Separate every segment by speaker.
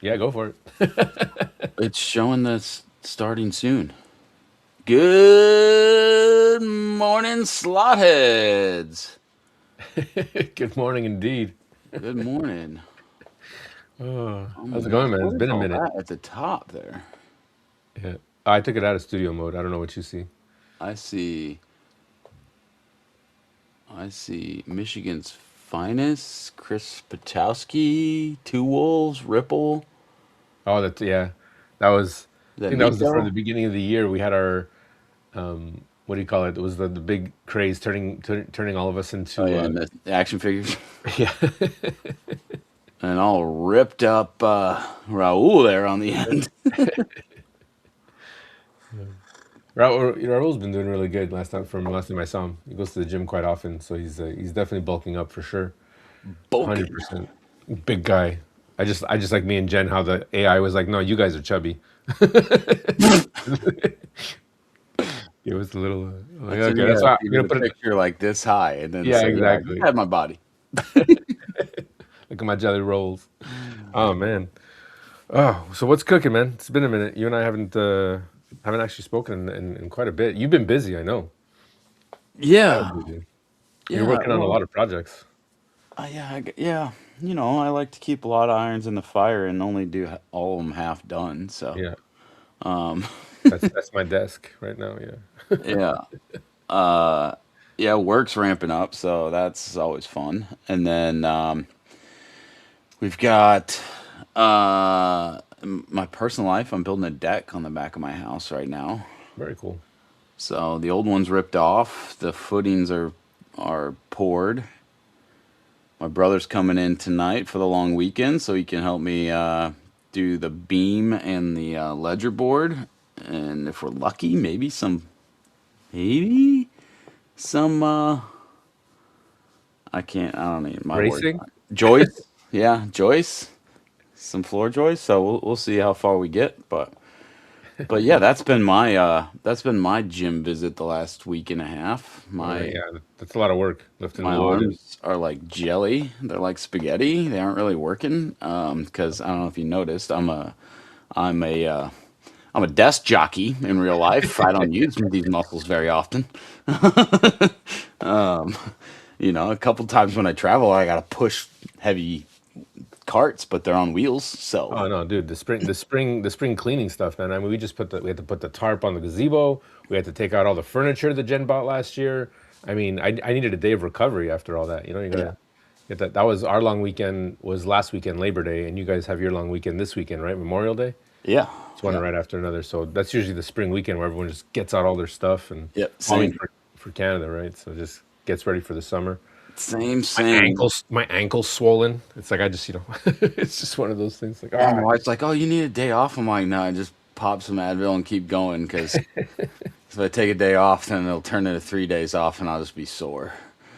Speaker 1: Yeah, go for it.
Speaker 2: It's showing that's starting soon. Good morning, slotheads.
Speaker 1: Good morning, indeed.
Speaker 2: Good morning.
Speaker 1: Oh,
Speaker 2: Oh
Speaker 1: how's it
Speaker 2: my
Speaker 1: going,
Speaker 2: gosh,
Speaker 1: man? It's
Speaker 2: what is
Speaker 1: been a
Speaker 2: all
Speaker 1: minute.
Speaker 2: that at the top there?
Speaker 1: Yeah, I took it out of studio mode. I don't know what you see.
Speaker 2: I see. I see Michigan's finest, Chris Patowski, Two Wolves, Ripple.
Speaker 1: Oh, that yeah, that was.
Speaker 2: Is
Speaker 1: I
Speaker 2: that
Speaker 1: think that was for the
Speaker 2: Nico?
Speaker 1: beginning of the year. We had our what do you call it? It was the big craze turning all of us
Speaker 2: Oh
Speaker 1: into
Speaker 2: yeah, and the action figures.
Speaker 1: yeah.
Speaker 2: And all ripped up Raul there on the end.
Speaker 1: Raul's been doing really good last time I saw him. He goes to the gym quite often, so he's definitely bulking up for sure.
Speaker 2: Bulking.
Speaker 1: 100%. Big guy. I just like me and Jen how the AI was like, no, you guys are chubby. It was a little like
Speaker 2: That's when
Speaker 1: okay,
Speaker 2: you
Speaker 1: that's
Speaker 2: gotta
Speaker 1: why
Speaker 2: see
Speaker 1: I'm
Speaker 2: with
Speaker 1: gonna
Speaker 2: a
Speaker 1: put it.
Speaker 2: picture like this high and then
Speaker 1: Yeah,
Speaker 2: say, yeah, I just
Speaker 1: exactly.
Speaker 2: had my body.
Speaker 1: Look at my jelly rolls. Oh man. Oh, so what's cooking, man? It's been a minute. You and I haven't actually spoken in quite a bit. You've been busy, I know. Hella
Speaker 2: Yeah.
Speaker 1: busy. You're
Speaker 2: Yeah.
Speaker 1: working on a
Speaker 2: Well,
Speaker 1: lot of projects.
Speaker 2: yeah, yeah. I like to keep a lot of irons in the fire and only do all of them half done. So,
Speaker 1: Yeah,
Speaker 2: um,
Speaker 1: that's my desk right now. Yeah.
Speaker 2: yeah. Uh, yeah, work's ramping up. So that's always fun. And then, we've got, my personal life. I'm building a deck on the back of my house right now.
Speaker 1: Very cool.
Speaker 2: So the old one's ripped off. The footings are poured. My brother's coming in tonight for the long weekend, so he can help me do the beam and the ledger board. And if we're lucky, maybe some. I can't. I don't need my words.
Speaker 1: Racing?
Speaker 2: Joist, yeah, joist, some floor joist. So we'll see how far we get, but yeah, that's been my gym visit the last week and a half.
Speaker 1: All right,
Speaker 2: My
Speaker 1: yeah, that's a lot of work lifting
Speaker 2: my
Speaker 1: wood and
Speaker 2: arms are like jelly. They're like spaghetti. They aren't really working. Because I don't know if you noticed, I'm a I'm a desk jockey in real life. I don't use these muscles very often. um, a couple times when I travel, I gotta push heavy carts, but they're on wheels. So
Speaker 1: oh no, dude, the spring cleaning stuff, man. I mean, we had to put the tarp on the gazebo. We had to take out all the furniture that Jen bought last year. I mean, I needed a day of recovery after all that. You
Speaker 2: yeah,
Speaker 1: gotta get that. That was our long weekend was last weekend, Labor Day, and you guys have your long weekend this weekend, right? Memorial Day.
Speaker 2: yeah,
Speaker 1: It's one
Speaker 2: yeah,
Speaker 1: right after another. So that's usually the spring weekend where everyone just gets out all their stuff and
Speaker 2: yeah.
Speaker 1: well, I mean
Speaker 2: Same,
Speaker 1: for Canada, right? So just gets ready for the summer.
Speaker 2: same,
Speaker 1: My
Speaker 2: same.
Speaker 1: ankle's swollen. It's like I just, it's just one of those things. Like,
Speaker 2: Yeah, my
Speaker 1: ah,
Speaker 2: wife's like, "Oh, you need a day off." I'm like, "No, I just pop some Advil and keep going." Because if I take a day off, then it'll turn into 3 days off, and I'll just be sore.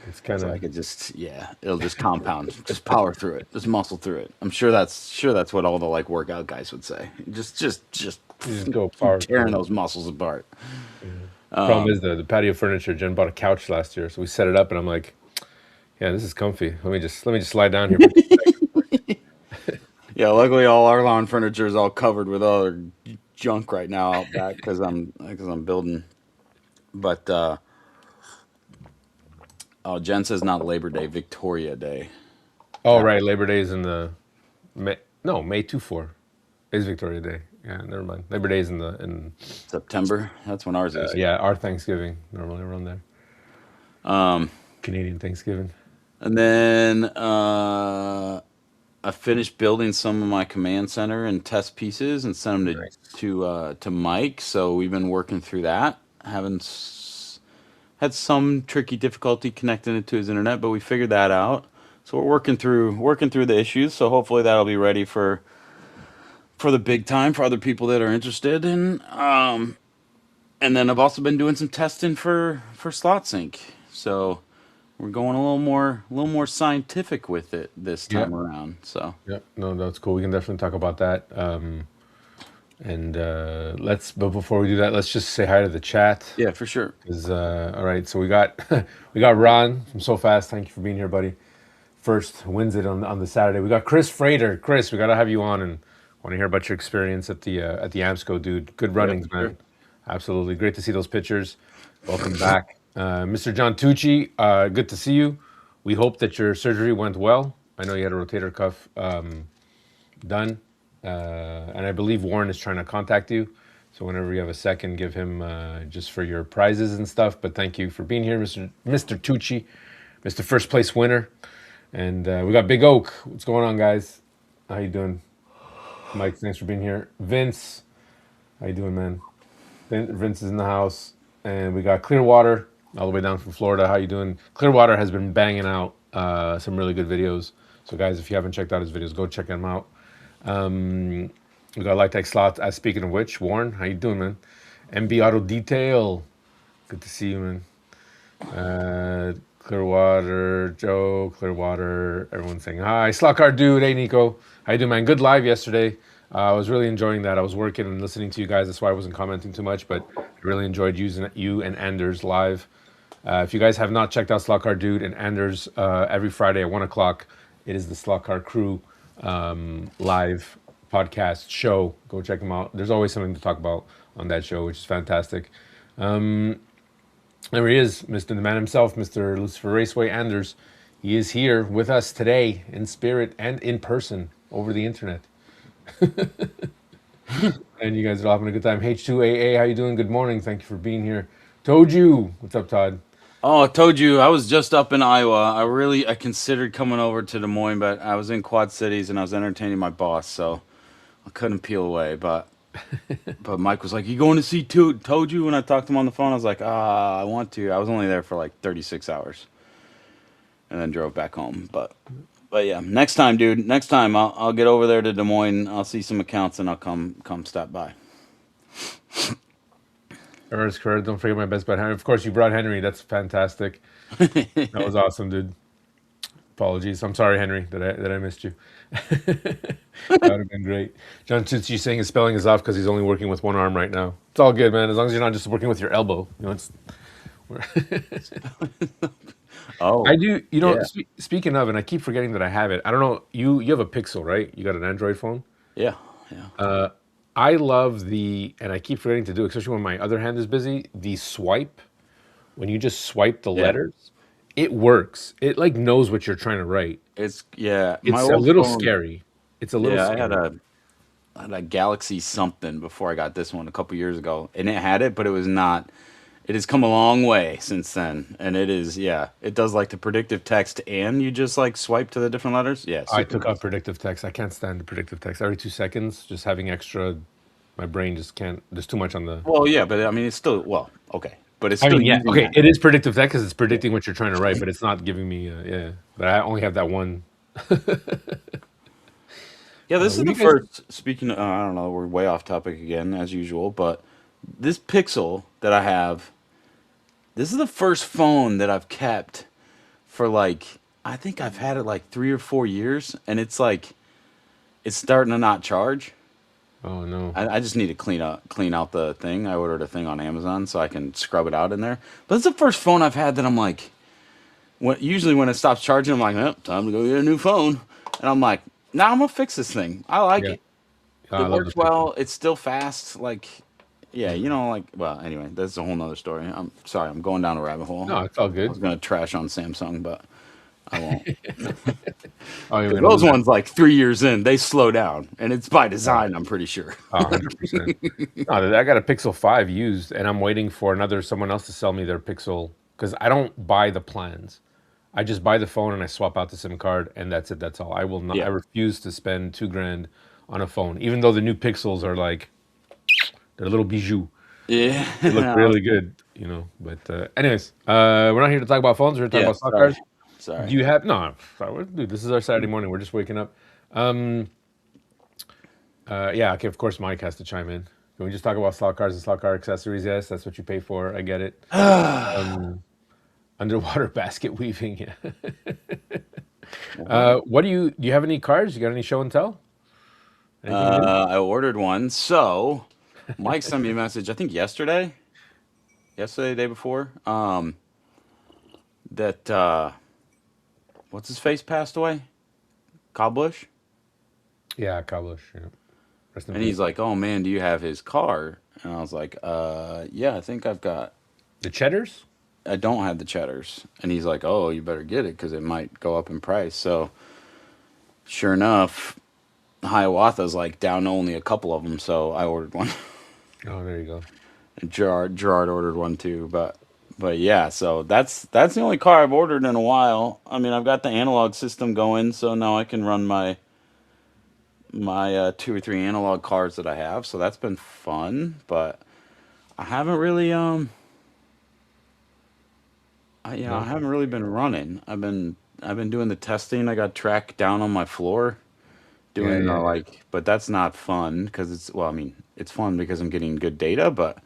Speaker 1: it's kind
Speaker 2: So
Speaker 1: of
Speaker 2: I could just, yeah, it'll just compound. Just power through it. Just muscle through it. I'm sure that's what all the like workout guys would say. Just
Speaker 1: you just go
Speaker 2: keep
Speaker 1: power
Speaker 2: tearing
Speaker 1: through it.
Speaker 2: those muscles apart.
Speaker 1: Yeah. Problem is the patio furniture. Jen bought a couch last year, so we set it up, and I'm like, yeah, this is comfy. Let me just slide down here for 2 seconds.
Speaker 2: Yeah, luckily all our lawn furniture is all covered with other junk right now out back because I'm building. But oh, Jen says not Labor Day, Victoria Day.
Speaker 1: Oh
Speaker 2: Cap
Speaker 1: right, Labor Day is in the May. No, May 24 is Victoria Day. Yeah, never mind. Labor Day is in
Speaker 2: September. That's when ours is.
Speaker 1: yeah, our Thanksgiving normally around there. Canadian Thanksgiving.
Speaker 2: And then I finished building some of my command center and test pieces and sent them
Speaker 1: Nice.
Speaker 2: to Mike. So we've been working through that. Haven't had some tricky difficulty connecting it to his internet, but we figured that out. So we're working through the issues. So hopefully that'll be ready for the big time for other people that are interested. And then I've also been doing some testing for Slot Sync. So we're going a little more scientific with it this
Speaker 1: Yeah,
Speaker 2: time around. So
Speaker 1: yeah. No, that's cool. We can definitely talk about that. And but before we do that, let's just say hi to the chat.
Speaker 2: yeah, for sure.
Speaker 1: All right, so we got we got Ron from So Fast. Thank you for being here, buddy. first wins it on the Saturday. We got Chris Frater. Chris, we got to have you on and want to hear about your experience at the Amsco, dude. Good
Speaker 2: Yeah,
Speaker 1: runnings,
Speaker 2: for sure.
Speaker 1: man. Absolutely great to see those pictures. Welcome back, Mr. John Tucci. Good to see you. We hope that your surgery went well. I know you had a rotator cuff done, and I believe Warren is trying to contact you. So whenever you have a second, give him just for your prizes and stuff. But thank you for being here, Mr. Tucci, Mr. First Place winner. And we got Big Oak. What's going on, guys? How you doing? Mike, thanks for being here. Vince, how you doing, man? Vince is in the house. And we got Clearwater, all the way down from Florida. How you doing? Clearwater has been banging out some really good videos. So, guys, if you haven't checked out his videos, go check them out. We got Light Tech Slots. Speaking of which, Warren, how you doing, man? MB Auto Detail, good to see you, man. Clearwater, Joe, Clearwater, everyone saying hi. Slotcar dude, hey Nico, how you doing, man? Good live yesterday. I was really enjoying that. I was working and listening to you guys. That's why I wasn't commenting too much, but I really enjoyed using you and Anders live. If you guys have not checked out Slotcar Dude and Anders every Friday at 1 o'clock, it is the Slotcar Crew live podcast show. Go check them out. There's always something to talk about on that show, which is fantastic. There he is, Mr. the man himself, Mr. Lucifer Raceway Anders. He is here with us today in spirit and in person over the internet. And you guys are all having a good time. H2AA, how you doing? Good morning. Thank you for being here. Told you. What's up, Todd?
Speaker 2: Oh, I told you I was just up in Iowa. I considered coming over to Des Moines, but I was in Quad Cities and I was entertaining my boss, so I couldn't peel away. But Mike was like, "You going to see Told you?" When I talked to him on the phone, I was like, I want to." I was only there for like 36 hours, and then drove back home. But yeah, next time, dude. Next time, I'll get over there to Des Moines. I'll see some accounts and I'll come stop by.
Speaker 1: Ernest Kerr, don't forget my best bud, Henry. Of course, you brought Henry. That's fantastic. That was awesome, dude. Apologies. I'm sorry, Henry, that I missed you. That would have been great. John Tucci saying his spelling is off because he's only working with one arm right now. It's all good, man. As long as you're not just working with your elbow. You know, it's.
Speaker 2: Oh,
Speaker 1: I do. You know,
Speaker 2: yeah,
Speaker 1: speaking of, and I keep forgetting that I have it. I don't know. You have a Pixel, right? You got an Android phone.
Speaker 2: yeah, yeah.
Speaker 1: I love and I keep forgetting to do, especially when my other hand is busy. The swipe, when you just swipe the
Speaker 2: Yeah.
Speaker 1: letters, it works. It like knows what you're trying to write.
Speaker 2: Yeah. My
Speaker 1: It's a
Speaker 2: old
Speaker 1: little
Speaker 2: phone.
Speaker 1: scary. It's a little
Speaker 2: Yeah,
Speaker 1: scary.
Speaker 2: I had a Galaxy something before I got this one a couple years ago, and it had it, but it was not. It has come a long way since then, and it is. Yeah, it does like the predictive text, and you just like swipe to the different letters. Yeah,
Speaker 1: I
Speaker 2: super
Speaker 1: took out
Speaker 2: nice.
Speaker 1: predictive text. I can't stand the predictive text. Every 2 seconds, just having extra, my brain just can't. There's too much on the.
Speaker 2: Well, yeah, but I mean, it's still okay, but it's
Speaker 1: I
Speaker 2: still
Speaker 1: mean, yeah,
Speaker 2: using
Speaker 1: okay,
Speaker 2: that.
Speaker 1: it is predictive text because it's
Speaker 2: Yeah.
Speaker 1: predicting what you're trying to write, but it's not giving me, yeah. But I only have that one.
Speaker 2: Yeah, this is
Speaker 1: What do
Speaker 2: the
Speaker 1: you guys?
Speaker 2: first. Speaking, I don't know, we're way off topic again as usual, but this Pixel that I have, this is the first phone that I've kept for like, I think I've had it like 3 or 4 years, and it's like it's starting to not charge.
Speaker 1: Oh no.
Speaker 2: I just need to clean out the thing. I ordered a thing on Amazon so I can scrub it out in there. But it's the first phone I've had that I'm like, usually when it stops charging, I'm like, time to go get a new phone. And I'm like, nah, I'm gonna fix this thing. I like
Speaker 1: Yeah,
Speaker 2: it.
Speaker 1: I
Speaker 2: It
Speaker 1: love the
Speaker 2: works
Speaker 1: Pixel.
Speaker 2: well. It's still fast. Like, yeah, like, well, anyway, that's a whole nother story. I'm sorry, I'm going down a rabbit hole.
Speaker 1: No, it's all
Speaker 2: I was
Speaker 1: good.
Speaker 2: gonna trash on Samsung, but I won't.
Speaker 1: Oh, you're
Speaker 2: Because
Speaker 1: gonna
Speaker 2: those
Speaker 1: lose that.
Speaker 2: ones, like 3 years in, they slow down, and it's by
Speaker 1: Oh,
Speaker 2: design. I'm pretty sure.
Speaker 1: 100%. No, I got a Pixel 5 used, and I'm waiting for someone else to sell me their Pixel because I don't buy the plans. I just buy the phone and I swap out the SIM card, and that's it. That's all. I will not. I
Speaker 2: Yeah.
Speaker 1: refuse to spend 2 grand on a phone, even though the new Pixels are like they're little bijou. They look
Speaker 2: Yeah.
Speaker 1: really good, you know. But anyways, we're not here to talk about phones. We're here to talk
Speaker 2: Yeah.
Speaker 1: about stock
Speaker 2: Sorry.
Speaker 1: cars. Do
Speaker 2: Sorry.
Speaker 1: you have no? Dude, this is our Saturday morning. We're just waking up. Um, yeah, okay. Of course, Mike has to chime in. Can we just talk about slot cars and slot car accessories? Yes, that's what you pay for. I get it. Um, underwater basket weaving. Yeah.
Speaker 2: What?
Speaker 1: Do you have any cars? You got any show and tell? Anything new?
Speaker 2: I ordered one. So Mike sent me a message. I think yesterday, day before. That what's his face passed away? Kyle Busch.
Speaker 1: Yeah, Kablish. Yeah. Rest in
Speaker 2: And
Speaker 1: peace.
Speaker 2: he's like, "Oh man, do you have his car?" And I was like, yeah, I think I've got.
Speaker 1: The Cheddars?
Speaker 2: I don't have the Cheddars." And he's like, "Oh, you better get it because it might go up in price." So sure enough, Hiawatha's like down to only a couple of them, so I ordered one.
Speaker 1: Oh, there you go.
Speaker 2: And Gerard ordered one too, but yeah, so that's the only car I've ordered in a while. I mean, I've got the analog system going, so now I can run my two or three analog cars that I have. So that's been fun, but I haven't really I
Speaker 1: No.
Speaker 2: haven't really been running. I've been doing the testing. I got track down on my floor
Speaker 1: Yeah,
Speaker 2: doing
Speaker 1: yeah, yeah.
Speaker 2: like, but that's not fun because it's, well, I mean, it's fun because I'm getting good data, but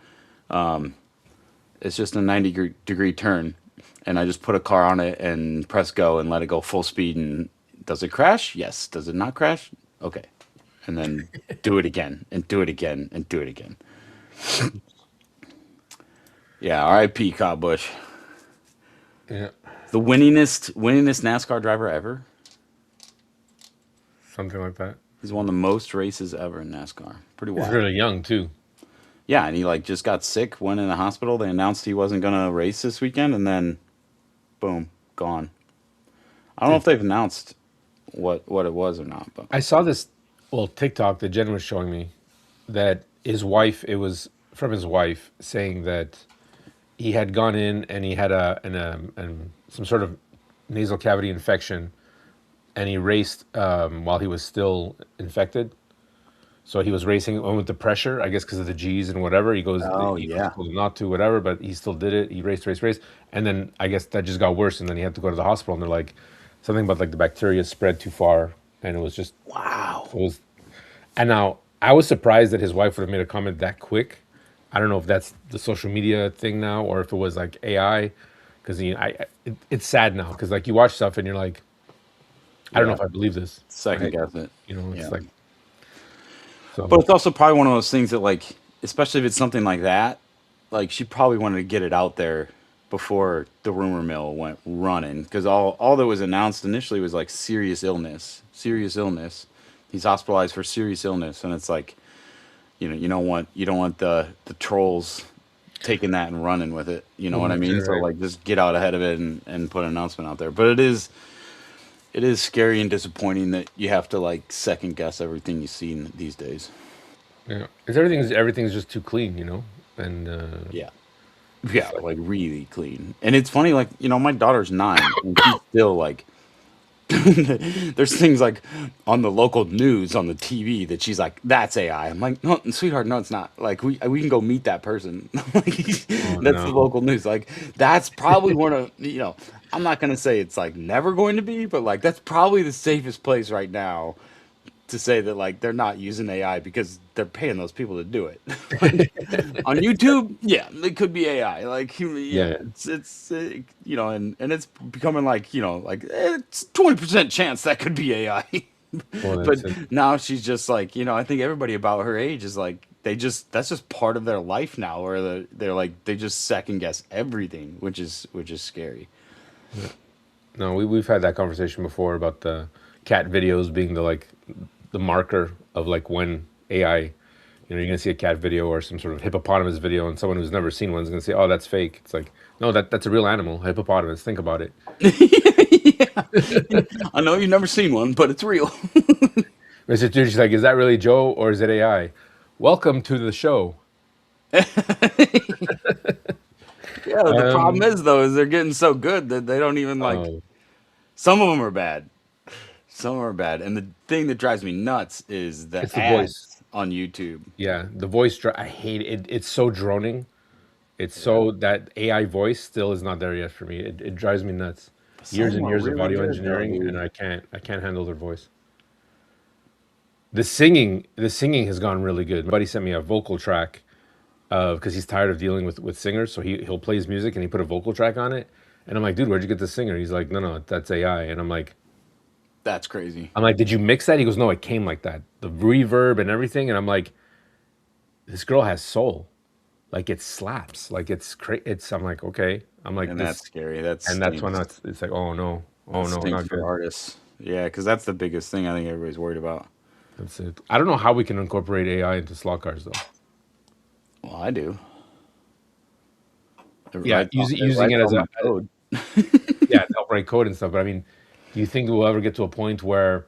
Speaker 2: it's just a 90-degree turn, and I just put a car on it and press go and let it go full speed. And does it crash? Yes. Does it not crash? Okay. And then do it again and do it again and do it again. Yeah. R.I.P. Kyle Busch,
Speaker 1: Yeah.
Speaker 2: the winningest NASCAR driver ever.
Speaker 1: Something like that.
Speaker 2: He's won the most races ever in NASCAR. Pretty
Speaker 1: He's
Speaker 2: wild.
Speaker 1: really young too.
Speaker 2: Yeah, and he like just got sick, went in the hospital. They announced he wasn't gonna race this weekend, and then boom, gone. I don't know if
Speaker 1: Dude,
Speaker 2: they've announced what it was or not, but
Speaker 1: I saw this, well, TikTok that Jen was showing me that his wife, it was from his wife saying that he had gone in and he had some sort of nasal cavity infection and he raced while he was still infected. So he was racing on with the pressure, I guess, because of the G's and whatever.
Speaker 2: oh
Speaker 1: He was
Speaker 2: yeah,
Speaker 1: told not to, whatever, but he still did it. He raced, and then I guess that just got worse, and then he had to go to the hospital. And they're like, something about like the bacteria spread too far, and it was just
Speaker 2: wow.
Speaker 1: it was. And now I was surprised that his wife would have made a comment that quick. I don't know if that's the social media thing now, or if it was like AI, because it's sad now because like you watch stuff and you're like, I don't know
Speaker 2: Yeah,
Speaker 1: if I believe this,
Speaker 2: second
Speaker 1: right?
Speaker 2: guess it.
Speaker 1: You know, it's
Speaker 2: Yeah,
Speaker 1: like
Speaker 2: but
Speaker 1: so.
Speaker 2: it's also probably one of those things that like, especially if it's something like that, like she probably wanted to get it out there before the rumor mill went running because all that was announced initially was like serious illness, serious illness. He's hospitalized for serious illness, and it's like, you don't want the trolls taking that and running with it. You know what I mean? So
Speaker 1: Right.
Speaker 2: like just get out ahead of it and put an announcement out there. But it is scary and disappointing that you have to like second guess everything you see these days.
Speaker 1: Yeah, because everything's just too clean, you know, and
Speaker 2: Yeah.
Speaker 1: it's
Speaker 2: Yeah,
Speaker 1: like,
Speaker 2: like really clean. And it's funny, like, my daughter's 9 and she's still like there's things like on the local news on the TV that she's like, "That's AI." I'm like, "No, sweetheart, no, it's not. Like, we can go meet that person. Like,
Speaker 1: oh
Speaker 2: that's the
Speaker 1: no,
Speaker 2: local news. Like, that's probably one of I'm not gonna say it's like never going to be, but like that's probably the safest place right now to say that like they're not using AI because they're paying those people to do it. Like, on YouTube, yeah, it could be AI. Like, yeah,
Speaker 1: yeah,
Speaker 2: it's and it's becoming like it's 20% chance that could be AI.
Speaker 1: well
Speaker 2: But
Speaker 1: that's it.
Speaker 2: now she's just like, I think everybody about her age is like that's just part of their life now, where they're like they just second guess everything, which is scary.
Speaker 1: Yeah. No, we've had that conversation before about the cat videos being the marker of like when AI, you're gonna see a cat video or some sort of hippopotamus video, and someone who's never seen one is gonna say, "Oh, that's fake." It's like, no, that's a real animal, hippopotamus. Think about it.
Speaker 2: Yeah, I know you've never seen one, but it's real.
Speaker 1: Mr. Tucci's like, is that really Joe or is it AI? Welcome to the show.
Speaker 2: Yeah, the problem
Speaker 1: Um,
Speaker 2: is though is they're getting so good that they don't even like.
Speaker 1: oh,
Speaker 2: Some of them are bad. Some are bad, and the thing that drives me nuts is the
Speaker 1: it's the voice.
Speaker 2: ads on YouTube.
Speaker 1: Yeah, the voice. I hate it. It's so droning. It's
Speaker 2: Yeah,
Speaker 1: so that AI voice still is not there yet for me. It drives me nuts.
Speaker 2: but some
Speaker 1: Years
Speaker 2: of them
Speaker 1: and
Speaker 2: are
Speaker 1: years of
Speaker 2: really
Speaker 1: audio
Speaker 2: good though,
Speaker 1: engineering, and
Speaker 2: dude.
Speaker 1: I can't handle their voice. The singing has gone really good. My buddy sent me a vocal track because he's tired of dealing with singers, so he'll play his music and he put a vocal track on it, and I'm like, dude, where'd you get the singer? He's like, no, that's AI, and
Speaker 2: That's crazy.
Speaker 1: I'm like, did you mix that? He goes, no, it came like that, the reverb and everything, and I'm like, this girl has soul, like it slaps, like it's I'm like, okay, I'm like
Speaker 2: And that's
Speaker 1: this,
Speaker 2: scary. That
Speaker 1: and that's when
Speaker 2: stinks.
Speaker 1: it's like, oh no, Oh
Speaker 2: That
Speaker 1: no,
Speaker 2: stinks
Speaker 1: not
Speaker 2: for
Speaker 1: good.
Speaker 2: artists. Yeah, because that's the biggest thing I think everybody's worried about.
Speaker 1: That's it. I don't know how we can incorporate AI into slot cars though.
Speaker 2: Well, I do.
Speaker 1: Yeah,
Speaker 2: It
Speaker 1: using
Speaker 2: writes
Speaker 1: it
Speaker 2: all
Speaker 1: as a
Speaker 2: my code.
Speaker 1: yeah, to help write code and stuff. But I mean, do you think we'll ever get to a point where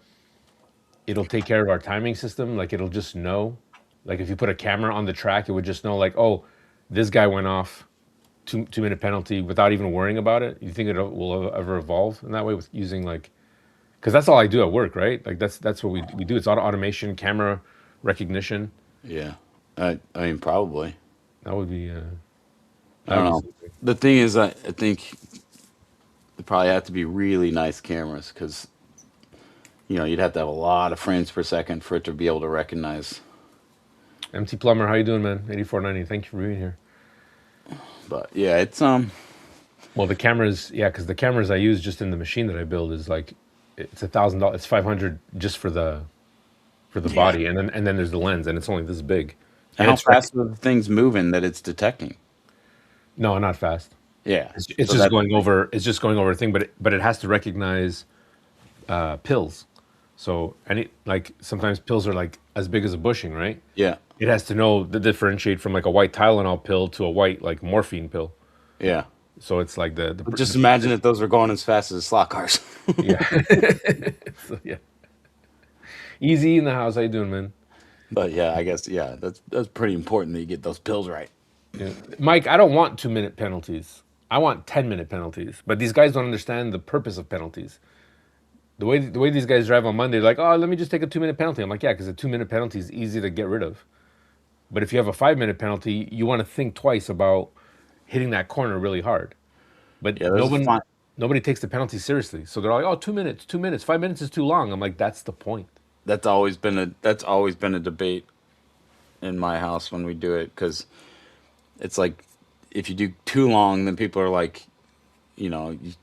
Speaker 1: it'll take care of our timing system? Like it'll just know, like if you put a camera on the track, it would just know, like, oh, this guy went off 2 minute penalty without even worrying about it. You think it will ever evolve in that way with using like, because that's all I do at work, right? Like that's what we do. It's automation, camera recognition.
Speaker 2: Yeah, I mean probably.
Speaker 1: That would be
Speaker 2: I
Speaker 1: that would
Speaker 2: don't
Speaker 1: be
Speaker 2: know.
Speaker 1: something.
Speaker 2: The thing is, I think it probably have to be really nice cameras because you'd have to have a lot of frames per second for it to be able to recognize.
Speaker 1: MT Plumber, how you doing, man? 8490. Thank you for being here.
Speaker 2: But yeah,
Speaker 1: Well, the cameras, yeah, because the cameras I use just in the machine that I build is like it's $1,000. It's 500 just for the
Speaker 2: yeah.
Speaker 1: body, and then there's the lens, and it's only this big,
Speaker 2: And
Speaker 1: and
Speaker 2: how
Speaker 1: it's rec-
Speaker 2: fast are the things moving that it's detecting?
Speaker 1: no, not fast.
Speaker 2: Yeah.
Speaker 1: It's
Speaker 2: So
Speaker 1: just
Speaker 2: that's
Speaker 1: going over. It's just going over a thing, but it has to recognize pills. So any like sometimes pills are like as big as a bushing, right?
Speaker 2: yeah,
Speaker 1: It has to know the differentiate from like a white Tylenol pill to a white like morphine pill.
Speaker 2: yeah.
Speaker 1: So it's like
Speaker 2: But just imagine if those were going as fast as slot cars.
Speaker 1: yeah. So, yeah. Easy in the house. How you doing, man?
Speaker 2: But yeah, I guess that's pretty important that you get those pills right.
Speaker 1: Yeah. Mike, I don't want 2 minute penalties. I want 10 minute penalties. But these guys don't understand the purpose of penalties. The way these guys drive on Monday, they're like, oh, let me just take a 2 minute penalty. I'm like, yeah, because a 2 minute penalty is easy to get rid of. But if you have a 5 minute penalty, you want to think twice about hitting that corner really hard. But
Speaker 2: Yeah,
Speaker 1: no
Speaker 2: there's a
Speaker 1: one,
Speaker 2: fine.
Speaker 1: nobody takes the penalty seriously. So they're like, oh, 2 minutes, 2 minutes, 5 minutes is too long. I'm like, that's the point.
Speaker 2: That's always been a debate in my house when we do it because it's like if you do too long, then people are like, you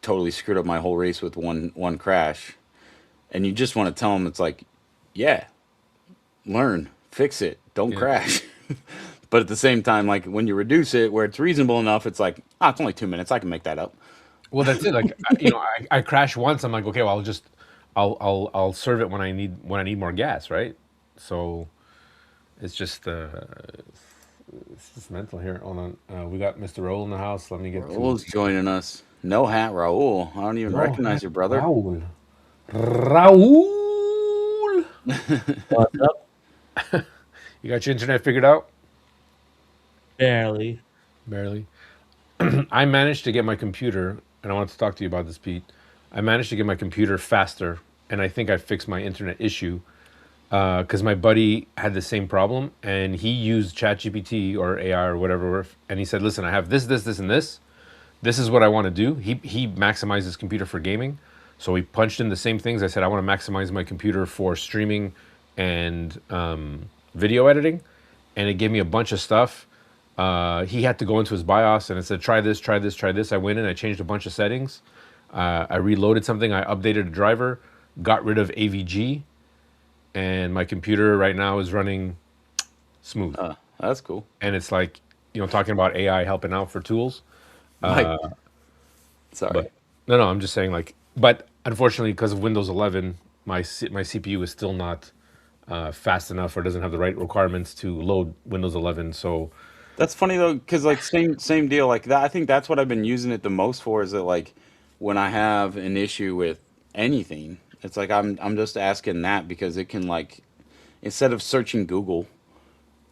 Speaker 2: totally screwed up my whole race with one crash, and you just want to tell them it's like, yeah, learn, fix it, don't
Speaker 1: Yeah.
Speaker 2: crash. But at the same time, like when you reduce it where it's reasonable enough, it's like, it's only 2 minutes. I can make that up.
Speaker 1: Well, that's it. Like, I crash once. I'm like, okay, well, I'll serve it when I need more gas, right? So it's just mental here. Hold on, we got Mr. Roll in the house. Let me get to.
Speaker 2: Raul's joining us. No hat, Raul. I don't even
Speaker 1: Oh,
Speaker 2: recognize your brother.
Speaker 1: Raul. Raul.
Speaker 3: What's up?
Speaker 1: You got your internet figured out?
Speaker 3: Barely.
Speaker 1: Barely. I managed to get my computer, and I wanted to talk to you about this, Pete. I managed to get my computer faster, and I think I fixed my internet issue because my buddy had the same problem, and he used ChatGPT or AI or whatever, and he said, "Listen, I have this, this, this, and this. This is what I want to do." He maximized his computer for gaming, so he punched in the same things. I said, "I want to maximize my computer for streaming and video editing," and it gave me a bunch of stuff. He had to go into his BIOS and it said, try this, try this, try this. I went in, I changed a bunch of settings. I reloaded something, I updated a driver, got rid of AVG, and my computer right now is running smooth.
Speaker 2: That's cool.
Speaker 1: And it's like, talking about AI helping out for tools.
Speaker 2: Mike, sorry.
Speaker 1: But no, I'm just saying, like, but unfortunately, because of Windows 11, my CPU is still not fast enough or doesn't have the right requirements to load Windows 11. So,
Speaker 2: That's funny though, because like same deal. Like that, I think that's what I've been using it the most for. Is that like when I have an issue with anything, it's like I'm just asking that because it can like instead of searching Google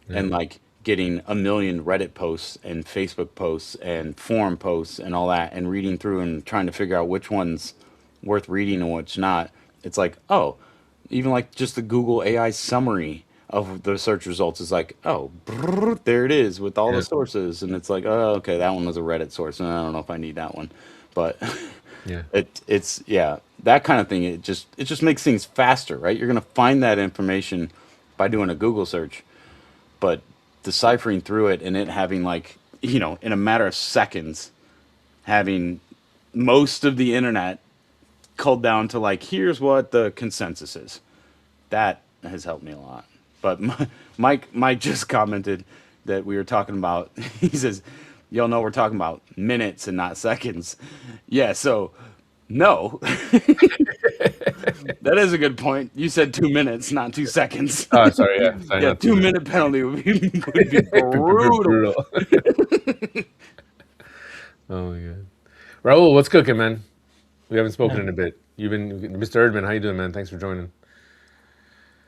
Speaker 1: yeah,
Speaker 2: and like getting a million Reddit posts and Facebook posts and forum posts and all that and reading through and trying to figure out which one's worth reading and which not. It's like, oh, even like just the Google AI summary of the search results is like, oh, brrr, there it is with all the
Speaker 1: yeah,
Speaker 2: sources. And it's like, oh, okay, that one was a Reddit source. And I don't know if I need that one. But
Speaker 1: yeah.
Speaker 2: it's yeah, that kind of thing. It just makes things faster, right? You're gonna find that information by doing a Google search, but deciphering through it and it having like in a matter of seconds having most of the internet culled down to like here's what the consensus is, that has helped me a lot. But Mike just commented that we were talking about, he says, y'all know we're talking about minutes and not seconds. Yeah, so No, that is a good point. You said 2 minutes, not 2 seconds.
Speaker 1: Oh, sorry, yeah, sorry,
Speaker 2: Yeah,
Speaker 1: not 2
Speaker 2: two
Speaker 1: minutes.
Speaker 2: minute penalty would be brutal.
Speaker 1: Brutal. Oh my god, Raul, what's cooking, man? We haven't spoken
Speaker 3: Not,
Speaker 1: in a bit. You've been, Mr. Erdman. How you doing, man? Thanks for joining.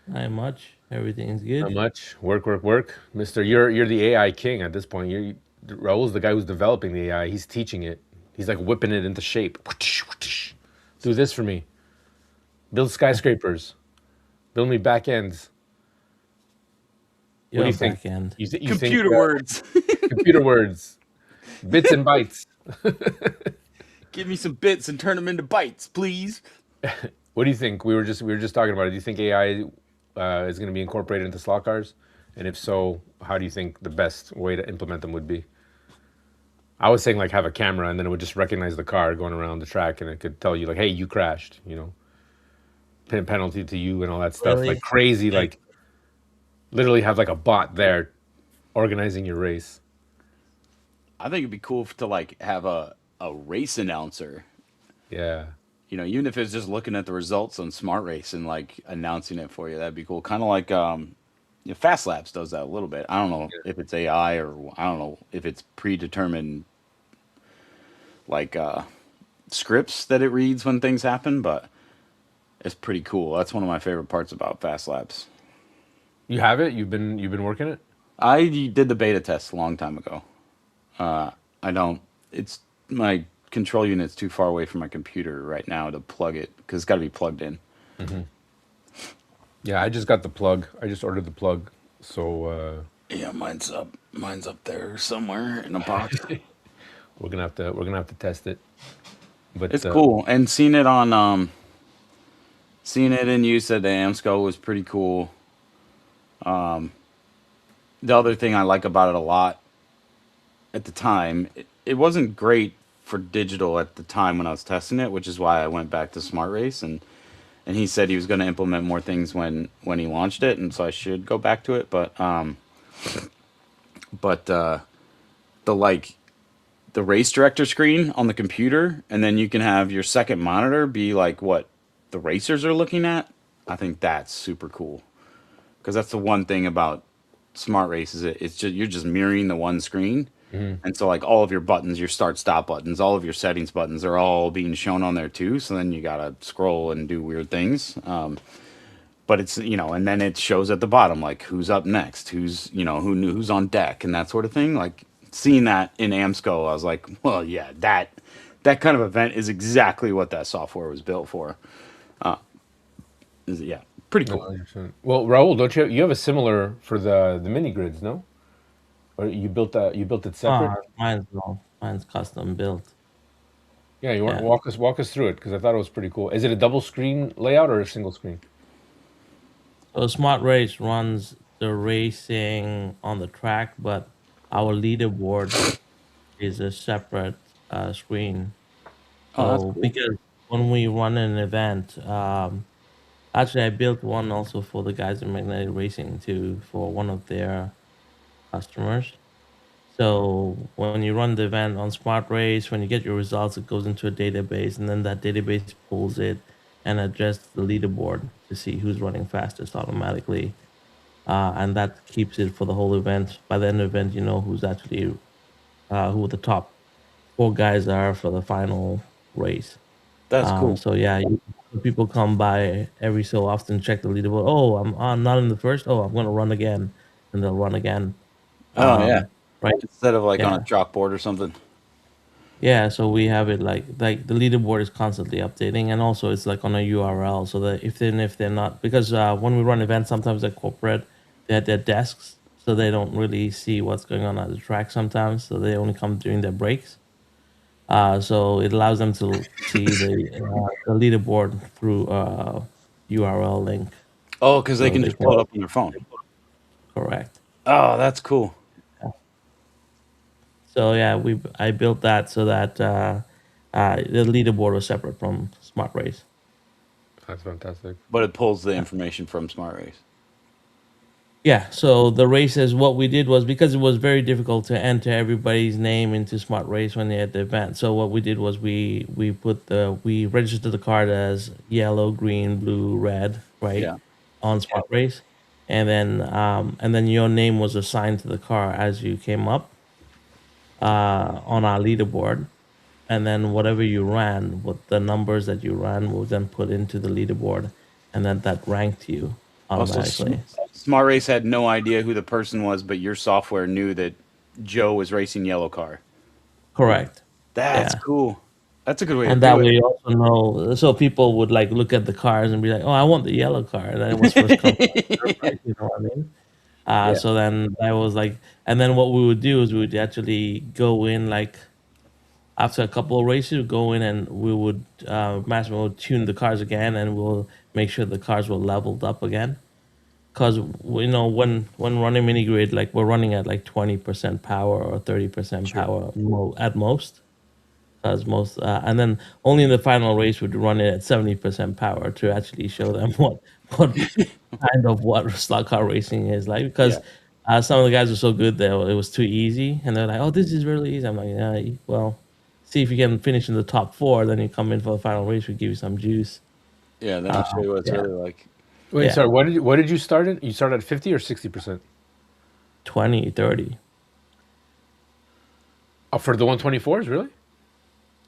Speaker 3: not much. Everything's
Speaker 1: Not
Speaker 3: good.
Speaker 1: much. Work, work, work, Mister. You're the AI king at this point. Raul's the guy who's developing the AI. He's teaching it. He's like whipping it into shape. Do this for me. Build skyscrapers. Build me back ends. What do
Speaker 3: Your
Speaker 1: you think?
Speaker 3: back end.
Speaker 1: You think
Speaker 2: Computer words.
Speaker 1: computer words, bits and bytes?
Speaker 2: Give me some bits and turn them into bytes, please.
Speaker 1: What do you think? We were just talking about it. Do you think AI is going to be incorporated into slot cars? And if so, how do you think the best way to implement them would be? I was saying like have a camera and then it would just recognize the car going around the track and it could tell you like, hey, you crashed, penalty to you and all that stuff. Like
Speaker 3: Really?
Speaker 1: crazy,
Speaker 3: Like,
Speaker 1: like literally have like a bot there organizing your race.
Speaker 2: I think it'd be cool to like have a race announcer.
Speaker 1: Yeah.
Speaker 2: Even if it's just looking at the results on Smart Race and like announcing it for you, that'd be cool. Kind of like Fast Labs does that a little bit. I don't know if it's AI or I don't know if it's predetermined like scripts that it reads when things happen, but it's pretty cool. That's one of my favorite parts about Fast Labs.
Speaker 1: You have it? You've been working it?
Speaker 2: I did the beta test a long time ago. I don't. It's my control unit's too far away from my computer right now to plug it because it's got to be plugged in.
Speaker 1: Yeah, I just got the plug. I just ordered the plug. So
Speaker 2: Yeah, mine's up. Mine's up there somewhere in a box.
Speaker 1: we're gonna have to test it. But
Speaker 2: It's cool, and seeing it in use at the AMSCO was pretty cool. The other thing I like about it a lot at the time, it wasn't great for digital at the time when I was testing it, which is why I went back to Smart Race and he said he was going to implement more things when he launched it, and so I should go back to it. But the like the race director screen on the computer, and then you can have your second monitor be like what the racers are looking at. I think that's super cool because that's the one thing about Smart Race is it's just you're just mirroring the one screen. And so like all of your buttons, your start stop buttons, all of your settings buttons are all being shown on there too. So then you gotta scroll and do weird things. But it's and then it shows at the bottom like who's up next, who's on deck and that sort of thing. Like seeing that in AMSCO, I was like, well, yeah, that kind of event is exactly what that software was built for. Yeah, pretty
Speaker 1: no,
Speaker 2: cool.
Speaker 1: 100%. Well, Raul, don't you have a similar for the mini grids, no? Or you built it separate?
Speaker 3: mine's custom built.
Speaker 1: Yeah, you want
Speaker 3: Yeah.
Speaker 1: walk us through it because I thought it was pretty cool. Is it a double screen layout or a single screen?
Speaker 3: So Smart Race runs the racing on the track, but our leaderboard is a separate screen.
Speaker 2: Oh, that's
Speaker 3: So
Speaker 2: cool.
Speaker 3: because when we run an event, actually I built one also for the guys in Magnetic Racing too for one of their customers. So when you run the event on Smart Race, when you get your results, it goes into a database, and then that database pulls it and adjusts the leaderboard to see who's running fastest automatically, and that keeps it for the whole event. By the end of the event, you know who's actually who the top four guys are for the final race.
Speaker 2: That's cool.
Speaker 3: So yeah, people come by every so often, check the leaderboard. Oh, I'm not in the first. Oh, I'm gonna run again, and they'll run again.
Speaker 2: Oh yeah,
Speaker 3: Right?
Speaker 2: instead of like on a
Speaker 3: Yeah.
Speaker 2: chalkboard or something.
Speaker 3: Yeah, so we have it like the leaderboard is constantly updating, and also it's like on a URL, so that if they're not, because when we run events, sometimes at corporate they have their desks, so they don't really see what's going on at the track sometimes, so they only come during their breaks. So it allows them to see the leaderboard through URL link,
Speaker 2: Oh, because they
Speaker 3: so
Speaker 2: can
Speaker 3: they
Speaker 2: just
Speaker 3: can
Speaker 2: pull it up on their phone.
Speaker 3: correct.
Speaker 2: Oh, that's cool.
Speaker 3: So yeah, I built that so that the leaderboard was separate from Smart Race.
Speaker 1: That's fantastic.
Speaker 2: But it pulls the information from Smart Race.
Speaker 3: Yeah, so the races, what we did was because it was very difficult to enter everybody's name into Smart Race when they had the event. So what we did was we registered the card as yellow, green, blue, red, right,
Speaker 2: Yeah.
Speaker 3: on Smart Race, and then your name was assigned to the car as you came up on our leaderboard, and then whatever you ran, what the numbers that you ran was then put into the leaderboard, and then that ranked you
Speaker 2: Also,
Speaker 3: automatically.
Speaker 2: Smart Race had no idea who the person was, but your software knew that Joe was racing yellow car.
Speaker 3: Correct.
Speaker 2: That's
Speaker 3: Yeah.
Speaker 2: cool. That's a good way to
Speaker 3: And
Speaker 2: do
Speaker 3: that way
Speaker 2: it.
Speaker 3: you also know, so people would like look at the cars and be like, "Oh, I want the yellow car," and then it was first come first serve, right? You know what I mean?
Speaker 2: Yeah.
Speaker 3: So then that was like, and then what we would do is we would actually go in like after a couple of races, we'd go in and we would Massimo would tune the cars again, and we'll make sure the cars were leveled up again. Because you know when running mini grid, like we're running at like 20% power or 30%
Speaker 2: Sure.
Speaker 3: power at most. Because most, and then only in the final race would run it at 70% power to actually show them what kind of what slot car racing is like. Because
Speaker 2: Yeah.
Speaker 3: some of the guys were so good that it was too easy, and they're like, "Oh, this is really easy." I'm like, "Yeah, well, see if you can finish in the top four, then you come in for the final race. We give you some juice."
Speaker 2: Yeah. Then I'll show you what it's
Speaker 3: Yeah,
Speaker 2: really like.
Speaker 1: Wait,
Speaker 3: yeah,
Speaker 1: sorry. What did you start at? You started at 50 or 60%?
Speaker 3: 20, 30.
Speaker 1: Oh, for the 124s, really?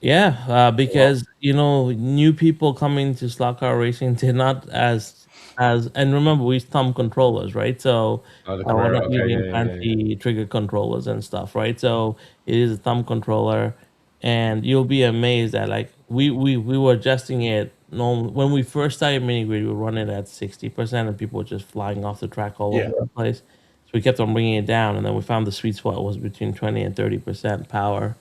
Speaker 3: Yeah,
Speaker 2: Well,
Speaker 3: because you know, new people coming to slot car racing, they're not as and remember we use thumb controllers, right? So
Speaker 1: Oh, the
Speaker 3: we're
Speaker 1: Carrera.
Speaker 3: not
Speaker 1: Okay,
Speaker 3: using
Speaker 1: yeah.
Speaker 3: fancy trigger controllers and stuff, right? So it is a thumb controller, and you'll be amazed that like we were adjusting it. Normal when we first started mini grid, we were running at 60%, and people were just flying off the track all over
Speaker 2: yeah.
Speaker 3: the place. So we kept on bringing it down, and then we found the sweet spot was between 20 and 30% power,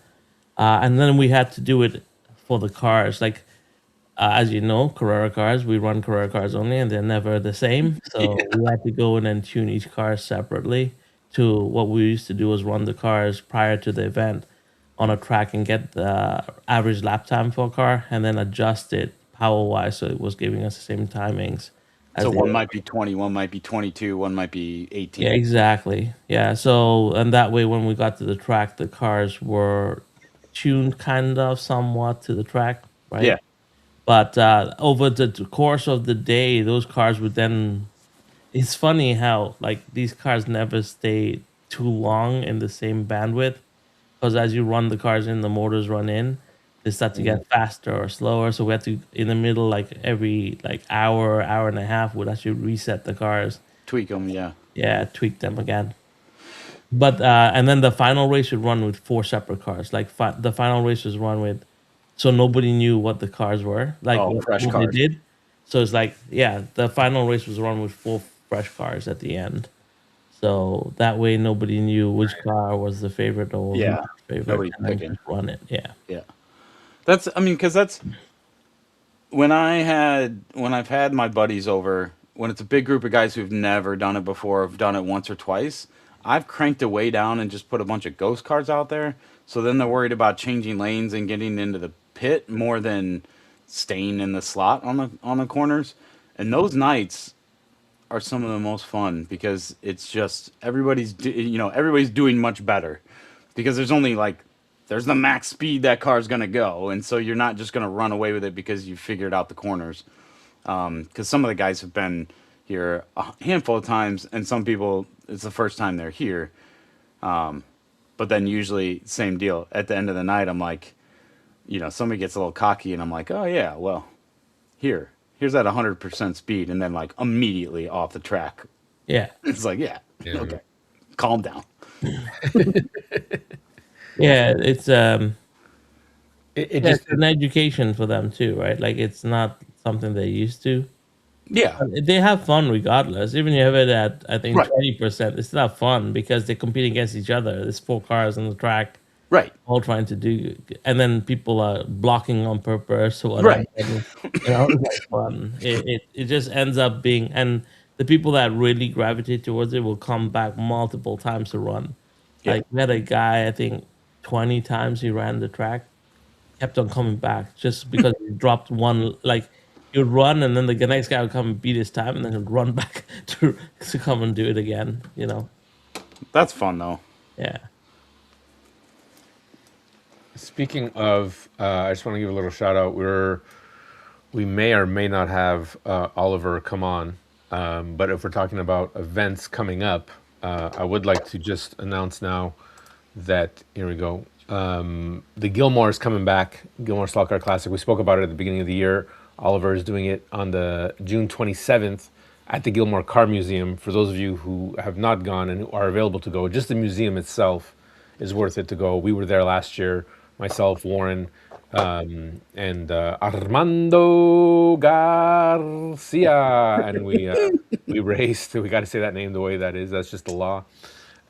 Speaker 3: and then we had to do it for the cars. Like, as you know, Carrera cars, we run Carrera cars only, and they're never the same. So we had to go in and tune each car separately. To what we used to do was run the cars prior to the event on a track and get the average lap time for a car, and then adjust it power wise so it was giving us the same timings
Speaker 2: So
Speaker 3: as the
Speaker 2: one
Speaker 3: other.
Speaker 2: might be 20, one might be 22, one might be
Speaker 3: Yeah,
Speaker 2: 18.
Speaker 3: exactly. Yeah. So, and that way, when we got to the track, the cars were tuned kind of somewhat to the track,
Speaker 2: Yeah.
Speaker 3: right? But over the course of the day, those cars would then. It's funny how like these cars never stay too long in the same bandwidth because as you run the cars in, the motors run in, they start to
Speaker 2: Mhm.
Speaker 3: get faster or slower. So we have to in the middle, like every like hour and a half, would actually reset the cars.
Speaker 2: Tweak them. Yeah.
Speaker 3: Yeah, tweak them again. But and then the final race would run with four separate cars. Like the final race was run with, so nobody knew what the cars were, like
Speaker 2: Oh, fresh
Speaker 3: what they
Speaker 2: cars.
Speaker 3: did. So it's like, yeah, the final race was run with four fresh cars at the end. So that way nobody knew which car was the favorite or was
Speaker 2: Yeah.
Speaker 3: not favorite,
Speaker 2: Nobody's
Speaker 3: and then
Speaker 2: picking.
Speaker 3: just run it. Yeah,
Speaker 2: Yeah. I mean, because that's when I've had my buddies over, when it's a big group of guys who've never done it before, have done it once or twice, I've cranked it way down and just put a bunch of ghost cars out there. So then they're worried about changing lanes and getting into the pit more than staying in the slot on the corners. And those nights are some of the most fun because it's just everybody's doing much better because there's the max speed that car's gonna go, and so you're not just gonna run away with it because you figured out the corners. Because some of the guys have been here a handful of times, and some people it's the first time they're here. But then usually same deal. At the end of the night, I'm like, somebody gets a little cocky, and I'm like, oh yeah, well, here's at 100% speed, and then like immediately off the track.
Speaker 3: yeah,
Speaker 2: It's like, yeah,
Speaker 1: Yeah.
Speaker 2: okay, calm down.
Speaker 3: yeah. It's
Speaker 1: It
Speaker 3: yeah,
Speaker 1: just
Speaker 3: it's an education for them too, right? Like it's not something they're used to.
Speaker 2: Yeah,
Speaker 3: They have fun regardless. Even if you have it at I think
Speaker 2: right,
Speaker 3: 20%, it's not fun because they're competing against each other. There's four cars on the track,
Speaker 2: right,
Speaker 3: all trying to do, and then people are blocking on purpose or whatever.
Speaker 2: right.
Speaker 3: It's like fun. It just ends up being, and the people that really gravitate towards it will come back multiple times to run.
Speaker 2: Yeah,
Speaker 3: Like we had a guy, I think 20 times he ran the track, kept on coming back just because he dropped one. Like He would run, and then the next guy would come and beat his time, and then he'd run back to come and do it again.
Speaker 2: That's fun though.
Speaker 3: Yeah.
Speaker 1: Speaking of, I just want to give a little shout out. We may or may not have Oliver come on, but if we're talking about events coming up, I would like to just announce now that here we go. The Gilmore is coming back. Gilmore Slot Car Classic. We spoke about it at the beginning of the year. Oliver is doing it on the June 27th at the Gilmore Car Museum. For those of you who have not gone and who are available to go, just the museum itself is worth it to go. We were there last year, myself, Warren, and Armando Garcia, and we raced. We got to say that name the way that is. That's just the law.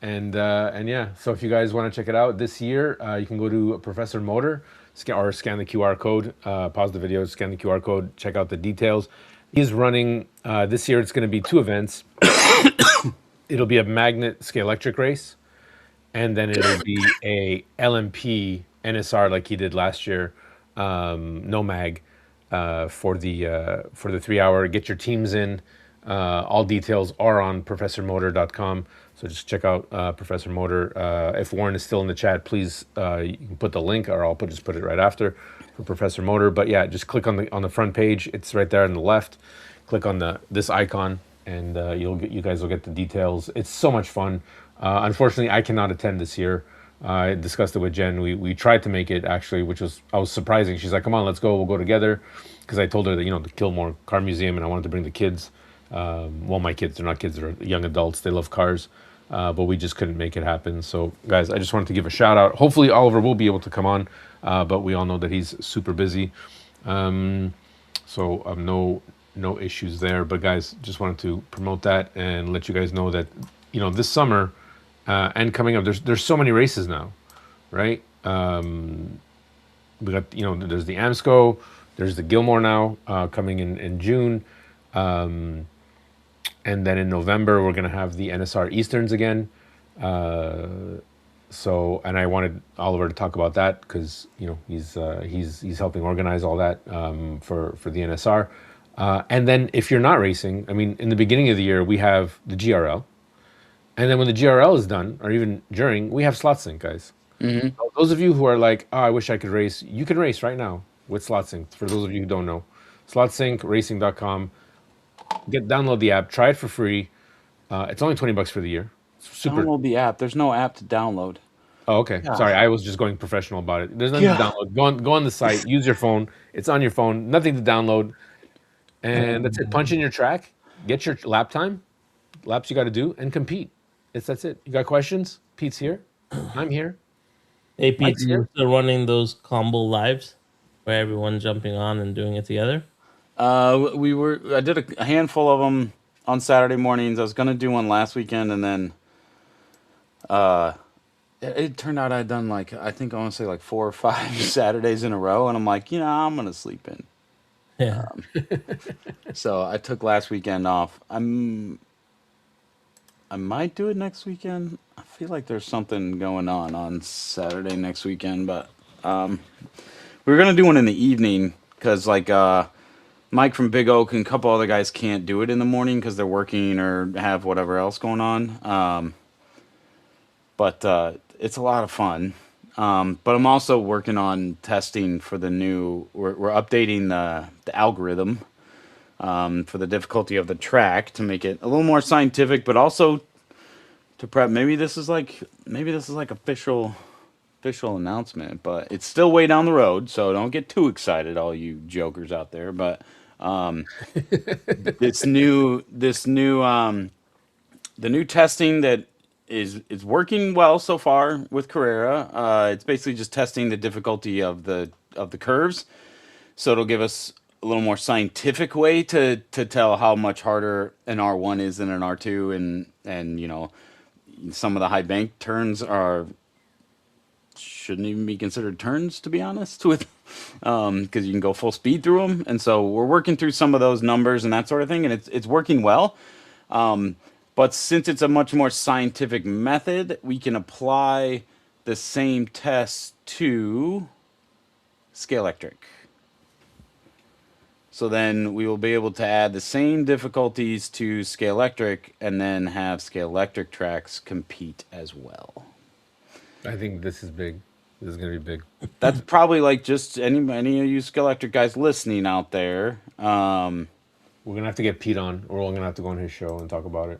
Speaker 1: And yeah, so if you guys want to check it out this year, you can go to Professor Motor, scan the QR code, pause the video, scan the QR code, check out the details. He's running this year. It's going to be 2 events. It'll be a magnet Scalextric race, and then it'll be a LMP NSR like he did last year, no mag, for the 3-hour. Get your teams in. All details are on professormotor.com. So just check out Professor Motor. If Warren is still in the chat, please you can put the link, or I'll just put it right after for Professor Motor. But yeah, just click on the front page. It's right there on the left. Click on this icon, and you guys will get the details. It's so much fun. Unfortunately, I cannot attend this year. I discussed it with Jen. We tried to make it actually, I was surprising. She's like, "Come on, let's go. We'll go together." Because I told her that the Gilmore Car Museum, and I wanted to bring the kids. Well, my kids, they're not kids, they're young adults. They love cars, but we just couldn't make it happen. So, guys, I just wanted to give a shout out. Hopefully, Oliver will be able to come on, but we all know that he's super busy. So, no issues there. But, guys, just wanted to promote that and let you guys know that, this summer and coming up, there's so many races now, right? We got, there's the AMSCO, there's the Gilmore now coming in June. And then in November, we're going to have the NSR Easterns again. And I wanted Oliver to talk about that because, he's helping organize all that for the NSR. And then if you're not racing, I mean, in the beginning of the year, we have the GRL. And then when the GRL is done, or even during, we have SlotSync, guys. Mm-hmm. Those of you who are like, oh, I wish I could race, you can race right now with SlotSync. For those of you who don't know, SlotSyncRacing.com. Download the app, try it for free. It's only $20 for the year. It's super.
Speaker 2: Download the app. There's no app to download.
Speaker 1: Oh, okay. Yeah. Sorry, I was just going professional about it. There's nothing to download. Go on the site. Use your phone. It's on your phone. Nothing to download. And that's it. Punch in your track. Get your laps you got to do, and compete. That's it. You got questions? Pete's here. I'm here.
Speaker 3: Hey, Pete, you're still running those combo lives where everyone's jumping on and doing it together?
Speaker 2: I did a handful of them on Saturday mornings. I was gonna do one last weekend, and then it turned out I'd done I think I want to say 4 or 5 Saturdays in a row, and I'm like, I'm gonna sleep in.
Speaker 3: Yeah.
Speaker 2: So I took last weekend off. I might do it next weekend. I feel like there's something going on Saturday next weekend, but we were gonna do one in the evening because Mike from Big Oak and a couple other guys can't do it in the morning because they're working or have whatever else going on. But it's a lot of fun. But I'm also working on testing for the new. We're updating the algorithm for the difficulty of the track to make it a little more scientific, but also to prep. Maybe this is like official announcement, but it's still way down the road, so don't get too excited, all you jokers out there. But the new testing that is working well so far with Carrera. It's basically just testing the difficulty of the curves, so it'll give us a little more scientific way to tell how much harder an R1 is than an R2, and some of the high bank turns shouldn't even be considered turns, to be honest, with because you can go full speed through them. And so we're working through some of those numbers and that sort of thing, and it's working well. But since it's a much more scientific method, we can apply the same test to Scalextric. So then we will be able to add the same difficulties to Scalextric and then have Scalextric tracks compete as well.
Speaker 1: I think this is big. This is gonna be big.
Speaker 2: That's probably like just any of you Scalextric guys listening out there.
Speaker 1: We're gonna have to get Pete on, or we're gonna have to go on his show and talk about it.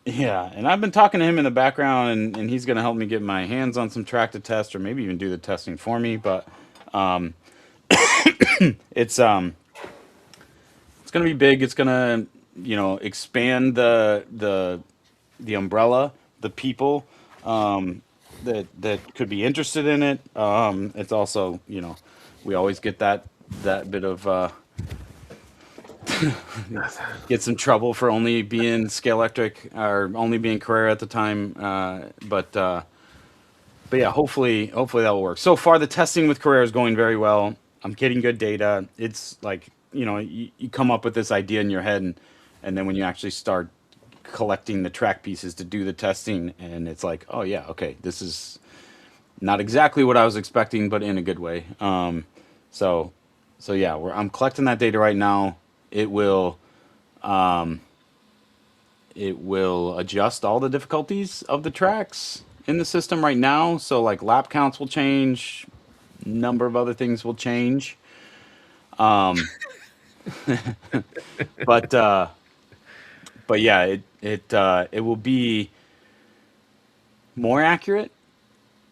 Speaker 2: Yeah, and I've been talking to him in the background, and he's going to help me get my hands on some track to test, or maybe even do the testing for me. But it's going to be big. It's going to expand the umbrella, the people that could be interested in it. It's also we always get that bit of get some trouble for only being Scalextric or only being Carrera at the time. But yeah, hopefully that will work. So far, the testing with Carrera is going very well. I'm getting good data. It's like you come up with this idea in your head, and then when you actually start collecting the track pieces to do the testing, and it's like, oh yeah, okay, this is not exactly what I was expecting, but in a good way. So yeah, I'm collecting that data right now. It will adjust all the difficulties of the tracks in the system right now. So like lap counts will change, number of other things will change. But yeah, it will be more accurate.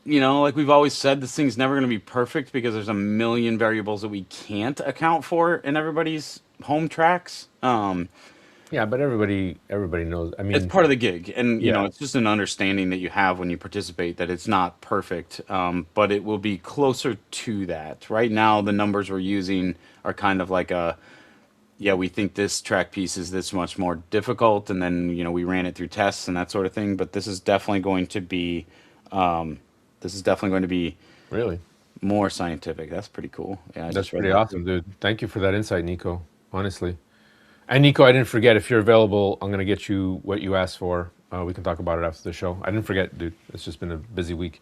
Speaker 2: Like we've always said, this thing's never going to be perfect because there's a million variables that we can't account for in everybody's home tracks.
Speaker 1: Yeah, but everybody knows. I mean,
Speaker 2: It's part of the gig, and
Speaker 1: Yeah.
Speaker 2: it's just an understanding that you have when you participate that it's not perfect, but it will be closer to that. Right now, the numbers we're using are kind of like we think this track piece is this much more difficult, and then we ran it through tests and that sort of thing. But this is definitely going to be
Speaker 1: really,
Speaker 2: more scientific. That's pretty cool. Yeah, I
Speaker 1: that's
Speaker 2: just read
Speaker 1: pretty
Speaker 2: that.
Speaker 1: awesome, dude. Thank you for that insight, Nico. Honestly, and Nico, I didn't forget. If you're available, I'm gonna get you what you asked for. We can talk about it after the show. I didn't forget, dude. It's just been a busy week.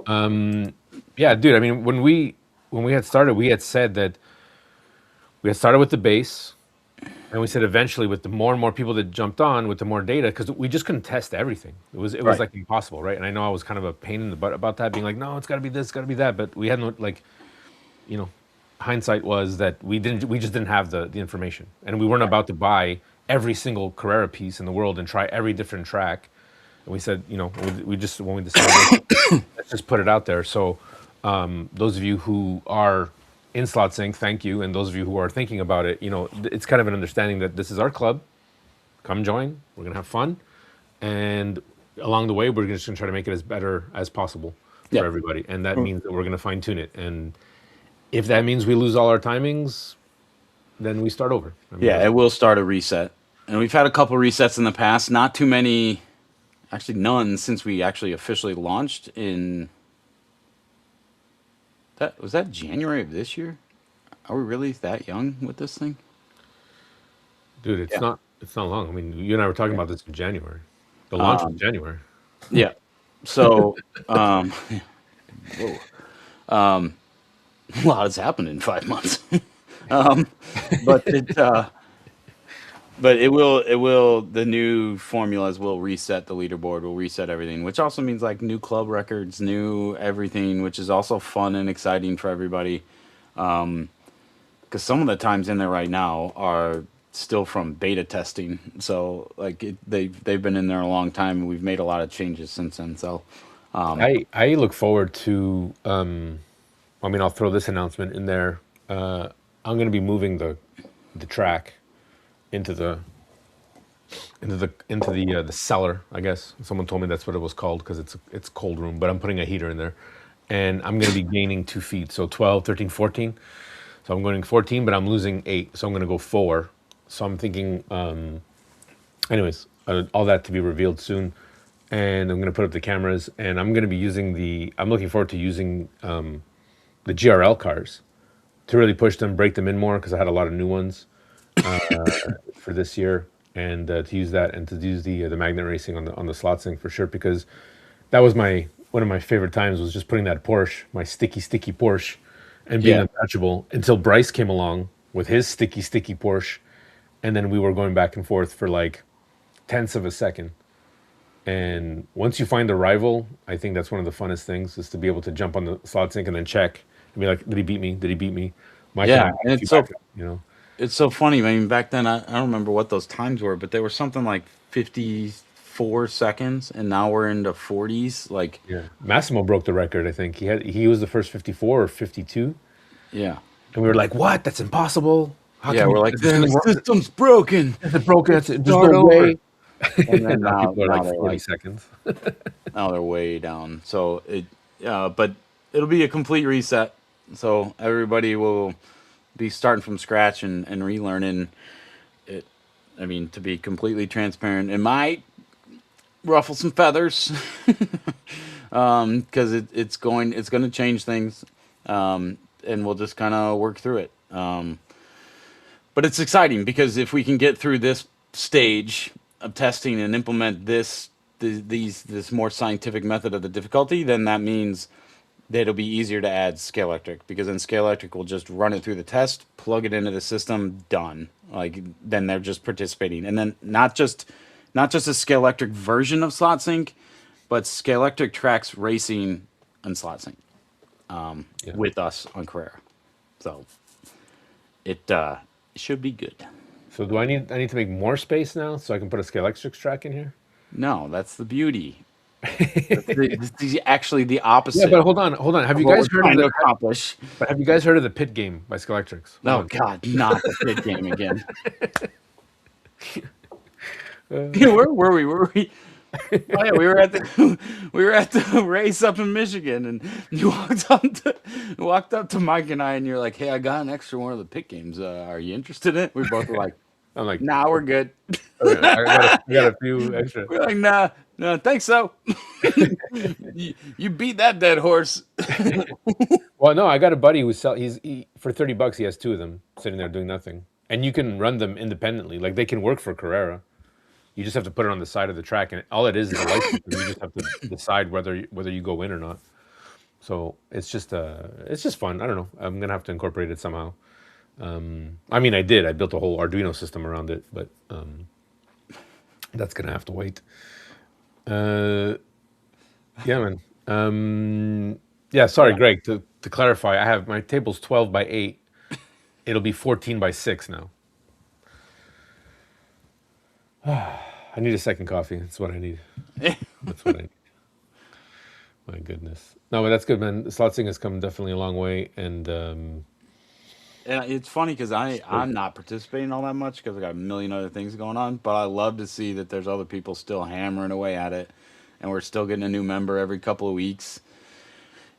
Speaker 1: Yeah, dude. I mean, when we had started, we had said that we had started with the base, and we said eventually with the more and more people that jumped on with the more data, because we just couldn't test everything. It was
Speaker 2: Right.
Speaker 1: like impossible, right? And I know I was kind of a pain in the butt about that, being like, no, it's got to be this, it's got to be that. But we had no hindsight was that we just didn't have the information, and we weren't about to buy every single Carrera piece in the world and try every different track. And we said, we just when we decided, let's just put it out there. So those of you who are in Slot Sync, thank you, and those of you who are thinking about it, it's kind of an understanding that this is our club. Come join. We're gonna have fun, and along the way, we're just gonna try to make it as better as possible for
Speaker 2: Yeah.
Speaker 1: everybody. And that means that we're gonna fine tune it. And if that means we lose all our timings, then we start over. I mean,
Speaker 2: Yeah, it will start a reset. And we've had a couple resets in the past, not too many, actually none since we actually officially launched in was that January of this year? Are we really that young with this thing?
Speaker 1: dude, it's
Speaker 2: Yeah.
Speaker 1: not long. I mean, you and I were talking about this in January. The launch was January.
Speaker 2: Yeah. So, whoa. A lot has happened in 5 months. But it will, the new formulas will reset the leaderboard, will reset everything, which also means like new club records, new everything, which is also fun and exciting for everybody. Because some of the times in there right now are still from beta testing. So like they've been in there a long time, and we've made a lot of changes since then. So
Speaker 1: I look forward to. I mean, I'll throw this announcement in there. I'm going to be moving the track into the cellar. I guess someone told me that's what it was called because it's cold room. But I'm putting a heater in there, and I'm going to be gaining 2 feet. So 12, 13, 14. So I'm going 14, but I'm losing 8. So I'm going to go 4. So I'm thinking. Anyways, all that to be revealed soon. And I'm going to put up the cameras, and I'm going to be using I'm looking forward to using the GRL cars to really push them, break them in more, because I had a lot of new ones for this year, and to use that and to use the magnet racing on the Slot Sync for sure, because that was one of my favorite times was just putting that Porsche, my sticky Porsche, and being
Speaker 2: Yeah.
Speaker 1: untouchable until Bryce came along with his sticky Porsche, and then we were going back and forth for like tenths of a second. And once you find a rival, I think that's one of the funnest things is to be able to jump on the slot sync and then check and be like, did he beat me? Did he beat me? Mike and I
Speaker 2: Yeah, and
Speaker 1: beat you back, you know.
Speaker 2: it's so funny. I mean, back then I don't remember what those times were, but they were something like 54 seconds, and now we're into 40s. Like,
Speaker 1: Yeah, Massimo broke the record. I think he was the first 54 or 52,
Speaker 2: yeah,
Speaker 1: and we were like, "What? That's impossible! How
Speaker 2: yeah,
Speaker 1: can you?
Speaker 2: we're like,
Speaker 1: Is this gonna
Speaker 2: the
Speaker 1: work?
Speaker 2: system's broken.
Speaker 1: Is it broken? There's
Speaker 2: Start
Speaker 1: no
Speaker 2: over.
Speaker 1: way."
Speaker 2: And then
Speaker 1: Now people are
Speaker 2: now
Speaker 1: like
Speaker 2: they're
Speaker 1: 40
Speaker 2: like,
Speaker 1: seconds.
Speaker 2: now they're way down. So but it'll be a complete reset. So everybody will be starting from scratch and relearning it. I mean, to be completely transparent, it might ruffle some feathers because it's going to change things, and we'll just kind of work through it. But it's exciting because if we can get through this stage of testing and implement this more scientific method of the difficulty, then that means that it'll be easier to add Scale Electric, because then Scale Electric will just run it through the test, plug it into the system, done. Like, then they're just participating, and then not just a Scale Electric version of Slot Sync, but Scale Electric tracks racing and Slot Sync
Speaker 1: Yeah.
Speaker 2: with us on Carrera. So it should be good.
Speaker 1: So do I need to make more space now so I can put a Scale Electrics track in here?
Speaker 2: No, that's the beauty. This is actually the
Speaker 1: Yeah,
Speaker 2: opposite
Speaker 1: but hold on. Have
Speaker 2: of
Speaker 1: you
Speaker 2: what
Speaker 1: guys
Speaker 2: we're
Speaker 1: heard of
Speaker 2: trying to
Speaker 1: the?
Speaker 2: accomplish.
Speaker 1: But have you guys heard of the Pit Game by Scale Electrics?
Speaker 2: Oh
Speaker 1: Hold on.
Speaker 2: God, not the pit game again. Where were we? Were we? Oh yeah, we were at the we were at the race up in Michigan, and you walked up to Mike and I, and you're like, "Hey, I got an extra one of the pit games. Are you interested in it?" We both were like,
Speaker 1: I'm like,
Speaker 2: "Nah, we're good."
Speaker 1: okay, I got a few extra.
Speaker 2: We're like, "Nah, no, thanks so." You beat that dead horse.
Speaker 1: Well, no, I got a buddy who for $30 he has two of them sitting there doing nothing, and you can run them independently. Like they can work for Carrera. You just have to put it on the side of the track, and all it is a license. And you just have to decide whether you go in or not. So it's just fun. I don't know. I'm gonna have to incorporate it somehow. I mean, I did. I built a whole Arduino system around it, but that's gonna have to wait. Yeah, man. Yeah, sorry, Greg. To clarify, I have my table's 12 by 8. It'll be 14 by 6 now. I need a second coffee. That's what I need. That's what I need. My goodness. No, but that's good, man. Slot Sync has come definitely a long way, and
Speaker 2: And it's funny because I'm not participating all that much because I got a million other things going on. But I love to see that there's other people still hammering away at it, and we're still getting a new member every couple of weeks.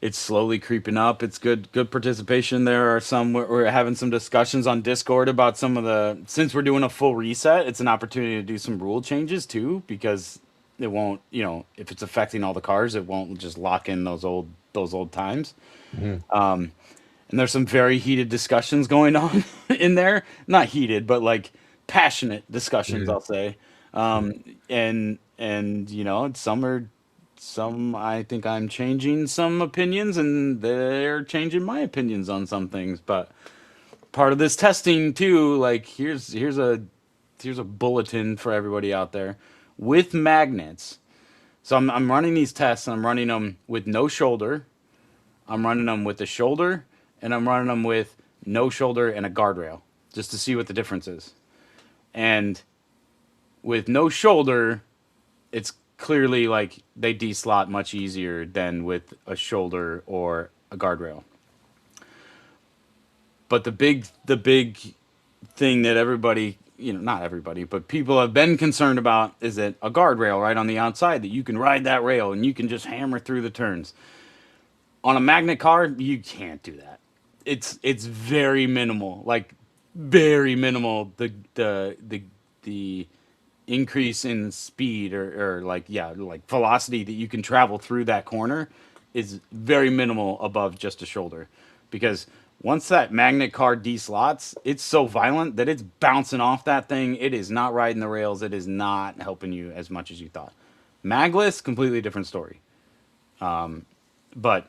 Speaker 2: It's slowly creeping up. It's good participation. There are some we're having some discussions on Discord about some of the, since we're doing a full reset, it's an opportunity to do some rule changes too, because it won't, if it's affecting all the cars, it won't just lock in those old times. And there's some very heated discussions going on in there. Not heated, but like passionate discussions, I'll say. And some I think I'm changing some opinions, and they're changing my opinions on some things. But part of this testing too, like here's a bulletin for everybody out there with magnets. So I'm running these tests, and I'm running them with no shoulder. I'm running them with a shoulder, and I'm running them with no shoulder and a guardrail, just to see what the difference is. And with no shoulder, it's clearly like they deslot much easier than with a shoulder or a guardrail. But the big thing that everybody, not everybody, but people have been concerned about is that a guardrail right on the outside, that you can ride that rail and you can just hammer through the turns. On a magnet car, you can't do that. It's very minimal, like very minimal. The increase in speed or like velocity that you can travel through that corner is very minimal above just a shoulder, because once that magnet car deslots, it's so violent that it's bouncing off that thing. It is not riding the rails. It is not helping you as much as you thought. Magless, completely different story. But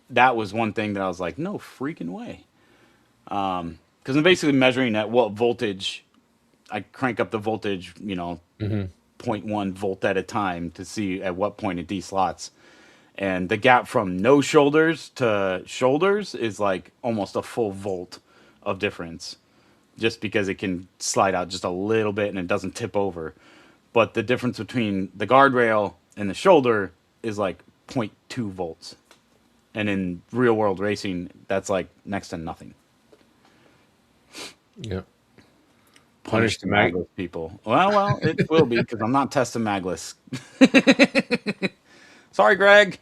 Speaker 2: that was one thing that I was like, no freaking way. because I'm basically measuring at what voltage I crank up the voltage, you know,
Speaker 1: Mm-hmm.
Speaker 2: 0.1 volt at a time to see at what point it deslots. And the gap from no shoulders to shoulders is like almost a full volt of difference, just because it can slide out just a little bit and it doesn't tip over. But the difference between the guardrail and the shoulder is like zero point 0.2 volts. And in real world racing, that's like next to nothing.
Speaker 1: Yeah.
Speaker 2: Punish the magless people. Well, it will be because I'm not testing magless. Sorry, Greg.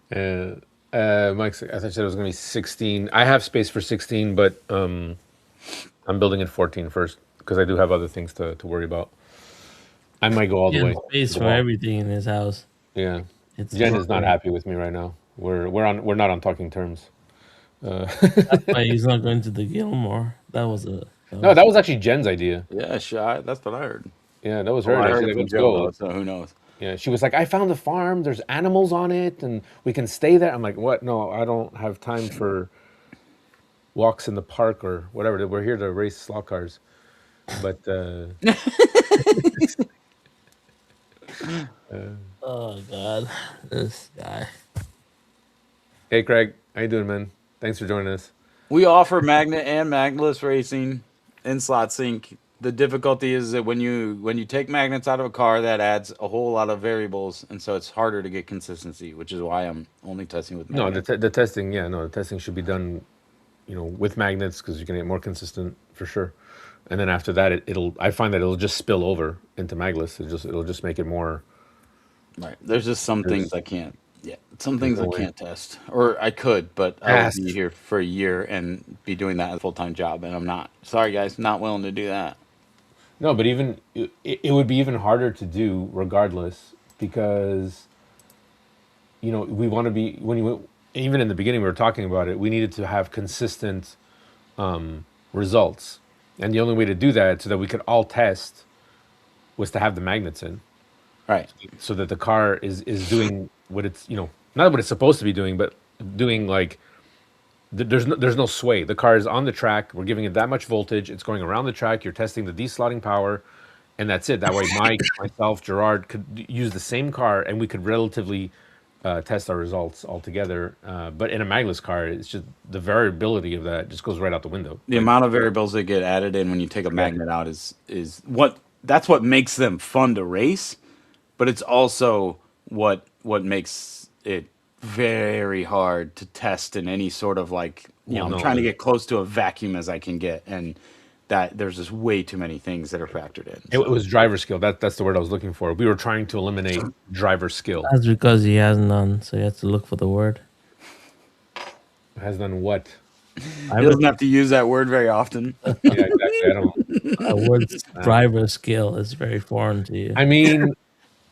Speaker 1: Mike, I thought you said it was going to be 16. I have space for 16, but I'm building in 14 first because I do have other things to worry about. I might go all the
Speaker 3: He
Speaker 1: way.
Speaker 3: has space
Speaker 1: to the
Speaker 3: for
Speaker 1: wall.
Speaker 3: everything in his house.
Speaker 1: Yeah.
Speaker 3: It's
Speaker 1: Jen is not
Speaker 3: insane.
Speaker 1: happy with me right now. We're not on talking terms.
Speaker 3: That's why he's not going to the Gilmore. That was a.
Speaker 1: No, that was actually Jen's idea.
Speaker 2: Yeah, shy. That's what I heard.
Speaker 1: Yeah, that was
Speaker 2: Well,
Speaker 1: her.
Speaker 2: I
Speaker 1: idea.
Speaker 2: heard
Speaker 1: She's
Speaker 2: it
Speaker 1: like,
Speaker 2: from
Speaker 1: let's
Speaker 2: Joe,
Speaker 1: go.
Speaker 2: though, so who knows?
Speaker 1: Yeah, she was like, I found a farm. There's animals on it, and we can stay there. I'm like, what? No, I don't have time for walks in the park or whatever. We're here to race slot cars. But
Speaker 3: Oh God, this guy.
Speaker 1: hey, Craig, how you doing, man? Thanks for joining us.
Speaker 2: We offer magnet and magnetless racing in slot sync. The difficulty is that when you take magnets out of a car, that adds a whole lot of variables, and so it's harder to get consistency, which is why I'm only testing with
Speaker 1: No,
Speaker 2: magnets.
Speaker 1: the testing, yeah, no, the testing should be done, with magnets because you can get more consistent for sure. And then after that, I find that it'll just spill over into magless. It'll just make it more.
Speaker 2: Right. There's just some
Speaker 1: There's-
Speaker 2: things I can't. Yeah, some
Speaker 1: There's
Speaker 2: things
Speaker 1: no
Speaker 2: I
Speaker 1: way.
Speaker 2: can't test, or I could, but I would
Speaker 1: Test.
Speaker 2: be here for a year and be doing that as a full time job, and I'm not. Sorry, guys, not willing to do that.
Speaker 1: No, but even it would be even harder to do regardless because we want to be even in the beginning we were talking about it. We needed to have consistent results, and the only way to do that so that we could all test was to have the magnets in,
Speaker 2: Right.
Speaker 1: so that the car is doing what it's not what it's supposed to be doing, but doing like there's no sway. The car is on the track. We're giving it that much voltage. It's going around the track. You're testing the deslotting power, and that's it. That way, Mike, myself, Gerard could use the same car, and we could relatively test our results all together. But in a magless car, it's just the variability of that just goes right out the window.
Speaker 2: The amount of variables that get added in when you take a magnet out is that's what makes them fun to race, but it's also what makes it very hard to test in any sort of I'm trying to get close to a vacuum as I can get, and that there's just way too many things that are factored in.
Speaker 1: It was driver skill. That's the word I was looking for. We were trying to eliminate driver skill.
Speaker 3: That's because he has none, so you have to look for the word.
Speaker 1: Has done what?
Speaker 2: He doesn't have to use that word very often.
Speaker 1: Yeah, exactly. I don't.
Speaker 3: A word driver skill is very foreign to you.
Speaker 1: I mean,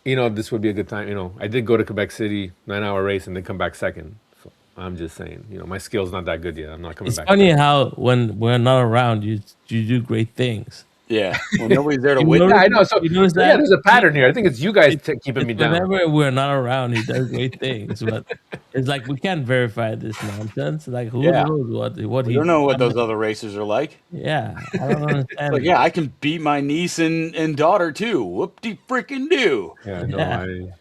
Speaker 1: this would be a good time. I did go to Quebec City, 9-hour race, and then come back second. So I'm just saying, my skill's not that good yet. I'm not coming
Speaker 3: It's
Speaker 1: back.
Speaker 3: funny how when we're not around, you do great things.
Speaker 2: Yeah, well, nobody's there to
Speaker 3: You
Speaker 2: witness.
Speaker 1: Yeah, I know. So
Speaker 3: You notice
Speaker 1: yeah,
Speaker 3: that?
Speaker 1: there's a pattern here. I think it's you guys keeping me down.
Speaker 3: Whenever we're not around, he does great things. But it's like we can't verify this nonsense. Like who
Speaker 2: Yeah.
Speaker 3: knows what
Speaker 2: We
Speaker 3: he
Speaker 2: don't know what those other racers are like.
Speaker 3: Yeah, I don't understand.
Speaker 2: Like, yeah, I can beat my niece and daughter too. Whoop de freaking do.
Speaker 1: Yeah, no,
Speaker 3: Yeah.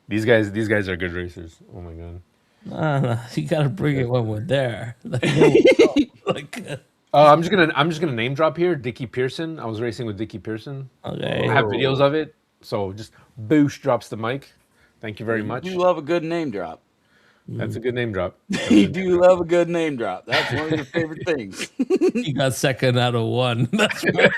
Speaker 1: these guys are good racers. Oh my god.
Speaker 3: No, you gotta bring it when we're there. Like,
Speaker 1: I'm just gonna name drop here. Dickie Pearson. I was racing with Dickie Pearson.
Speaker 3: okay.
Speaker 1: I have videos of it. So just Boosh drops the mic. Thank you very much.
Speaker 2: You love a good name drop.
Speaker 1: That's a good name drop.
Speaker 2: You do love a good name drop. That's one of your favorite things.
Speaker 3: He got second out of one. That's right.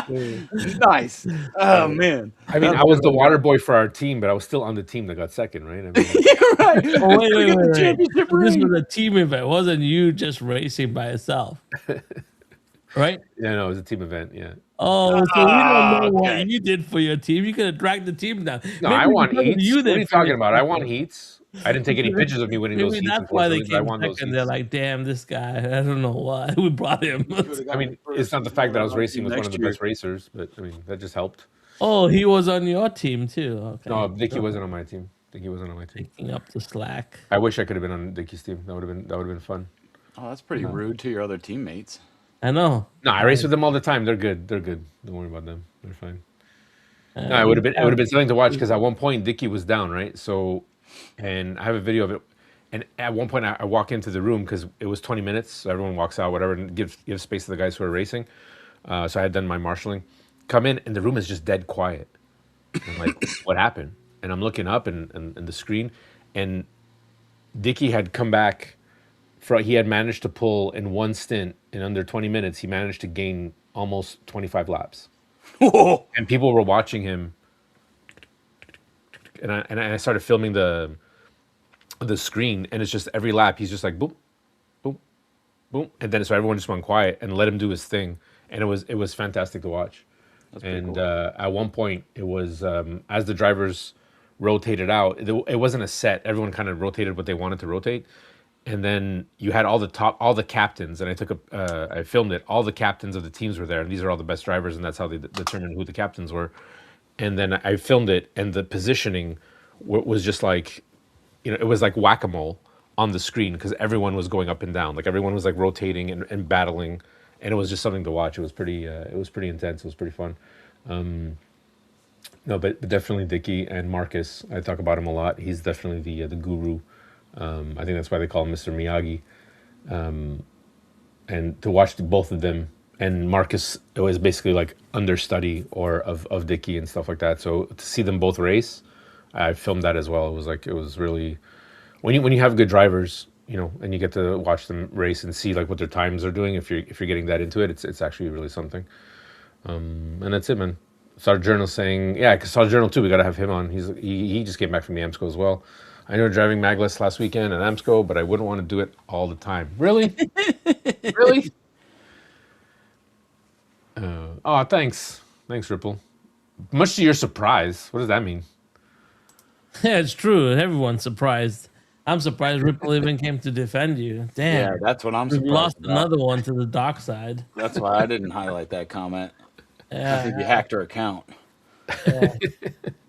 Speaker 2: Nice. Oh man.
Speaker 1: I mean, I was the water boy for our team, but I was still on the team that got second, right? I mean,
Speaker 2: You're right.
Speaker 3: Oh, wait,
Speaker 2: Look at the
Speaker 3: wait.
Speaker 2: championship
Speaker 3: So this
Speaker 2: ring.
Speaker 3: was a team event. It wasn't you just racing by yourself. Right?
Speaker 1: yeah, no, it was a team event. Yeah.
Speaker 3: Oh, so we don't know
Speaker 2: okay.
Speaker 3: what you did for your team. You could have dragged the team down.
Speaker 1: No,
Speaker 3: Maybe
Speaker 1: I won
Speaker 3: because
Speaker 1: heats.
Speaker 3: you
Speaker 1: What are you
Speaker 3: did
Speaker 1: talking about? I won heats. I didn't take any pictures of me winning those
Speaker 3: Maybe
Speaker 1: heats.
Speaker 3: that's why they
Speaker 1: unfortunately, but I
Speaker 3: came
Speaker 1: won those
Speaker 3: second.
Speaker 1: heats.
Speaker 3: They're like, damn, this guy. I don't know why we brought him.
Speaker 1: I mean, it's not the fact that I was racing with one of the best racers, but I mean, that just helped.
Speaker 3: Oh, he was on your team too. Okay.
Speaker 1: No, Vicky wasn't on my team. Dicky wasn't on my team.
Speaker 3: Picking up the slack.
Speaker 1: I wish I could have been on Dicky's team. That would have been fun.
Speaker 2: Oh, that's pretty rude to your other teammates.
Speaker 3: I know.
Speaker 1: No, I race with them all the time. They're good. They're good. Don't worry about them. They're fine. No, it
Speaker 3: Uh,
Speaker 1: would have been something to watch because at one point Dicky was down, right? So, and I have a video of it. And at one point I walk into the room because it was 20 minutes. So everyone walks out, whatever, and give space to the guys who are racing. So I had done my marshalling. Come in and the room is just dead quiet. And I'm like, what happened? And I'm looking up and the screen, and Dicky had come back. He had managed to pull in one stint in under 20 minutes. He managed to gain almost 25 laps. And people were watching him, and I started filming the screen, and it's just every lap he's just like boom, boom, boom, and then so everyone just went quiet and let him do his thing, and it was fantastic to watch.
Speaker 2: That's pretty
Speaker 1: And
Speaker 2: cool.
Speaker 1: at one point it was as the drivers rotated out, it wasn't a set. Everyone kind of rotated what they wanted to rotate, and then you had all the captains, and I filmed it. All the captains of the teams were there, and these are all the best drivers, and that's how they determined who the captains were. And then I filmed it, and the positioning was just like, it was like whack-a-mole on the screen because everyone was going up and down, like everyone was like rotating and battling, and it was just something to watch. It was pretty intense. It was pretty fun. No, but definitely Dicky and Marcus. I talk about him a lot. He's definitely the guru. I think that's why they call him Mr. Miyagi. And to watch both of them, and Marcus, it was basically like understudy or of Dicky and stuff like that. So to see them both race, I filmed that as well. It was really, when you have good drivers, and you get to watch them race and see like what their times are doing. If you're getting that into it, it's actually really something. And that's it, man. Sergeant Journal saying, yeah, because Sergeant Journal too, we got to have him on. He just came back from the AMSCO as well. I know driving Magless last weekend at AMSCO, but I wouldn't want to do it all the time. Really? Really? Oh, thanks. Thanks, Ripple. Much to your surprise. What does that mean?
Speaker 3: Yeah, it's true. Everyone's surprised. I'm surprised Ripple even came to defend you.
Speaker 2: Yeah,
Speaker 3: Damn.
Speaker 2: that's what I'm
Speaker 3: We've
Speaker 2: surprised
Speaker 3: lost
Speaker 2: about.
Speaker 3: another one to the dark side.
Speaker 2: That's why I didn't highlight that comment. I think you
Speaker 3: Yeah,
Speaker 2: hacked her account.
Speaker 3: yeah.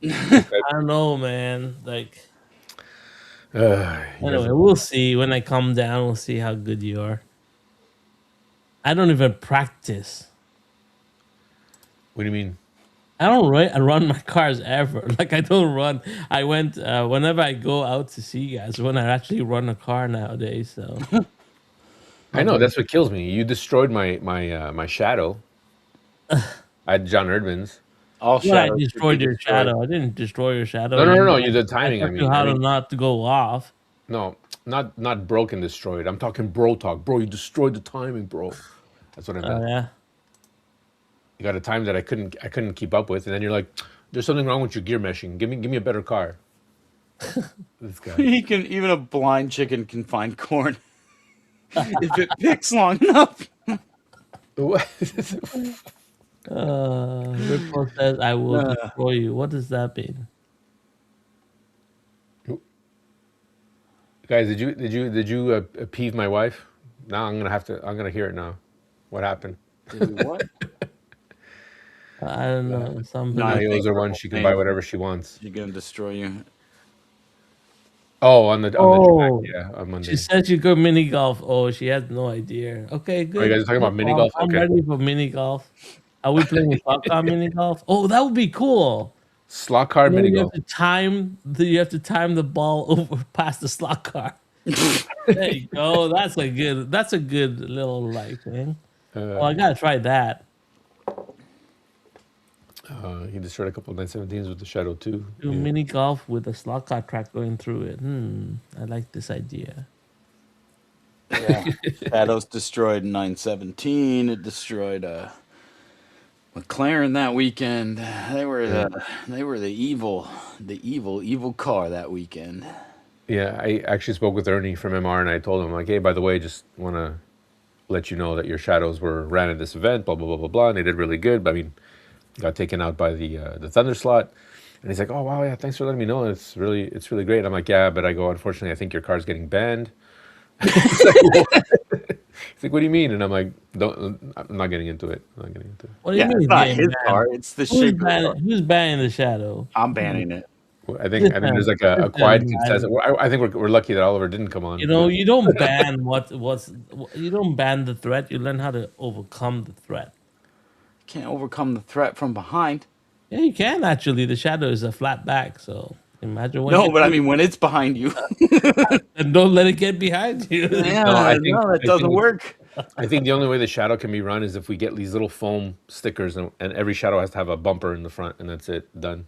Speaker 3: I don't know, man. Like,
Speaker 1: You guys
Speaker 3: anyway,
Speaker 1: are-
Speaker 3: we'll see. When I come down, we'll see how good you are. I don't even practice.
Speaker 1: What do you mean?
Speaker 3: I don't run my cars ever. Like, I don't run. I went whenever I go out to see you guys when I actually run a car nowadays. So
Speaker 1: I know that's what kills me. You destroyed my shadow. I had John Erdman's.
Speaker 2: All
Speaker 3: yeah, I
Speaker 2: shadows should be
Speaker 3: destroyed your
Speaker 2: destroyed.
Speaker 3: shadow. I didn't destroy your shadow.
Speaker 1: No. You did timing.
Speaker 3: I taught you how to not to go off.
Speaker 1: No, not broken, destroyed. I'm talking bro talk, bro. You destroyed the timing, bro. That's what I meant.
Speaker 3: Oh yeah.
Speaker 1: You got a time that I couldn't keep up with, and then you're like, "There's something wrong with your gear meshing. Give me a better car." This guy.
Speaker 2: Even a blind chicken can find corn if it picks long enough.
Speaker 1: What?
Speaker 3: Ripple says, "I will destroy you." What does that mean?
Speaker 1: Guys, did you peeve my wife? Now I'm gonna hear it now. What happened?
Speaker 2: Did we what?
Speaker 3: I don't know. Somebody.
Speaker 2: No, I
Speaker 1: Now he owes
Speaker 2: think
Speaker 1: her
Speaker 2: her
Speaker 1: one.
Speaker 2: whole
Speaker 1: She can
Speaker 2: thing-
Speaker 1: buy whatever she wants.
Speaker 2: She's gonna destroy you.
Speaker 1: Oh, on the
Speaker 3: Oh.
Speaker 1: track, yeah, on Monday.
Speaker 3: She said she go mini golf. Oh, she has no idea. Okay, good.
Speaker 1: Oh, you guys are talking about mini golf?
Speaker 3: I'm
Speaker 1: Okay.
Speaker 3: ready for mini golf. Are we playing soccer mini golf? Oh, that would be cool.
Speaker 1: Slot car
Speaker 3: And then
Speaker 1: mini
Speaker 3: you
Speaker 1: golf.
Speaker 3: have to time the ball over past the slot car. There you go. That's a good little like thing. Oh, I gotta try that.
Speaker 1: He destroyed a couple of 917s with the Shadow too.
Speaker 3: Do
Speaker 1: Yeah.
Speaker 3: mini golf with a slot car track going through it. I like this idea.
Speaker 2: Yeah. Shadows destroyed 917. It destroyed McLaren that weekend. They were the evil car that weekend.
Speaker 1: Yeah, I actually spoke with Ernie from MR, and I told him like, hey, by the way, just want to let you know that your Shadows ran at this event, blah blah blah blah blah, and they did really good. But I mean, got taken out by the Thunder slot, and he's like, oh wow, yeah, thanks for letting me know. It's really great. I'm like, yeah, but I go, unfortunately, I think your car's getting banned. He's like, what do you mean? And I'm like, I'm not getting into it. I'm not getting into it.
Speaker 3: What do you
Speaker 2: Yeah,
Speaker 3: mean?
Speaker 2: it's not
Speaker 3: getting
Speaker 2: his
Speaker 3: banned?
Speaker 2: car. It's the shape.
Speaker 3: Who's banning the shadow?
Speaker 2: I'm banning it.
Speaker 1: I think there's like a quiet consensus. I think we're lucky that Oliver didn't come on.
Speaker 3: You don't ban you don't ban the threat. You learn how to overcome the threat.
Speaker 2: Can't overcome the threat from behind.
Speaker 3: Yeah, you can actually. The shadow is a flat back, so imagine what.
Speaker 2: No,
Speaker 3: you
Speaker 2: but I
Speaker 3: do.
Speaker 2: mean when it's behind you.
Speaker 3: And don't let it get behind you.
Speaker 2: Yeah,
Speaker 1: I
Speaker 2: no, that
Speaker 1: I
Speaker 2: doesn't
Speaker 1: think
Speaker 2: work.
Speaker 1: I think the only way the shadow can be run is if we get these little foam stickers, and every shadow has to have a bumper in the front, and that's it. Done.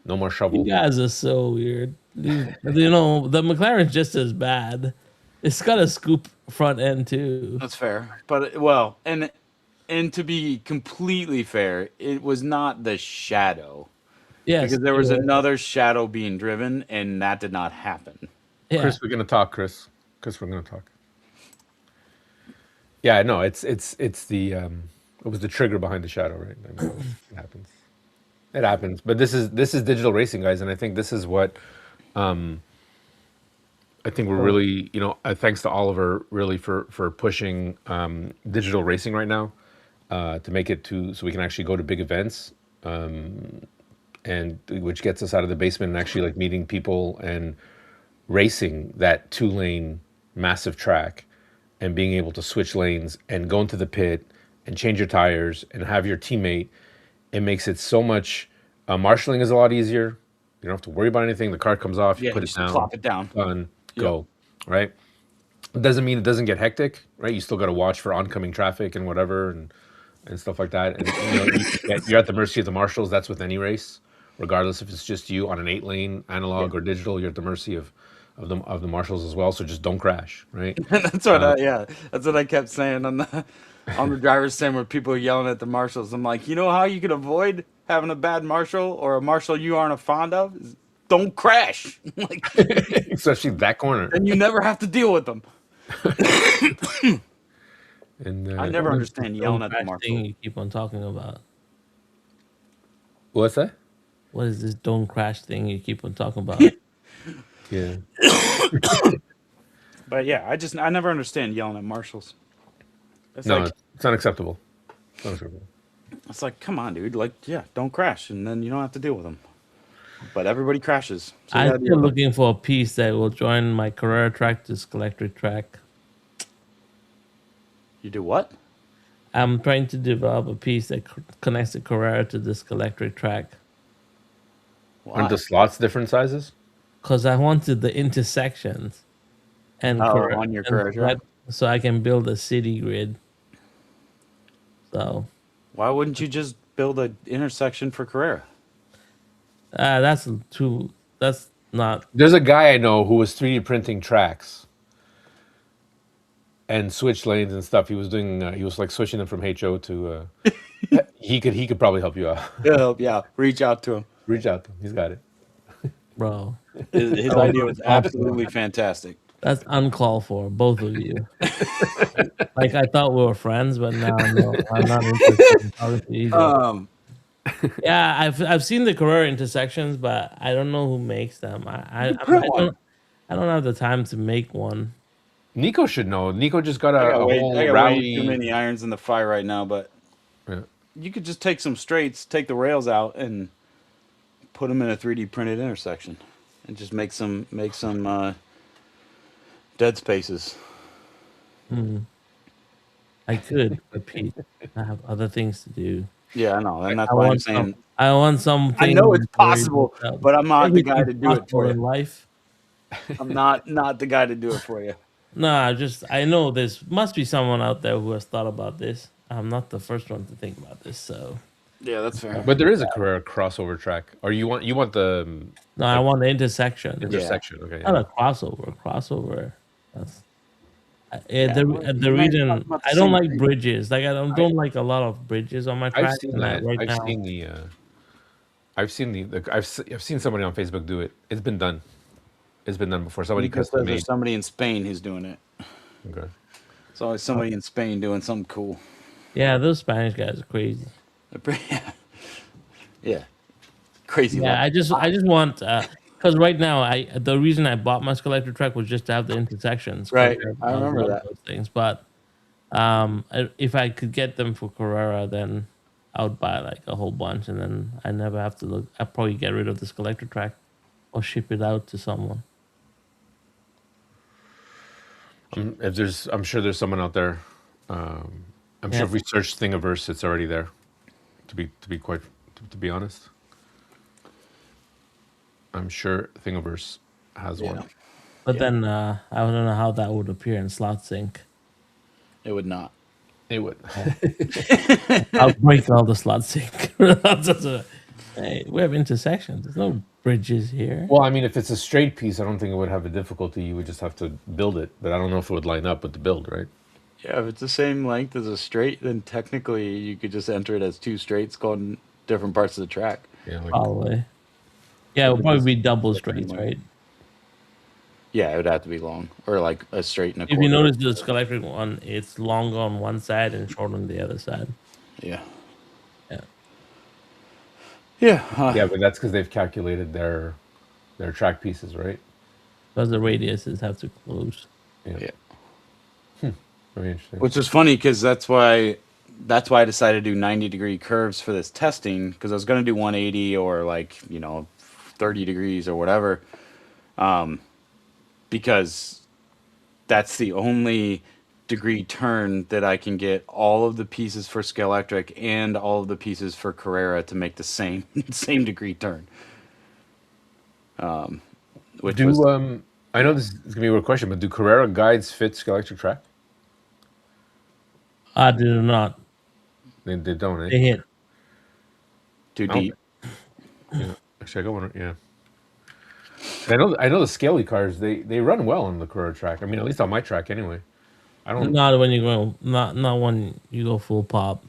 Speaker 1: No more
Speaker 3: You
Speaker 1: shovel.
Speaker 3: guys are so weird. The McLaren's just as bad. It's got a scoop front end too.
Speaker 2: That's fair. But and to be completely fair, it was not the shadow.
Speaker 3: Yes,
Speaker 2: Because there was another shadow being driven and that did not happen.
Speaker 3: yeah.
Speaker 1: Chris, we're gonna talk. Chris, we're gonna talk. Yeah, no, it's the it was the trigger behind the shadow, right? I mean, it happens. It happens. But this is digital racing, guys, and I think this is what I think we're really, thanks to Oliver really for pushing digital racing right now to make it so we can actually go to big events, and which gets us out of the basement and actually like meeting people and racing that 2-lane massive track and being able to switch lanes and go into the pit and change your tires and have your teammate. It makes it so much. Marshalling is a lot easier. You don't have to worry about anything. The car comes off, you
Speaker 2: Yeah,
Speaker 1: put
Speaker 2: you
Speaker 1: it
Speaker 2: just
Speaker 1: down,
Speaker 2: plop it down.
Speaker 1: done, go, right? It doesn't mean it doesn't get hectic, right? You still got to watch for oncoming traffic and whatever and stuff like that. And you're at the mercy of the marshals. That's with any race, regardless if it's just you on an 8-lane analog or digital. You're at the mercy of the marshals as well. So just don't crash, right?
Speaker 2: That's what that's what I kept saying on the driver's stand where people are yelling at the marshals. I'm like, you know how you can avoid having a bad marshal or a marshal you aren't fond of? Is don't crash. Like,
Speaker 1: Especially that corner.
Speaker 2: then you never have to deal with them.
Speaker 1: And
Speaker 2: I never understand yelling
Speaker 3: Don't
Speaker 2: at the
Speaker 3: crash
Speaker 2: marshal.
Speaker 3: thing you keep on talking about.
Speaker 1: What's that?
Speaker 3: What is this don't crash thing you keep on talking about?
Speaker 1: Yeah.
Speaker 2: But yeah, I never understand yelling at marshals. It's
Speaker 1: No,
Speaker 2: like
Speaker 1: it's unacceptable. It's unacceptable.
Speaker 2: it's like, come on, dude. Like, yeah, don't crash, and then you don't have to deal with them. But everybody crashes. So you
Speaker 3: I'm
Speaker 2: gotta deal
Speaker 3: still
Speaker 2: with them.
Speaker 3: looking for a piece that will join my Carrera track to Electric track.
Speaker 2: You do what?
Speaker 3: I'm trying to develop a piece that connects the Carrera to this electric track
Speaker 2: Why?
Speaker 1: Aren't the slots different sizes?
Speaker 3: because I wanted the intersections and
Speaker 2: On your Carrera track?
Speaker 3: so I can build a city grid. So
Speaker 2: Why wouldn't you just build an intersection for Carrera?
Speaker 3: that's too. That's not.
Speaker 1: There's a guy I know who was 3D printing tracks and switch lanes and stuff. He was doing. He was like switching them from HO to. He could probably help you out.
Speaker 2: Yeah. Reach out to him.
Speaker 1: Reach out to him. He's got it.
Speaker 3: Bro,
Speaker 2: His idea was absolutely fantastic.
Speaker 3: that's uncalled for, both of you. Like I thought we were friends, but now no, I'm not interested in talking either. Yeah, I've seen the Carrera intersections, but I don't know who makes them. I don't have the time to make one.
Speaker 1: Nico should know. Nico just got
Speaker 2: I
Speaker 1: a
Speaker 2: got
Speaker 1: whole
Speaker 2: way
Speaker 1: rally.
Speaker 2: too many irons in the fire right now, but
Speaker 1: Yeah.
Speaker 2: you could just take some straights, take the rails out, and put them in a 3D printed intersection, and just make some dead spaces.
Speaker 3: I could, but Pete, I have other things to do.
Speaker 2: Yeah, I know, and that's
Speaker 3: I
Speaker 2: why I'm
Speaker 3: want
Speaker 2: saying
Speaker 3: I want something.
Speaker 2: I know it's
Speaker 3: very
Speaker 2: possible,
Speaker 3: detailed.
Speaker 2: but I'm not the guy to
Speaker 3: Everything's
Speaker 2: do it
Speaker 3: possible
Speaker 2: for
Speaker 3: in
Speaker 2: you.
Speaker 3: life.
Speaker 2: I'm not the guy to do it for you.
Speaker 3: No, I know there's must be someone out there who has thought about this. I'm not the first one to think about this, so
Speaker 2: Yeah, that's fair.
Speaker 1: But there is a Carrera crossover track. Or you want the
Speaker 3: no, I want the intersection.
Speaker 1: intersection? Okay.
Speaker 3: Not a crossover. Crossover. That's the
Speaker 2: you might
Speaker 3: reason
Speaker 2: talk about the
Speaker 3: I don't
Speaker 2: same
Speaker 3: like
Speaker 2: thing.
Speaker 3: bridges. Like I don't like a lot of bridges on my track.
Speaker 1: I've seen
Speaker 3: and
Speaker 1: that.
Speaker 3: right
Speaker 1: I've
Speaker 3: now.
Speaker 1: seen the. I've seen somebody on Facebook do it. It's been done. It's been done before. Somebody
Speaker 2: Because
Speaker 1: custom
Speaker 2: there's
Speaker 1: made.
Speaker 2: somebody in Spain who's doing it.
Speaker 1: Okay.
Speaker 2: It's always somebody in Spain doing something cool.
Speaker 3: Yeah, those Spanish guys are crazy.
Speaker 2: Yeah. Crazy.
Speaker 3: Yeah,
Speaker 2: luck.
Speaker 3: I just want because right now the reason I bought my Electric track was just to have the intersections. 'cause
Speaker 2: Right, I remember
Speaker 3: love
Speaker 2: that.
Speaker 3: those things. But if I could get them for Carrera, then I would buy like a whole bunch, and then I never have to look. I'd probably get rid of this Electric track. or ship it out to someone.
Speaker 1: I'm sure there's someone out there. I'm sure
Speaker 3: Yeah.
Speaker 1: if we search Thingiverse, it's already there. To be honest, I'm sure Thingiverse has
Speaker 2: Yeah.
Speaker 1: one.
Speaker 3: But then I don't know how that would appear in SlotSync.
Speaker 2: It would not.
Speaker 1: It would.
Speaker 3: I'll break all the SlotSync. Hey, we have intersections. There's no bridges here.
Speaker 1: Well, I mean, if it's a straight piece, I don't think it would have a difficulty. You would just have to build it, but I don't know if it would line up with the build, right?
Speaker 2: Yeah, if it's the same length as a straight, then technically you could just enter it as two straights going different parts of the track.
Speaker 1: Yeah, like,
Speaker 3: Probably. Yeah, it would probably be double straights,
Speaker 2: like-
Speaker 3: right?
Speaker 2: Yeah, it would have to be long or like a straight and a
Speaker 3: If
Speaker 2: quarter.
Speaker 3: you notice the Scalextric one, it's longer on one side and short on the other side.
Speaker 2: Yeah.
Speaker 3: Yeah.
Speaker 2: Yeah.
Speaker 1: yeah, but that's because they've calculated their track pieces, right?
Speaker 3: Because the radiuses have to close.
Speaker 2: Yeah.
Speaker 1: Very interesting.
Speaker 2: Which is funny because that's why I decided to do 90-degree curves for this testing, because I was going to do 180 or 30 degrees or whatever, because that's the only degree turn that I can get all of the pieces for Scalextric and all of the pieces for Carrera to make the same degree turn. Which was
Speaker 1: I know this is gonna be a weird question, but do Carrera guides fit Scalextric track?
Speaker 3: I did not.
Speaker 1: They don't, eh?
Speaker 3: They hit.
Speaker 2: too
Speaker 1: I don't
Speaker 2: deep.
Speaker 1: Yeah. Actually, I got one. Yeah. I know the Scaly cars. They run well on the Carrera track. I mean, at least on my track, anyway. I don't.
Speaker 3: Not when you go. Not when you go full pop.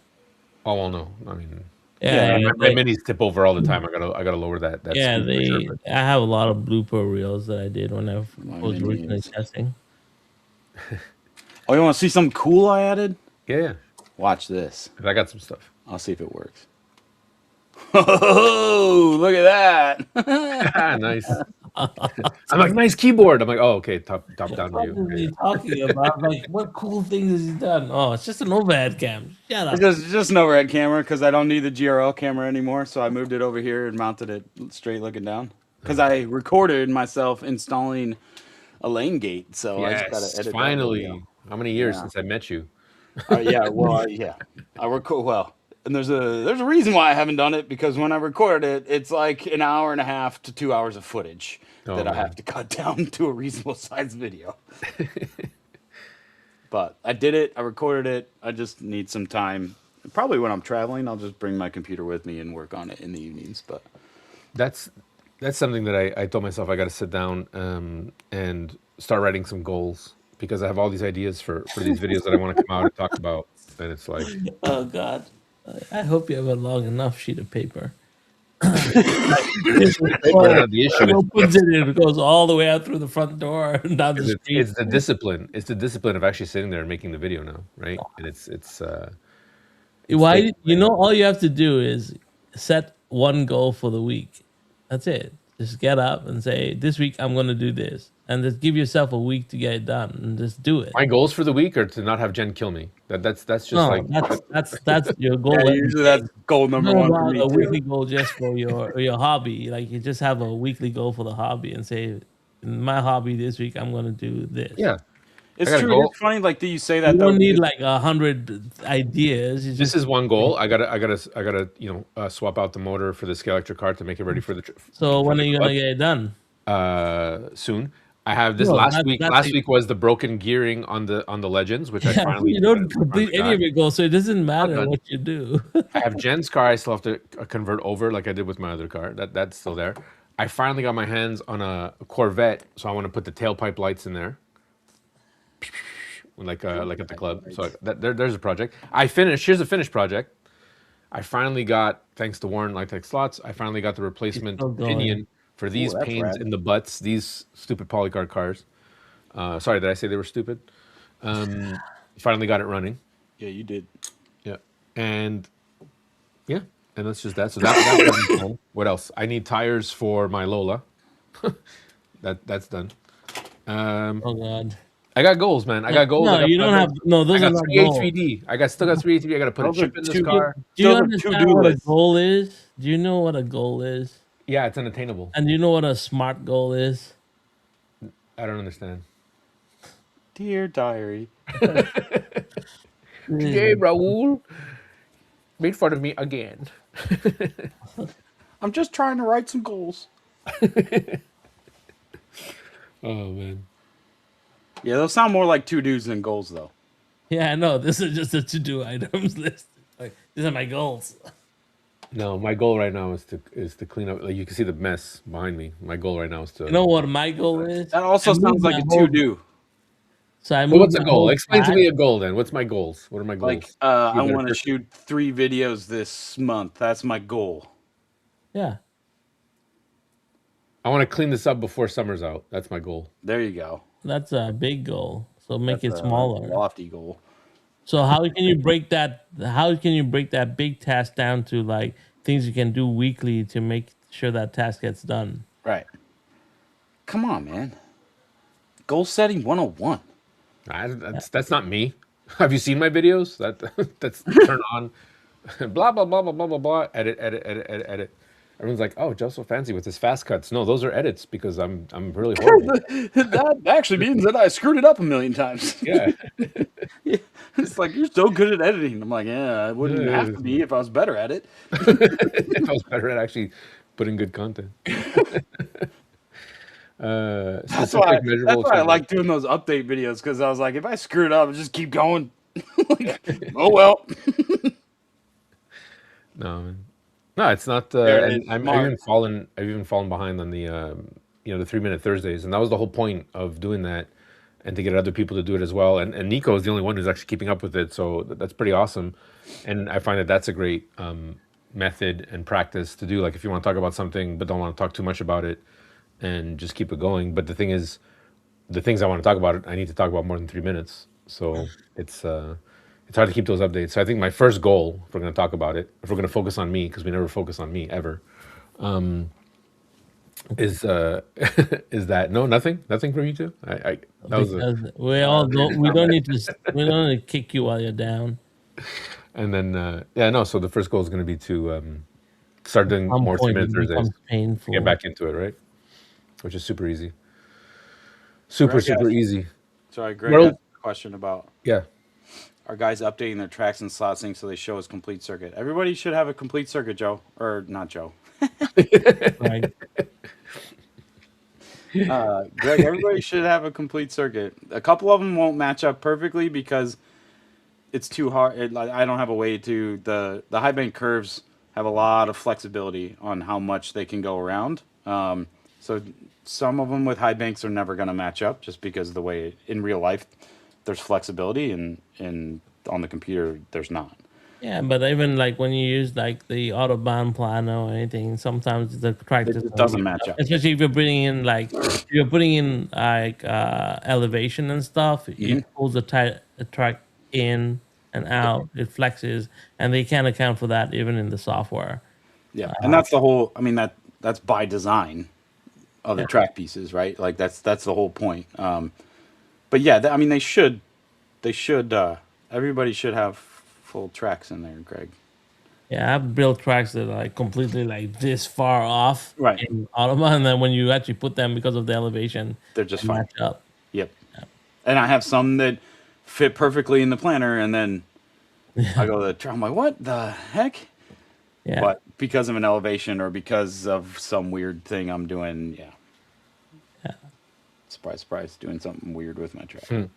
Speaker 1: Oh well, no. I mean,
Speaker 3: Yeah,
Speaker 1: my minis tip over all the time. I gotta lower that.
Speaker 3: yeah,
Speaker 1: speed for sure, but-
Speaker 3: I have a lot of blooper reels that I did when I
Speaker 2: My
Speaker 3: was originally
Speaker 2: minions.
Speaker 3: testing.
Speaker 2: Oh, you want to see something cool I added?
Speaker 1: yeah.
Speaker 2: Watch this.
Speaker 1: I got some stuff.
Speaker 2: I'll see if it works. Oh, look at that.
Speaker 1: Ah, nice. I'm like, nice keyboard. I'm like, oh, okay, top down
Speaker 3: What
Speaker 1: view.
Speaker 3: is he
Speaker 1: Okay.
Speaker 3: talking about? Like, what cool things has he done? Oh, it's just an overhead cam. Shut up.
Speaker 2: It's just an overhead camera because I don't need the GRL camera anymore. So I moved it over here and mounted it straight looking down. Because I recorded myself installing a lane gate. So I just got to
Speaker 1: Yes,
Speaker 2: edit that
Speaker 1: finally.
Speaker 2: video.
Speaker 1: How many years
Speaker 2: Yeah.
Speaker 1: since I met you?
Speaker 2: Yeah, well, yeah. I record well. And there's a reason why I haven't done it, because when I recorded it, it's like an hour and a half to 2 hours of footage
Speaker 1: Oh,
Speaker 2: that I
Speaker 1: man.
Speaker 2: have to cut down to a reasonable size video. But I did it. I recorded it. I just need some time. Probably when I'm traveling, I'll just bring my computer with me and work on it in the evenings. But
Speaker 1: That's something that I told myself I got to sit down and start writing some goals, because I have all these ideas for these videos that I want to come out and talk about, and it's like,
Speaker 3: Oh God. I hope you have a long enough sheet of paper.
Speaker 1: the issue is,
Speaker 3: Opens it and it goes all the way out through the front door and down the street.
Speaker 1: it's the discipline. It's the discipline of actually sitting there and making the video now, right? And it's
Speaker 3: Why?
Speaker 1: taking-
Speaker 3: You know, all you have to do is set one goal for the week. That's it. Just get up and say, "This week I'm going to do this," and just give yourself a week to get it done, and just do it.
Speaker 1: my goals for the week are to not have Jen kill me. That's just
Speaker 3: No,
Speaker 1: like
Speaker 3: that's your goal.
Speaker 2: yeah,
Speaker 3: every
Speaker 2: usually
Speaker 3: day.
Speaker 2: that's goal number
Speaker 3: Not
Speaker 2: one for
Speaker 3: about
Speaker 2: me
Speaker 3: a
Speaker 2: too.
Speaker 3: weekly goal just for your hobby. Like, you just have a weekly goal for the hobby and say, "In my hobby this week I'm going to do this."
Speaker 1: yeah.
Speaker 2: It's
Speaker 1: I gotta
Speaker 2: true.
Speaker 1: go-
Speaker 2: It's funny, like, that you say that.
Speaker 3: You
Speaker 2: though,
Speaker 3: don't need
Speaker 2: because-
Speaker 3: like 100 ideas. You
Speaker 1: This
Speaker 3: just,
Speaker 1: is one goal. I gotta swap out the motor for the Scalextric car to make it ready for the
Speaker 3: so when are you gonna
Speaker 1: What?
Speaker 3: get it done?
Speaker 1: soon. I have this
Speaker 3: No,
Speaker 1: last week.
Speaker 3: that's
Speaker 1: Last
Speaker 3: it.
Speaker 1: week was the broken gearing on the Legends, which I
Speaker 3: Yeah,
Speaker 1: finally
Speaker 3: you don't
Speaker 1: finally
Speaker 3: complete any
Speaker 1: got.
Speaker 3: of your goals, so it doesn't matter
Speaker 1: done.
Speaker 3: what you do.
Speaker 1: I have Jen's car. I still have to convert over, like I did with my other car. That's still there. I finally got my hands on a Corvette, so I want to put the tailpipe lights in there, like at the club. So there's a project. I finished. Here's a finished project. I finally got, thanks to Warren Lightech Slots, I finally got the replacement
Speaker 3: still going.
Speaker 1: pinion for these
Speaker 2: that's
Speaker 1: pains
Speaker 2: rad.
Speaker 1: in the butts. These stupid polycard cars. Sorry, did I say they were stupid? Finally got it running.
Speaker 2: Yeah, you did.
Speaker 1: Yeah, and that's just that. So that's done. What else? I need tires for my Lola. That's done.
Speaker 3: Oh God.
Speaker 1: I got goals, man. I got goals.
Speaker 3: No,
Speaker 1: I got
Speaker 3: you don't
Speaker 1: projects.
Speaker 3: have. No,
Speaker 1: I
Speaker 3: those are
Speaker 1: got
Speaker 3: not
Speaker 1: 3
Speaker 3: goals.
Speaker 1: HVD. Still got 3 HVD. I got to put a
Speaker 2: Those are
Speaker 1: chip in this
Speaker 2: two-
Speaker 1: car.
Speaker 3: Do you
Speaker 2: Those are
Speaker 3: understand
Speaker 2: to-do
Speaker 3: what a
Speaker 2: lists.
Speaker 3: goal is? Do you know what a goal is?
Speaker 1: Yeah, it's unattainable.
Speaker 3: And you know what a SMART goal is?
Speaker 1: I don't understand.
Speaker 2: Dear diary.
Speaker 1: Today, Raul made fun of me again.
Speaker 2: I'm just trying to write some goals.
Speaker 1: Oh man.
Speaker 2: Yeah, those sound more like to-dos than goals, though.
Speaker 3: Yeah, I know. This is just a to-do items list. Like, these are my goals.
Speaker 1: No, my goal right now is to clean up. Like you can see the mess behind me. My goal right now is
Speaker 3: You know
Speaker 1: to.
Speaker 3: what my goal is?
Speaker 2: That
Speaker 3: I
Speaker 2: also sounds
Speaker 3: moved
Speaker 2: like
Speaker 3: my
Speaker 2: a
Speaker 3: whole.
Speaker 2: to-do.
Speaker 3: So I
Speaker 1: Well,
Speaker 3: moved
Speaker 1: what's a
Speaker 3: my
Speaker 1: goal?
Speaker 3: whole
Speaker 1: Explain to
Speaker 3: track.
Speaker 1: me a goal then. What's my goals? What are my
Speaker 2: Like,
Speaker 1: goals? Be
Speaker 2: I
Speaker 1: a better
Speaker 2: want to
Speaker 1: person.
Speaker 2: shoot 3 videos this month. That's my goal.
Speaker 3: Yeah,
Speaker 1: I want to clean this up before summer's out. That's my goal.
Speaker 2: There you go.
Speaker 3: that's a big goal. So make
Speaker 2: That's
Speaker 3: it
Speaker 2: a
Speaker 3: smaller.
Speaker 2: lofty goal.
Speaker 3: So how can you break that? How can you break that big task down to like things you can do weekly to make sure that task gets done?
Speaker 2: Right. Come on, man. Goal setting 101.
Speaker 1: That's not me. Have you seen my videos? That's turn on, blah blah blah blah blah blah blah. Edit, edit, edit, edit, edit. Everyone's like, "Oh, Joe's so fancy with his fast cuts." No, those are edits because I'm really horrible.
Speaker 2: That actually means that I screwed it up a million times.
Speaker 1: Yeah.
Speaker 2: It's like, you're so good at editing. I'm like, yeah, I wouldn't have to be if I was better at it.
Speaker 1: If I was better at actually putting good content.
Speaker 2: That's why
Speaker 1: Specific, measurable,
Speaker 2: I
Speaker 1: achievable.
Speaker 2: like doing those update videos, because I was like, if I screw it up, I just keep going. Like, oh well.
Speaker 1: No, man. No, it's not.
Speaker 2: There it
Speaker 1: And
Speaker 2: is.
Speaker 1: I've
Speaker 2: Smart.
Speaker 1: even fallen. I've even fallen behind on the the 3 minute Thursdays, and that was the whole point of doing that, and to get other people to do it as well. And Nico is the only one who's actually keeping up with it, so that's pretty awesome. And I find that that's a great method and practice to do. Like if you want to talk about something but don't want to talk too much about it, and just keep it going. But the thing is, the things I want to talk about, I need to talk about more than 3 minutes. So it's hard to keep those updates. So I think my first goal, if we're going to talk about it, if we're going to focus on me, because we never focus on me ever, is is that no nothing from you two? I that was a
Speaker 3: Because we don't need to we don't need to kick you while you're down.
Speaker 1: and then yeah no. So the first goal is going to be to start
Speaker 3: At
Speaker 1: doing
Speaker 3: some
Speaker 1: more
Speaker 3: point
Speaker 1: 3 minute
Speaker 3: it
Speaker 1: Thursdays,
Speaker 3: becomes
Speaker 1: get
Speaker 3: painful.
Speaker 1: back into it, right? Which is super easy, super
Speaker 2: Greg
Speaker 1: super
Speaker 2: asked,
Speaker 1: easy.
Speaker 2: sorry, Greg
Speaker 1: Well,
Speaker 2: asked a question about,
Speaker 1: yeah.
Speaker 2: are guys updating their tracks and slot sync so they show us complete circuit? Everybody should have a complete circuit, Joe. Or not Joe.
Speaker 3: Right?
Speaker 2: Greg, everybody should have a complete circuit. A couple of them won't match up perfectly because it's too hard. I don't have a way to the high bank curves have a lot of flexibility on how much they can go around. So some of them with high banks are never going to match up just because of the way in real life there's flexibility and on the computer there's not.
Speaker 3: Yeah, but even like when you use like the Autobahn planner or anything, sometimes the track
Speaker 2: It
Speaker 3: just
Speaker 2: just
Speaker 3: doesn't
Speaker 2: doesn't
Speaker 3: match
Speaker 2: match
Speaker 3: up.
Speaker 2: up.
Speaker 3: Especially if you're putting in like if you're putting in like elevation and stuff, it pulls the track in and out, it flexes, and they can't account for that even in the software.
Speaker 2: Yeah, and that's the whole. I mean that's by design of the
Speaker 3: Yeah.
Speaker 2: track pieces, right? Like that's the whole point. But yeah, I mean they should everybody should have full tracks in there, Greg.
Speaker 3: Yeah, I've built tracks that are like completely like this far off
Speaker 2: Right.
Speaker 3: in Autobahn, and then when you actually put them because of the elevation,
Speaker 2: They're just
Speaker 3: they
Speaker 2: fine.
Speaker 3: match up.
Speaker 2: Yep. And I have some that fit perfectly in the planner, and then I go to the track. I'm like, what the heck?
Speaker 3: Yeah.
Speaker 2: But because of an elevation or because of some weird thing I'm doing, yeah. Surprise, surprise, doing something weird with my track.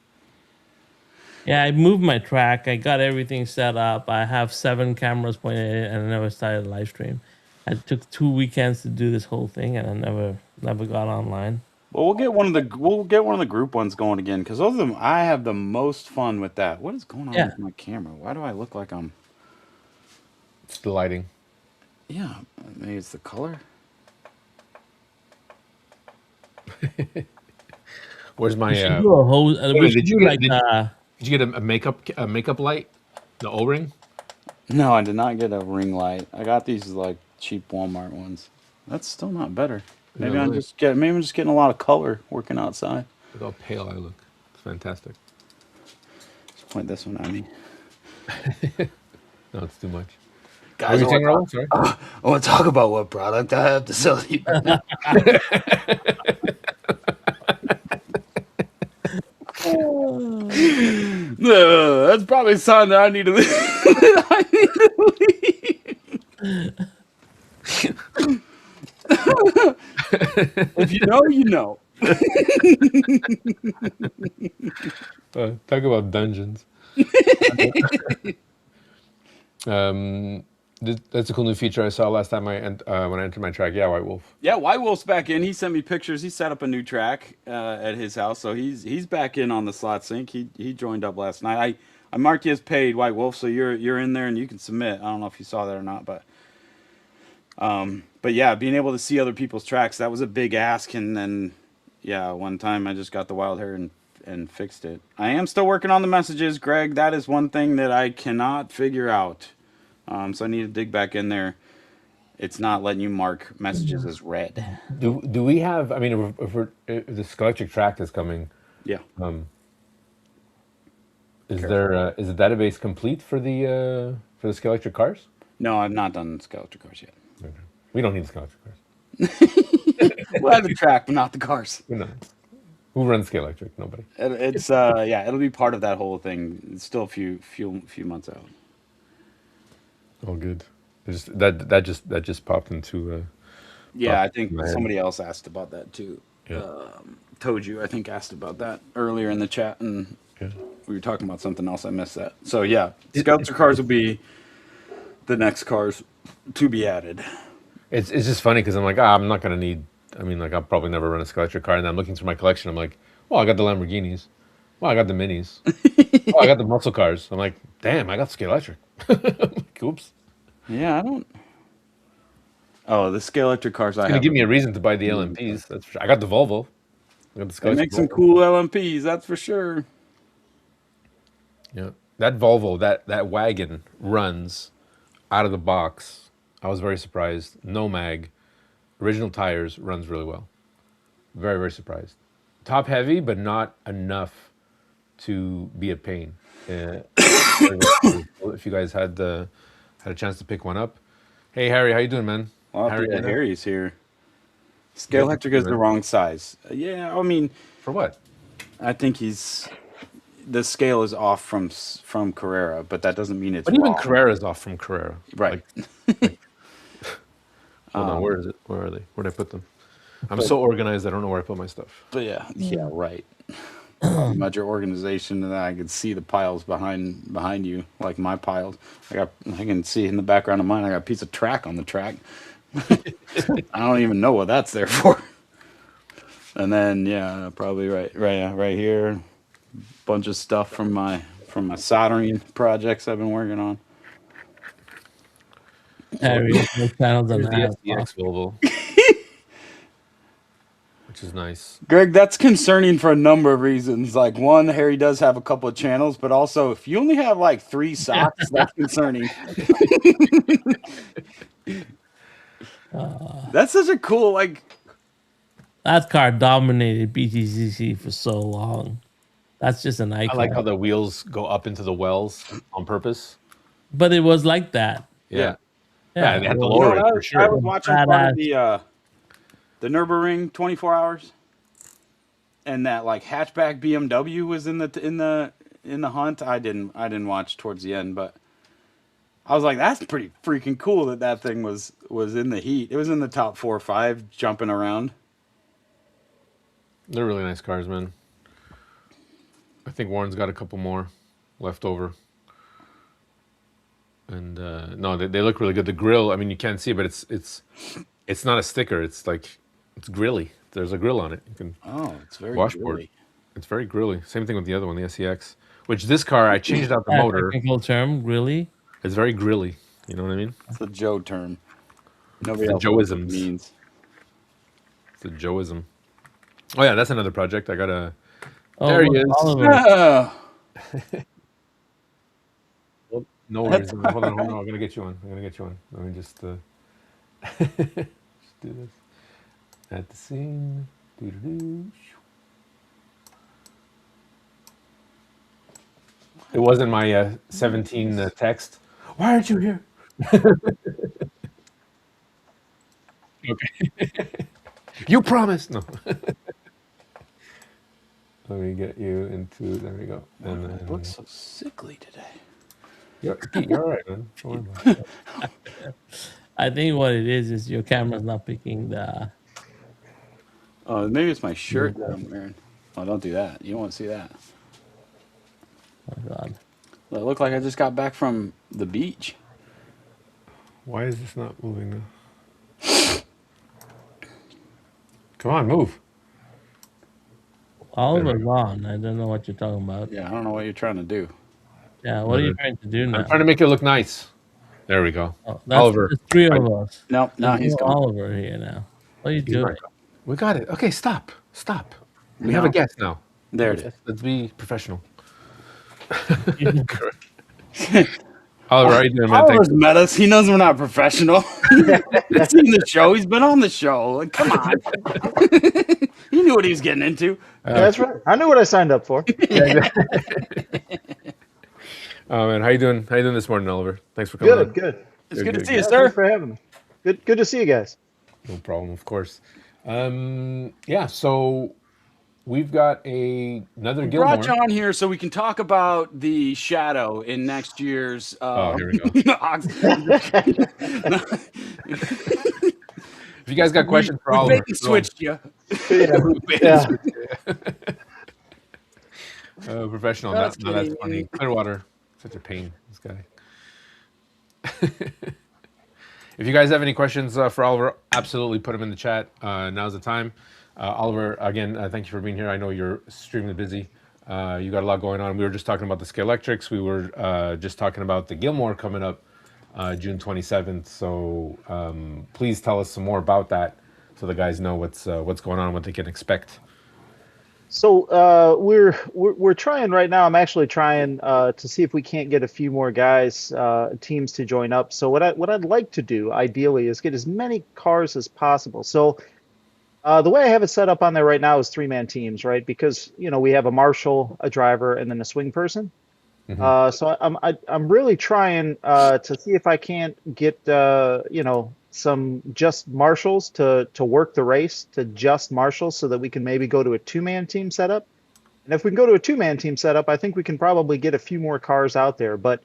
Speaker 3: Yeah, I moved my track. I got everything set up. I have 7 cameras pointed at it, and I never started a live stream. I took 2 weekends to do this whole thing, and I never got online.
Speaker 2: Well, we'll get one of the group ones going again because those of them I have the most fun with that. What is going on
Speaker 3: Yeah.
Speaker 2: with my camera? Why do I look like I'm?
Speaker 1: It's the lighting.
Speaker 2: Yeah, maybe it's the color.
Speaker 1: Where's my?
Speaker 3: We should do a hose.
Speaker 1: wait,
Speaker 3: We should
Speaker 1: did you
Speaker 3: do
Speaker 1: get
Speaker 3: like
Speaker 1: did you get a makeup light, the O-ring?
Speaker 2: No, I did not get a ring light. I got these like cheap Walmart ones. That's still not better. Maybe
Speaker 1: No,
Speaker 2: I'm
Speaker 1: really?
Speaker 2: just getting a lot of color working outside.
Speaker 1: Look how pale I look. It's fantastic.
Speaker 2: Just point this one at me.
Speaker 1: No, it's too much. What were
Speaker 2: Guys,
Speaker 1: you saying, Raul? Sorry.
Speaker 2: I want to talk about what product I have to sell you. No, that's probably a sign that I need to leave. I need to leave. If you know, you know.
Speaker 1: Talk about dungeons. That's a cool new feature I saw last time when I entered my track. Yeah, White Wolf.
Speaker 2: Yeah, White Wolf's back in. He sent me pictures. He set up a new track at his house, so he's back in on the slot sync. He joined up last night. I marked you as paid, White Wolf, so you're in there and you can submit. I don't know if you saw that or not, but yeah, being able to see other people's tracks, that was a big ask. And then yeah, one time I just got the wild hair and fixed it. I am still working on the messages, Greg. That is one thing that I cannot figure out. So I need to dig back in there. It's not letting you mark messages as red.
Speaker 1: Do we have? I mean, if the Scalelectric track is coming,
Speaker 2: Yeah.
Speaker 1: is there is the database complete for the Scalelectric cars?
Speaker 2: No, I've not done Skeletor cars yet.
Speaker 1: Okay. We don't need Scalelectric cars.
Speaker 2: We'll have the track, but not the cars.
Speaker 1: No. Who runs Scalelectric? Nobody.
Speaker 2: It's yeah, it'll be part of that whole thing. It's still a few months out.
Speaker 1: Oh, good. That just popped into.
Speaker 2: Yeah, I think
Speaker 1: Man.
Speaker 2: somebody else asked about that too.
Speaker 1: Yeah.
Speaker 2: Toju, I think, asked about that earlier in the chat, and
Speaker 1: Yeah.
Speaker 2: we were talking about something else. I missed that. So yeah, Skeletor cars will be the next cars to be added.
Speaker 1: It's just funny because I'm like, I'm not gonna need. I mean, like, I'll probably never run a Scalelectric car, and then I'm looking through my collection. I'm like, well, I got the Lamborghinis. Well, I got the Minis. Oh, I got the muscle cars. I'm like, damn, I got Scalelectric. Like, oops.
Speaker 2: Yeah, I don't. Oh, the Skeletor cars I
Speaker 1: It's gonna
Speaker 2: have.
Speaker 1: give me a reason to buy the LMPs. That's for sure. I got the Volvo. I got the
Speaker 2: They
Speaker 1: Scalelectric
Speaker 2: make some
Speaker 1: Volvo.
Speaker 2: cool LMPs, that's for sure.
Speaker 1: Yeah, that Volvo, that wagon runs out of the box. I was very surprised. No mag, original tires, runs really well. Very, very surprised. Top heavy, but not enough to be a pain. If you guys had a chance to pick one up, hey Harry, how you doing, man?
Speaker 2: Well,
Speaker 1: Harry,
Speaker 2: Harry,
Speaker 1: Anna?
Speaker 2: Harry's here. Skeletor is the wrong size. Yeah, I mean,
Speaker 1: For what?
Speaker 2: I think the scale is off from Carrera, but that doesn't mean it's
Speaker 1: But even
Speaker 2: wrong.
Speaker 1: Carrera's off from Carrera.
Speaker 2: Right.
Speaker 1: Hold on, where is it? Where are they? Where'd I put them? I'm so organized, I don't know where I put my stuff.
Speaker 2: But yeah, right. Talking about your organization, and I can see the piles behind you, like my piles. I can see in the background of mine. I got a piece of track on the track. I don't even know what that's there for. And then yeah, probably right here, bunch of stuff from my soldering projects I've been working on.
Speaker 3: Harry, no channels on
Speaker 1: Here's the
Speaker 3: that.
Speaker 1: SDX Volvo, which is nice.
Speaker 2: Greg, that's concerning for a number of reasons. Like one, Harry does have a couple of channels, but also if you only have like 3 socks, that's concerning. That's such a cool like.
Speaker 3: That car dominated BTCC for so long. That's just an icon.
Speaker 1: I like how the wheels go up into the wells on purpose.
Speaker 3: But it was like that.
Speaker 1: Yeah.
Speaker 3: Yeah,
Speaker 1: they had to
Speaker 3: well,
Speaker 1: lower
Speaker 2: You know,
Speaker 1: it for
Speaker 2: I
Speaker 1: sure.
Speaker 2: was watching part of the Nürburgring 24 hours, and that like hatchback BMW was in the hunt. I didn't watch towards the end, but I was like, that's pretty freaking cool that thing was in the heat. It was in the top 4 or 5, jumping around.
Speaker 1: They're really nice cars, man. I think Warren's got a couple more left over. And no, they look really good. The grill, I mean, you can't see it, but it's not a sticker. It's like, it's grilly. There's a grill on it. You can
Speaker 2: Oh, it's very
Speaker 1: washboard.
Speaker 2: grilly.
Speaker 1: It's very grilly. Same thing with the other one, the SEX. Which this car, I changed out the motor.
Speaker 3: Technical term, really?
Speaker 1: It's very grilly. You know what I mean?
Speaker 2: It's a Joe term. Nobody
Speaker 1: The
Speaker 2: else knows what it
Speaker 1: Joeisms.
Speaker 2: means.
Speaker 1: It's a Joeism. Oh yeah, that's another project. I got a.
Speaker 3: Oh,
Speaker 1: There he
Speaker 3: look,
Speaker 1: is.
Speaker 3: Oliver.
Speaker 2: Ah,
Speaker 1: No worries. Hold on. I'm gonna get you one. Let me just just do this. At the scene. Doo-doo-doo. It wasn't my 17 text. Why aren't you here? Okay. You promised. No. Let me get you into. There we go. And
Speaker 2: It
Speaker 1: then
Speaker 2: looks so sickly today.
Speaker 1: you're all right, man. Don't worry about it.
Speaker 3: I think what it is your camera's not picking the.
Speaker 2: Oh, maybe it's my shirt that
Speaker 3: the
Speaker 2: I'm wearing. Oh, don't do that. You don't want to see that.
Speaker 3: oh God.
Speaker 2: Well, it looked like I just got back from the beach.
Speaker 1: Why is this not moving now? Come on, move.
Speaker 3: Oliver's on. I don't know what you're talking about.
Speaker 2: Yeah, I don't know what you're trying to do.
Speaker 3: Yeah, what are you trying to do
Speaker 1: I'm
Speaker 3: now?
Speaker 1: trying to make it look nice. There we go.
Speaker 3: Oh, that's
Speaker 1: Oliver.
Speaker 3: there's three of us.
Speaker 2: No,
Speaker 3: There's
Speaker 2: he's
Speaker 3: no
Speaker 2: gone.
Speaker 3: Oliver here now. What are you
Speaker 1: He's
Speaker 3: doing?
Speaker 1: not- We got it. Okay, stop. Stop. We have
Speaker 2: No.
Speaker 1: a guest now.
Speaker 2: There it is.
Speaker 1: Let's be professional. Oliver, how you doing, man?
Speaker 2: Oliver's met us. He knows we're not professional. He's seen the show. He's been on the show. Like, come on. He knew what he was getting into.
Speaker 4: That's right. I knew what I signed up for.
Speaker 1: Oh man, how you doing? How you doing this morning, Oliver? Thanks for coming on.
Speaker 4: Good.
Speaker 2: It's
Speaker 1: Good,
Speaker 2: good to
Speaker 1: good,
Speaker 2: see you,
Speaker 4: Yeah,
Speaker 2: sir.
Speaker 4: thanks for having me. Good to see you guys.
Speaker 1: No problem, of course. Yeah, so we've got another
Speaker 2: We
Speaker 1: Gilmore.
Speaker 2: brought you on here so we can talk about the shadow in next year's.
Speaker 1: Oh, here we go.
Speaker 2: Ox-
Speaker 1: If you guys got questions for
Speaker 2: we
Speaker 1: Oliver,
Speaker 2: bait and switched you.
Speaker 4: Yeah.
Speaker 1: Professional.
Speaker 2: That's
Speaker 1: No, that's
Speaker 2: kidding.
Speaker 1: funny. Clearwater, such a pain. This guy. If you guys have any questions for Oliver, absolutely put them in the chat. Now's the time. Oliver, again, thank you for being here. I know you're extremely busy. You got a lot going on. We were just talking about the Scalextrics. We were just talking about the Gilmore coming up June 27th. So please tell us some more about that, so the guys know what's going on, what they can expect.
Speaker 4: So we're trying right now. I'm actually trying to see if we can't get a few more guys, teams to join up. So what I'd like to do ideally is get as many cars as possible. So the way I have it set up on there right now is 3-man teams, right? Because we have a marshal, a driver, and then a swing person. So I'm really trying to see if I can't get some just marshals to work the race to just marshals, so that we can maybe go to a 2-man team setup. And if we can go to a 2-man team setup, I think we can probably get a few more cars out there. But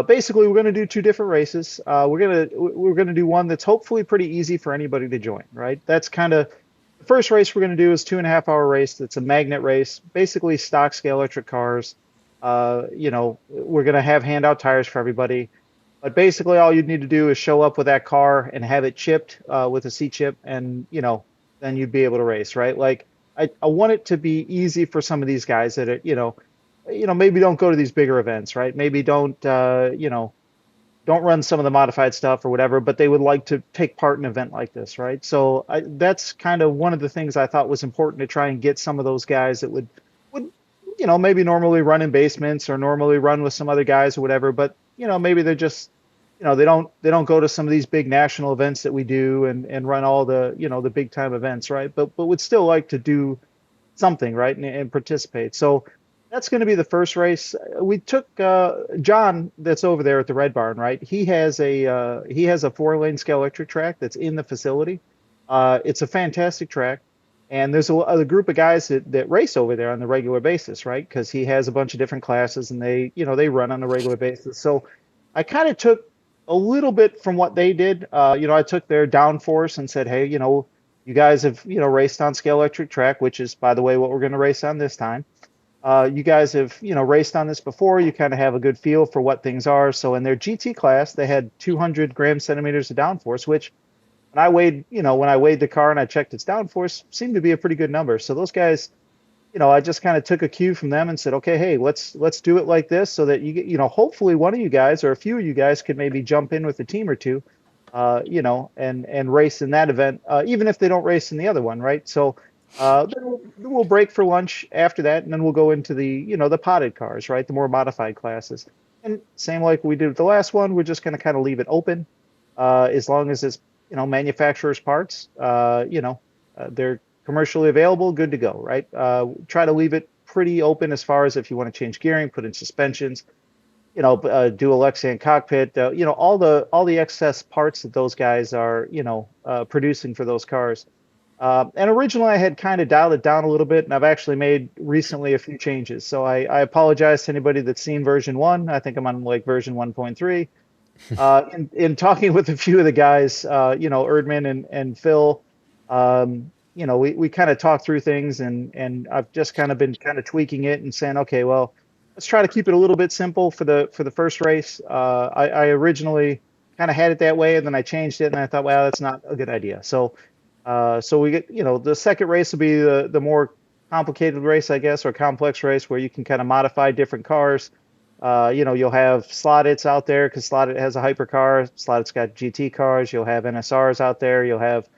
Speaker 4: basically, we're going to do 2 different races. We're gonna do one that's hopefully pretty easy for anybody to join. Right? That's kind of the first race we're going to do is 2.5-hour race. That's a magnet race, basically stock Scalextric cars. We're going to have handout tires for everybody. But basically, all you'd need to do is show up with that car and have it chipped with a C chip, and then you'd be able to race, right? Like I want it to be easy for some of these guys that are, maybe don't go to these bigger events, right? Maybe don't run some of the modified stuff or whatever, but they would like to take part in an event like this, right? So that's kind of one of the things I thought was important, to try and get some of those guys that would maybe normally run in basements or normally run with some other guys or whatever, but maybe they're just they don't go to some of these big national events that we do and run all the the big time events, right? But would still like to do something, right, and participate. So that's going to be the first race. We took John, that's over there at the Red Barn, right? He has a 4-lane Scalextric track that's in the facility. It's a fantastic track. And there's a group of guys that race over there on the regular basis, right? Because he has a bunch of different classes, and they run on a regular basis. So I kind of took a little bit from what they did. I took their downforce and said, hey, you guys have raced on Scalextric track, which is, by the way, what we're going to race on this time. You guys have raced on this before. You kind of have a good feel for what things are. So in their GT class, they had 200 gram centimeters of downforce, which when I weighed the car and I checked its downforce, seemed to be a pretty good number. So those guys, I just kind of took a cue from them and said, okay, hey, let's do it like this, so that hopefully one of you guys or a few of you guys could maybe jump in with a team or two, and race in that event, even if they don't race in the other one, right? So then we'll break for lunch after that, and then we'll go into the the potted cars, right, the more modified classes. And same like we did with the last one, we're just going to kind of leave it open, as long as it's manufacturer's parts, they're commercially available, good to go, right? Try to leave it pretty open as far as if you want to change gearing, put in suspensions, dual Lexan cockpit, all the excess parts that those guys are, producing for those cars. And originally I had kind of dialed it down a little bit, and I've actually made recently a few changes. So I apologize to anybody that's seen version one. I think I'm on like version 1.3. In talking with a few of the guys, Erdman and Phil, we kind of talked through things, and I've just kind of been kind of tweaking it and saying, okay, well, let's try to keep it a little bit simple for the first race. I originally kind of had it that way, and then I changed it, and I thought, well, that's not a good idea. So we get, the second race will be the more complicated race, I guess, or complex race where you can kind of modify different cars. You'll have Slottits out there because Slottit has a hypercar. Slottit's got GT cars. You'll have NSRs out there. You'll have,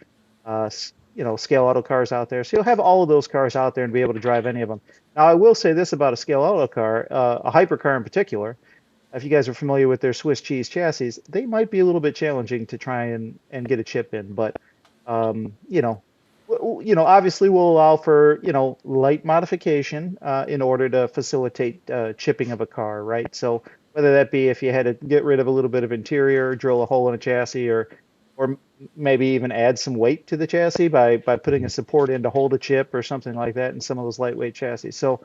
Speaker 4: scale auto cars out there. So you'll have all of those cars out there and be able to drive any of them. Now, I will say this about a scale auto car, a hypercar in particular. If you guys are familiar with their Swiss cheese chassis, they might be a little bit challenging to try and get a chip in. But, obviously we'll allow for, light modification in order to facilitate chipping of a car, right? So whether that be if you had to get rid of a little bit of interior, drill a hole in a chassis, or maybe even add some weight to the chassis by putting a support in to hold a chip or something like that in some of those lightweight chassis. So,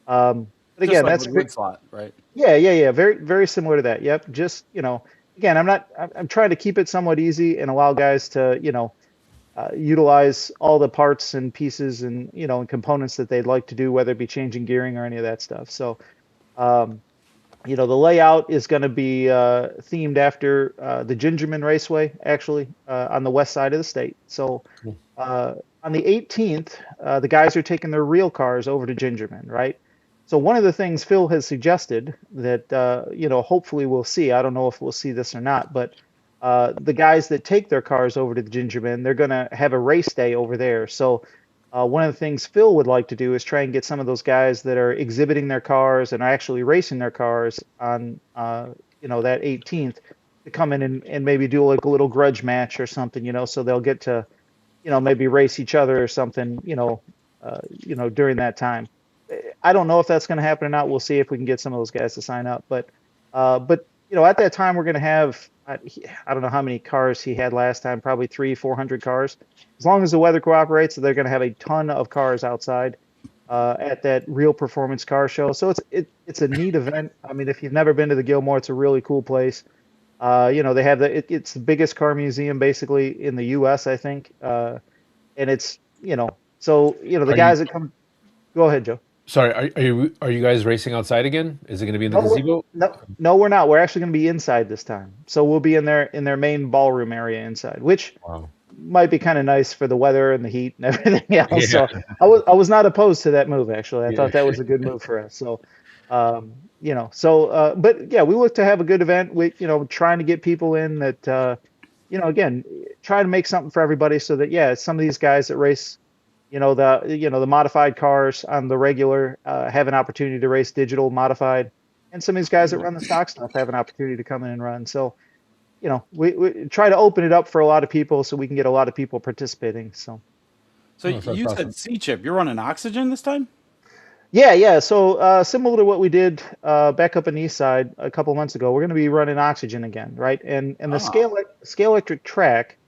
Speaker 4: but
Speaker 2: Just
Speaker 4: again,
Speaker 2: like
Speaker 4: that's
Speaker 2: with wood slot, right?
Speaker 4: yeah. Very, very similar to that. Yep. Just, again, I'm trying to keep it somewhat easy and allow guys to, utilize all the parts and pieces and, and components that they'd like to do, whether it be changing gearing or any of that stuff. So, the layout is going to be themed after the Gingerman Raceway, actually, on the west side of the state. So on the 18th, the guys are taking their real cars over to Gingerman, right? So one of the things Phil has suggested that, hopefully we'll see, I don't know if we'll see this or not, but the guys that take their cars over to the Gingerman, they're going to have a race day over there. So one of the things Phil would like to do is try and get some of those guys that are exhibiting their cars and are actually racing their cars on, that 18th to come in and maybe do like a little grudge match or something, so they'll get to, maybe race each other or something, during that time. I don't know if that's going to happen or not. We'll see if we can get some of those guys to sign up. But at that time we're going to have, I don't know how many cars he had last time, probably 300-400 cars. As long as the weather cooperates, they're going to have a ton of cars outside at that Real Performance Car Show. So it's a neat event. I mean, if you've never been to the Gilmore, it's a really cool place. They have it's the biggest car museum basically in the U.S., I think. And it's, the guys that come. Go ahead, Joe.
Speaker 1: Sorry, are you guys racing outside again? Is it going to be in the gazebo?
Speaker 4: No, we're not. We're actually going to be inside this time. So we'll be in their main ballroom area inside, which might be kind of nice for the weather and the heat and everything else.
Speaker 1: Yeah.
Speaker 4: So I was not opposed to that move, actually. I thought that was a good move for us. So, but yeah, we look to have a good event. We, trying to get people in that, again, try to make something for everybody so that, some of these guys that race, the modified cars on the regular have an opportunity to race digital modified, and some of these guys that run the stock stuff have an opportunity to come in and run. So, we try to open it up for a lot of people so we can get a lot of people participating. So
Speaker 2: You said C-chip. You're running oxygen this time?
Speaker 4: Yeah. So similar to what we did back up in East Side a couple months ago, we're going to be running oxygen again, right? And the scale electric track,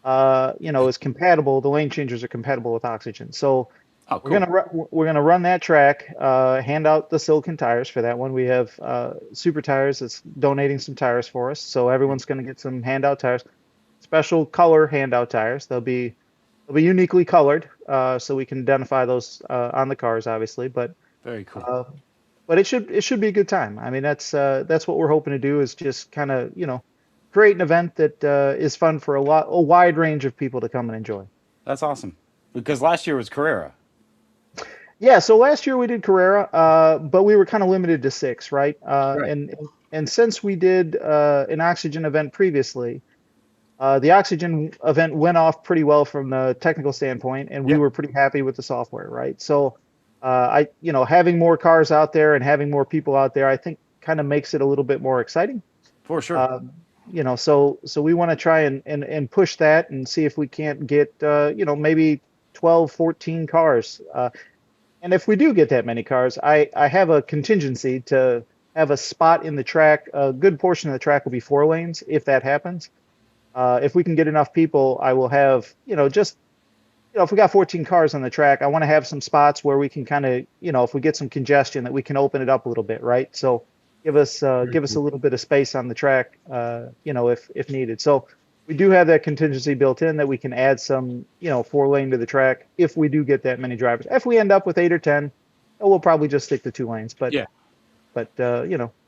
Speaker 4: is compatible. The lane changers are compatible with oxygen. So
Speaker 2: cool.
Speaker 4: we're gonna run that track. Hand out the silicon tires for that one. We have Super Tires that's donating some tires for us. So everyone's going to get some handout tires, special color handout tires. They'll be uniquely colored, so we can identify those on the cars, obviously. But
Speaker 2: very cool.
Speaker 4: But it should be a good time. I mean, that's what we're hoping to do is just kind of create an event that is fun for a wide range of people to come and enjoy.
Speaker 2: That's awesome. Because last year was Carrera.
Speaker 4: Yeah, so last year we did Carrera, but we were kind of limited to 6, right?
Speaker 2: Right.
Speaker 4: And since we did an oxygen event previously, the oxygen event went off pretty well from the technical standpoint, and we were pretty happy with the software, right? So having more cars out there and having more people out there, I think kind of makes it a little bit more exciting.
Speaker 2: For sure.
Speaker 4: So we want to try and push that and see if we can't get, maybe 12, 14 cars. And if we do get that many cars, I have a contingency to have a spot in the track. A good portion of the track will be 4 lanes if that happens. If we can get enough people, I will have, just, if we got 14 cars on the track, I want to have some spots where we can kind of, if we get some congestion, that we can open it up a little bit, right? So give us
Speaker 1: Very
Speaker 4: give us a
Speaker 1: cool.
Speaker 4: little bit of space on the track, if needed. So we do have that contingency built in that we can add some, 4 lane to the track if we do get that many drivers. If we end up with 8 or 10, we'll probably just stick to 2 lanes.
Speaker 2: Yeah,
Speaker 4: But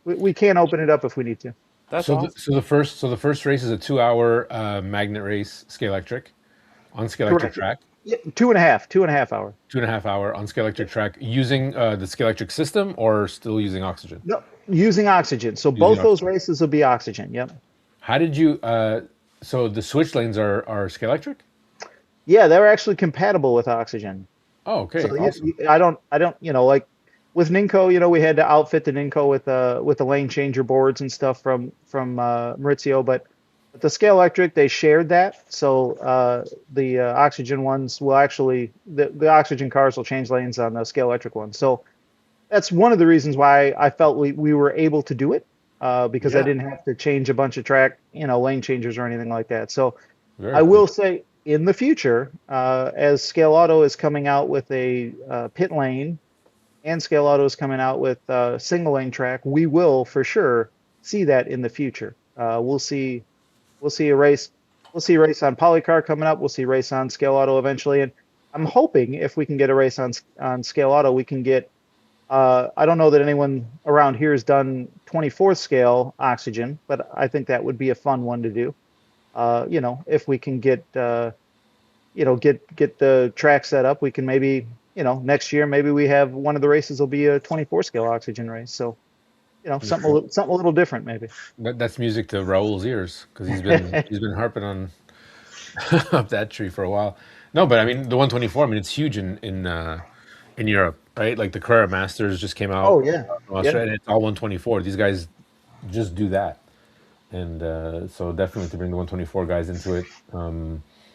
Speaker 4: we can open it up if we need to.
Speaker 2: that's
Speaker 1: So
Speaker 2: awesome.
Speaker 1: the first race is a 2 hour magnet race, Scalextric, on Scalextric
Speaker 4: Correct.
Speaker 1: track.
Speaker 4: Yeah, 2.5 hour.
Speaker 1: 2.5 hour on Scalextric track using the Scalextric system or still using oxygen?
Speaker 4: No, using oxygen. So
Speaker 1: Using
Speaker 4: both those
Speaker 1: oxygen.
Speaker 4: races will be oxygen. Yep.
Speaker 1: How did you? So the switch lanes are Scalextric?
Speaker 4: Yeah, they're actually compatible with oxygen.
Speaker 1: Oh, okay,
Speaker 4: So
Speaker 1: awesome.
Speaker 4: I don't, like with Ninco, we had to outfit the Ninco with the lane changer boards and stuff from Maurizio, but the Scale Electric, they shared that. So the oxygen ones will actually the oxygen cars will change lanes on the Scale Electric ones. So that's one of the reasons why I felt we were able to do it, because I
Speaker 1: Yeah,
Speaker 4: didn't have to change a bunch of track, lane changers or anything like that. So
Speaker 1: very
Speaker 4: I
Speaker 1: cool.
Speaker 4: will say in the future, as Scale Auto is coming out with a pit lane and Scale Auto is coming out with single lane track, we will for sure see that in the future. We'll see a race. We'll see a race on Polycar coming up. We'll see a race on Scale Auto eventually, and I'm hoping if we can get a race on Scale Auto, we can get. I don't know that anyone around here has done 24 scale oxygen, but I think that would be a fun one to do. If we can get the track set up, we can maybe, next year maybe we have one of the races will be a 24 scale oxygen race. So, something a little different maybe.
Speaker 1: That's music to Raul's ears because he's been harping on up that tree for a while. No, but I mean the 124. I mean it's huge in Europe, right? Like the Carrera Masters just came out
Speaker 4: Oh yeah,
Speaker 1: from
Speaker 4: yeah.
Speaker 1: Australia, and it's all 124. These guys just do that, and so definitely to bring the 124 guys into it.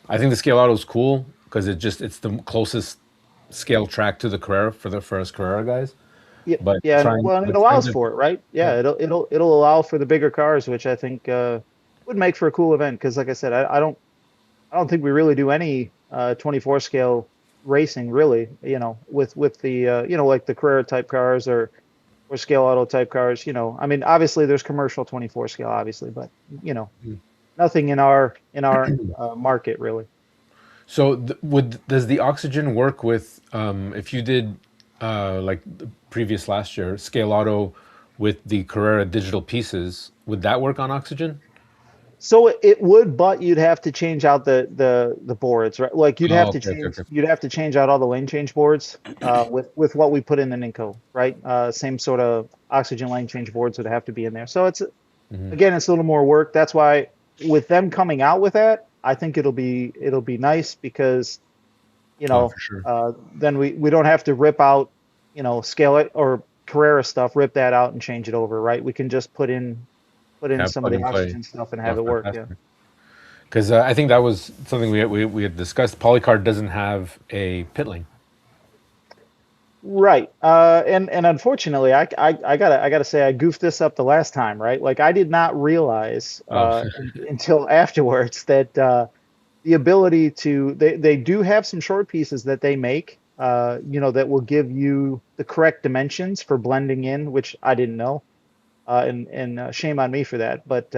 Speaker 1: I think the Scale Auto is cool because it's the closest scale track to the Carrera for the first Carrera guys.
Speaker 4: Yeah,
Speaker 1: But
Speaker 4: yeah,
Speaker 1: trying,
Speaker 4: well, and it
Speaker 1: but trying
Speaker 4: allows
Speaker 1: to,
Speaker 4: for it, right?
Speaker 1: yeah,
Speaker 4: Yeah, it'll allow for the bigger cars, which I think would make for a cool event. Because, like I said, I don't think we really do any 24 scale racing, really. With the like the Carrera type cars or scale auto type cars. I mean, obviously there's commercial 24 scale, obviously, but you know,
Speaker 1: mm.
Speaker 4: nothing in our market really.
Speaker 1: So does the oxygen work with if you did like the previous last year Scale Auto with the Carrera digital pieces, would that work on oxygen?
Speaker 4: So it would, but you'd have to change out the boards, right? Like
Speaker 1: Oh, okay, okay, okay.
Speaker 4: you'd have to change out all the lane change boards with what we put in the Ninco, right? Same sort of oxygen lane change boards would have to be in there. So
Speaker 1: Hmm.
Speaker 4: it's a little more work. That's why with them coming out with that, I think it'll be nice because
Speaker 1: Oh, for sure.
Speaker 4: then we don't have to rip out scale it or Carrera stuff, rip that out and change it over, right? We can just put in
Speaker 1: Have
Speaker 4: some of
Speaker 1: plug
Speaker 4: the
Speaker 1: and play.
Speaker 4: oxygen stuff and
Speaker 1: Oh,
Speaker 4: have it work. Yeah.
Speaker 1: fantastic. Because I think that was something we had discussed. Polycar doesn't have a pit lane.
Speaker 4: Right. And unfortunately, I gotta say I goofed this up the last time, right? Like I did not realize
Speaker 1: Oh,
Speaker 4: until afterwards that the ability to they do have some short pieces that they make, that will give you the correct dimensions for blending in, which I didn't know, and shame on me for that. But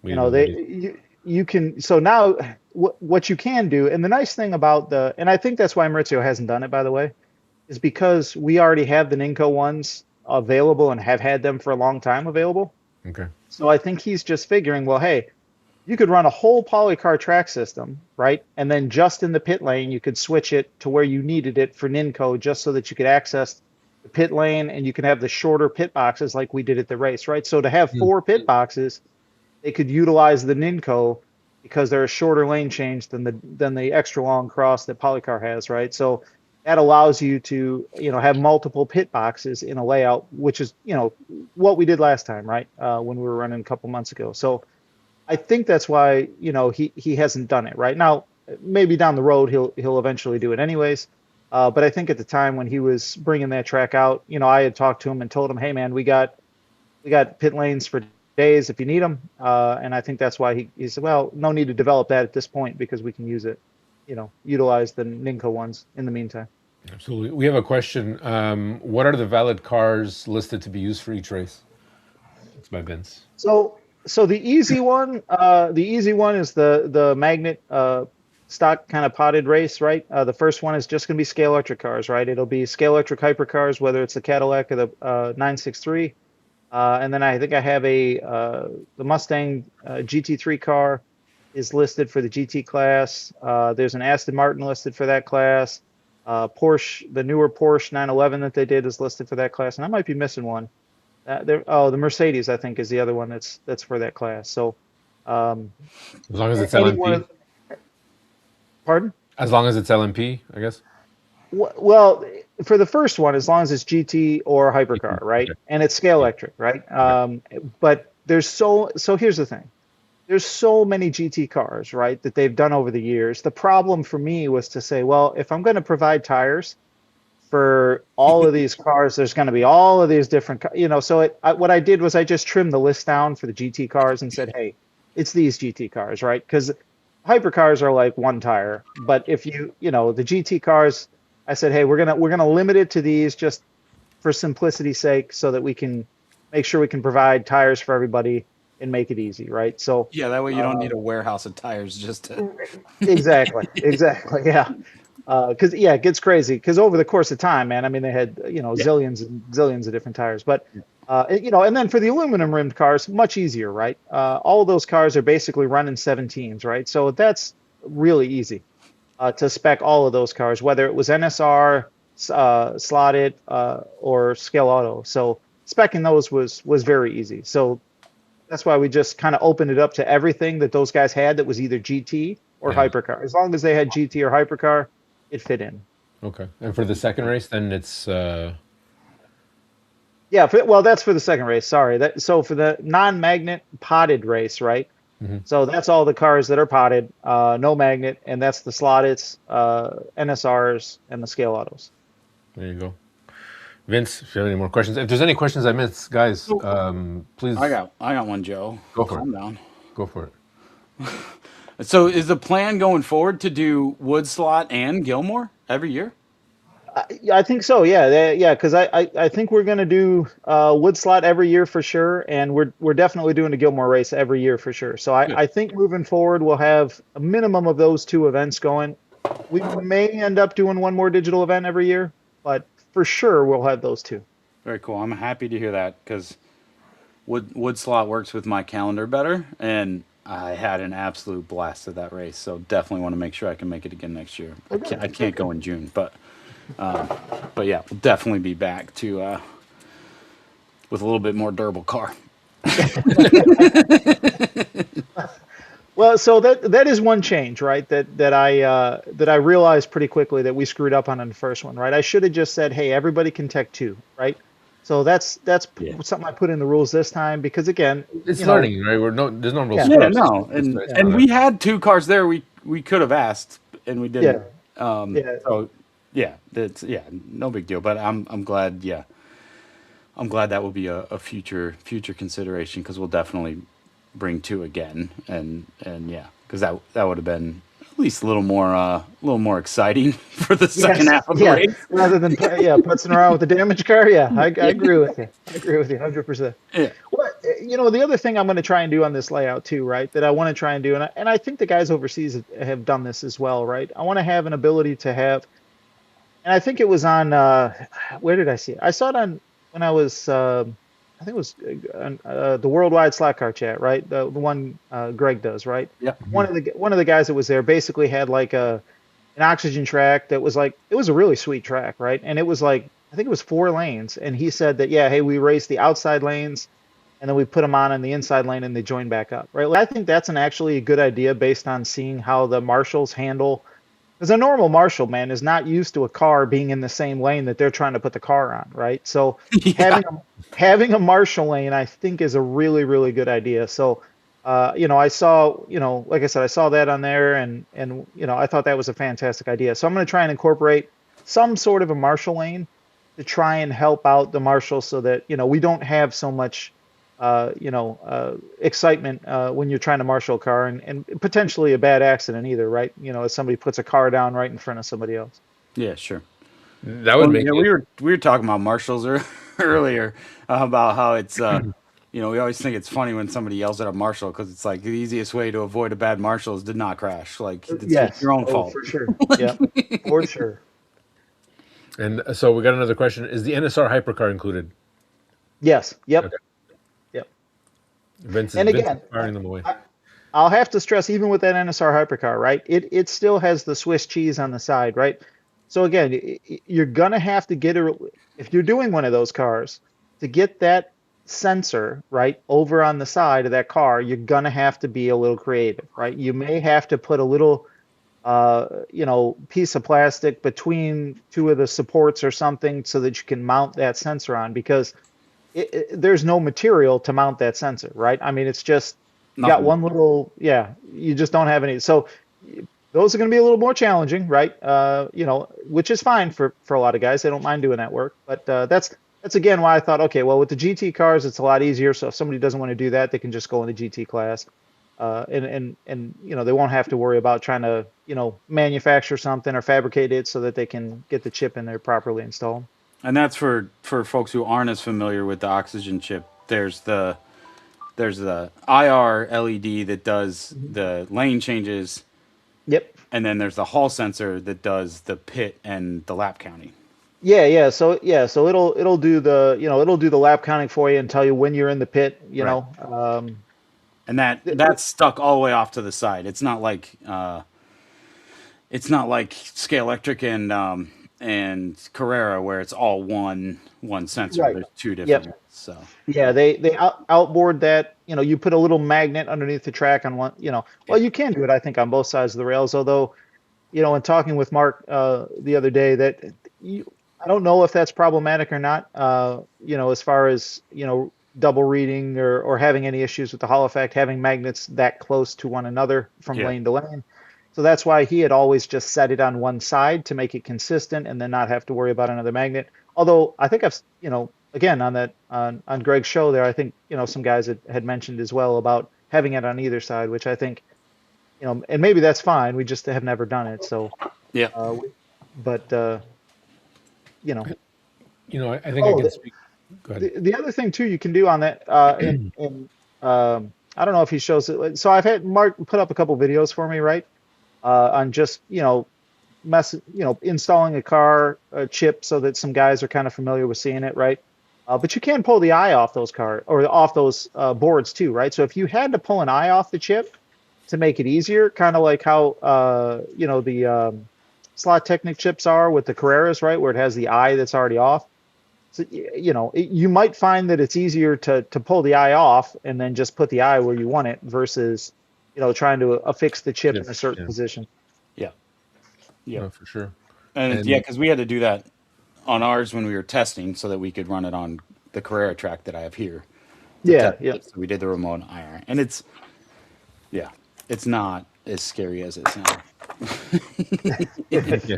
Speaker 1: we didn't know that
Speaker 4: you can so now what you can do, and the nice thing about and I think that's why Maurizio hasn't done it, by the way, is because we already have the Ninco ones available and have had them for a long time available.
Speaker 1: either.
Speaker 4: So I think he's just figuring, well, hey, you could run a whole polycar track system, right? And then just in the pit lane, you could switch it to where you needed it for Ninco, just so that you could access the pit lane and you can have the shorter pit boxes like we did at the race, right? So to have
Speaker 1: Okay.
Speaker 4: 4 pit boxes, they could utilize the Ninco because they're a shorter lane change than the extra long cross that Polycar has, right? So that allows you to have multiple pit boxes in a layout, which is what we did last time, right? When we were running a couple months ago. So I think that's why he hasn't done it right now. Maybe down the road he'll eventually do it anyways. But I think at the time when he was bringing that track out, I had talked to him and told him, hey man, we got we got pit lanes for days if you need them. And I think that's why he said, well, no need to develop that at this point because we can use it, utilize the Ninko ones in the meantime.
Speaker 1: Absolutely. We have a question. What are the valid cars listed to be used for each race? It's by Vince.
Speaker 4: So the easy one is the magnet stock kind of potted race, right? The first one is just going to be scale electric cars, right? It'll be scale electric hypercars, whether it's the Cadillac or the 963. And then I think I have the Mustang GT3 car is listed for the GT class. There's an Aston Martin listed for that class. Porsche, the newer Porsche 911 that they did is listed for that class, and I might be missing one. The Mercedes I think is the other one that's for that class. So,
Speaker 1: as long as it's
Speaker 4: LMP. Pardon?
Speaker 1: As long as it's LMP, I guess.
Speaker 4: Well, for the first one, as long as it's GT or hypercar, right? And it's scale electric, right? But here's the thing. There's so many GT cars, right, that they've done over the years. The problem for me was to say, well, if I'm going to provide tires for all of these cars, there's going to be all of these different, so what I did was I just trimmed the list down for the GT cars and said, hey, it's these GT cars, right? Because hypercars are like one tire. But if the GT cars, I said, hey, we're gonna limit it to these just for simplicity's sake so that we can make sure we can provide tires for everybody and make it easy, right? So
Speaker 2: yeah, that way you don't need a warehouse of tires just to
Speaker 4: exactly, yeah. Because it gets crazy. Because over the course of time, man, I mean, they had zillions and zillions of different tires. But and then for the aluminum rimmed cars, much easier, right? All of those cars are basically running 17s, right? So that's really easy to spec all of those cars, whether it was NSR, slotted, or scale auto. So speccing those was very easy. So that's why we just kind of opened it up to everything that those guys had that was either GT or hypercar. As long as they had GT or hypercar, it fit in.
Speaker 1: Okay. And for the second race, then it's
Speaker 4: that's for the second race. Sorry. So for the non-magnet potted race, right? Mm-hmm. So that's all the cars that are potted, no magnet, and that's the slotted, NSRs, and the scale autos.
Speaker 1: There you go. Vince, if you have any more questions, if there's any questions I missed, guys, please.
Speaker 2: I got one, Joe.
Speaker 1: Go for it.
Speaker 2: Calm down.
Speaker 1: Go for it.
Speaker 2: So is the plan going forward to do Wood Slot and Gilmore every year?
Speaker 4: I think so. Yeah. Because I think we're going to do Wood Slot every year for sure, and we're definitely doing a Gilmore race every year for sure. So I think moving forward we'll have a minimum of those two events going. We may end up doing one more digital event every year, but for sure we'll have those two.
Speaker 2: Very cool. I'm happy to hear that because Wood Slot works with my calendar better, and I had an absolute blast at that race. So definitely want to make sure I can make it again next year. I can't go in June, but yeah, we'll definitely be back to with a little bit more durable car.
Speaker 4: Well, so that is one change, right? That I realized pretty quickly that we screwed up on the first one, right? I should have just said, hey, everybody can tech 2, right? So that's something I put in the rules this time because again,
Speaker 1: it's learning, right? There's no rules.
Speaker 2: Yeah, no, and we had 2 cars there. We could have asked, and we didn't. So no big deal. But I'm glad. Yeah, I'm glad that will be a future consideration because we'll definitely bring 2 again, and because that would have been at least a little more exciting for the second half of the race,
Speaker 4: rather than putzing around with the damaged car. I agree with you. 100%.
Speaker 2: Yeah.
Speaker 4: Well, the other thing I'm going to try and do on this layout too, right? That I want to try and do, and I think the guys overseas have done this as well, right? I want to have an ability to have, and I think it was on where did I see it? I saw it on when I was. I think it was the Worldwide Slack Car Chat, right? The one Greg does, right?
Speaker 2: Yeah.
Speaker 4: One of the guys that was there basically had like an oxygen track that was like, it was a really sweet track, right? And it was like, I think it was 4 lanes, and he said that hey, we raced the outside lanes, and then we put them on in the inside lane, and they join back up, right? Like, I think that's actually a good idea based on seeing how the marshals handle. Because a normal marshal, man, is not used to a car being in the same lane that they're trying to put the car on, right? So having a marshal lane, I think, is a really, really good idea. So, I saw, like I said, I saw that on there, and I thought that was a fantastic idea. So I'm going to try and incorporate some sort of a marshal lane to try and help out the marshals so that we don't have so much excitement when you're trying to marshal a car, and potentially a bad accident either, right? As somebody puts a car down right in front of somebody else.
Speaker 2: Yeah, sure.
Speaker 1: That would
Speaker 2: Well,
Speaker 1: make
Speaker 2: yeah,
Speaker 1: it.
Speaker 2: we were talking about marshals earlier about how it's we always think it's funny when somebody yells at a marshal because it's like the easiest way to avoid a bad marshal is to not crash. Like it's
Speaker 4: Yes.
Speaker 2: your own
Speaker 4: Oh,
Speaker 2: fault.
Speaker 4: for sure. Yeah, for sure.
Speaker 1: And so we got another question: is the NSR hypercar included?
Speaker 4: Yes. Yep.
Speaker 1: Okay.
Speaker 4: Yep. And
Speaker 1: Vince is
Speaker 4: again,
Speaker 1: firing them away.
Speaker 4: I'll have to stress, even with that NSR hypercar, right? It still has the Swiss cheese on the side, right? So again, you're gonna have to get a if you're doing one of those cars to get that sensor right over on the side of that car, you're gonna have to be a little creative, right? You may have to put a little piece of plastic between two of the supports or something so that you can mount that sensor on because there's no material to mount that sensor, right? I mean, it's just you got
Speaker 2: Nothing.
Speaker 4: one little, yeah, you just don't have any. So those are going to be a little more challenging, right? Which is fine for a lot of guys. They don't mind doing that work, but that's again why I thought, okay, well, with the GT cars, it's a lot easier. So if somebody doesn't want to do that, they can just go in the GT class, and they won't have to worry about trying to manufacture something or fabricate it so that they can get the chip in there properly installed.
Speaker 2: And that's for folks who aren't as familiar with the oxygen chip. There's the IR LED that does
Speaker 4: Mhm.
Speaker 2: the lane changes,
Speaker 4: Yep.
Speaker 2: and then there's the hall sensor that does the pit and the lap counting.
Speaker 4: So it'll do the lap counting for you and tell you when you're in the pit.
Speaker 2: Right. And
Speaker 4: Th-
Speaker 2: that's stuck all the way off to the side. It's not like Scale Electric and Carrera where it's all one sensor.
Speaker 4: right.
Speaker 2: There's two
Speaker 4: Yep.
Speaker 2: different ones. So
Speaker 4: Yeah, they outboard that. You put a little magnet underneath the track on one. Well,
Speaker 2: yeah,
Speaker 4: you can do it, I think, on both sides of the rails. Although, in talking with Mark the other day, that I don't know if that's problematic or not. As far as double reading or having any issues with the Hall effect, having magnets that close to one another from
Speaker 2: yeah.
Speaker 4: lane to lane. So that's why he had always just set it on one side to make it consistent and then not have to worry about another magnet. Although I think again on that on Greg's show there, I think some guys had mentioned as well about having it on either side, which I think and maybe that's fine. We just have never done it. So,
Speaker 2: Yeah.
Speaker 4: but you know,
Speaker 1: I think I
Speaker 4: oh,
Speaker 1: can speak. Go ahead.
Speaker 4: the other thing too you can do on that I don't know if he shows it. So I've had Mark put up a couple videos for me, right? On just installing a car chip so that some guys are kind of familiar with seeing it, right? But you can pull the eye off those off those boards too, right? So if you had to pull an eye off the chip to make it easier, kind of like how the Slot Technic chips are with the Carreras, right, where it has the eye that's already off. So you might find that it's easier to pull the eye off and then just put the eye where you want it versus trying to affix the chip in a certain
Speaker 1: Yeah,
Speaker 4: position.
Speaker 2: Yeah. Yeah.
Speaker 1: no, for sure.
Speaker 2: And yeah, because we had to do that on ours when we were testing so that we could run it on the Carrera track that I have here. To
Speaker 4: Yeah,
Speaker 2: test
Speaker 4: yeah.
Speaker 2: it. So we did the remote IR, and it's not as scary as it sounds.
Speaker 1: Yeah.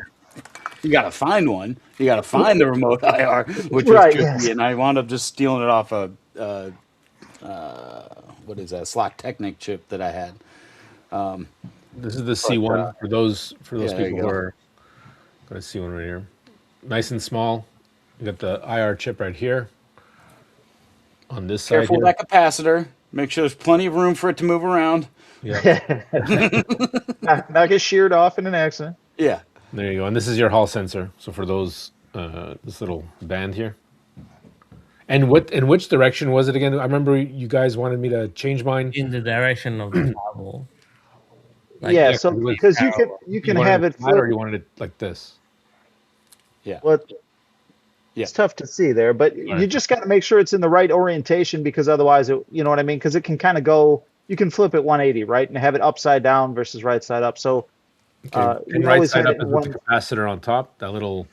Speaker 2: You gotta find one. You gotta find the remote IR, which was
Speaker 4: Right,
Speaker 2: tricky,
Speaker 4: yes.
Speaker 2: and I wound up just stealing it off a what is that Slot Technic chip that I had.
Speaker 1: This is the C1 for those
Speaker 2: Yeah, there you
Speaker 1: people who
Speaker 2: go.
Speaker 1: are got a C1 right here. Nice and small. You got the IR chip right here on this side
Speaker 2: Careful
Speaker 1: here.
Speaker 2: with that capacitor. Make sure there's plenty of room for it to move around.
Speaker 1: Yeah,
Speaker 4: Not get sheared off in an accident.
Speaker 2: Yeah.
Speaker 1: there you go. And this is your hall sensor. So for those, this little band here. And in which direction was it again? I remember you guys wanted me to change mine.
Speaker 3: In the direction of the travel. Like
Speaker 4: Yeah,
Speaker 1: Yeah,
Speaker 4: so
Speaker 1: it was
Speaker 4: because you
Speaker 3: parallel.
Speaker 4: can
Speaker 1: wanted
Speaker 4: have
Speaker 1: it
Speaker 4: it
Speaker 1: flat or
Speaker 4: flip.
Speaker 1: you wanted it like this.
Speaker 2: Yeah.
Speaker 4: Well,
Speaker 2: Yeah.
Speaker 4: it's tough to see there, but
Speaker 1: Right.
Speaker 4: you just got to make sure it's in the right orientation because otherwise, you know what I mean? Because it can kind of go. You can flip it 180, right, and have it upside down versus right side up. So
Speaker 1: Okay.
Speaker 4: we
Speaker 1: And right
Speaker 4: always
Speaker 1: side
Speaker 4: had
Speaker 1: up
Speaker 4: it
Speaker 1: is
Speaker 4: in
Speaker 1: with the
Speaker 4: one.
Speaker 1: capacitor on top, that little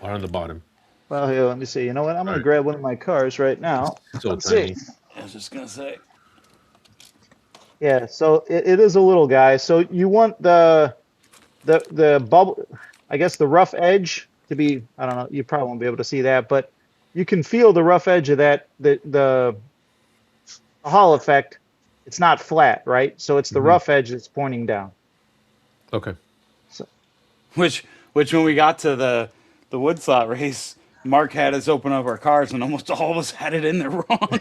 Speaker 1: or on the bottom.
Speaker 4: Well, here, let me see. You know what? I'm going to
Speaker 1: Right.
Speaker 4: grab one of my cars right now.
Speaker 1: So
Speaker 4: Let's
Speaker 1: tiny.
Speaker 4: see.
Speaker 2: I was just gonna say.
Speaker 4: Yeah, so it is a little guy. So you want the bubble, I guess the rough edge to be, I don't know, you probably won't be able to see that, but you can feel the rough edge of that, the a Hall effect, it's not flat, right? So it's the
Speaker 1: Mhm.
Speaker 4: rough edge that's pointing down.
Speaker 1: Okay.
Speaker 4: So
Speaker 2: Which when we got to the wood slot race, Mark had us open up our cars, and almost all of us had it in there wrong.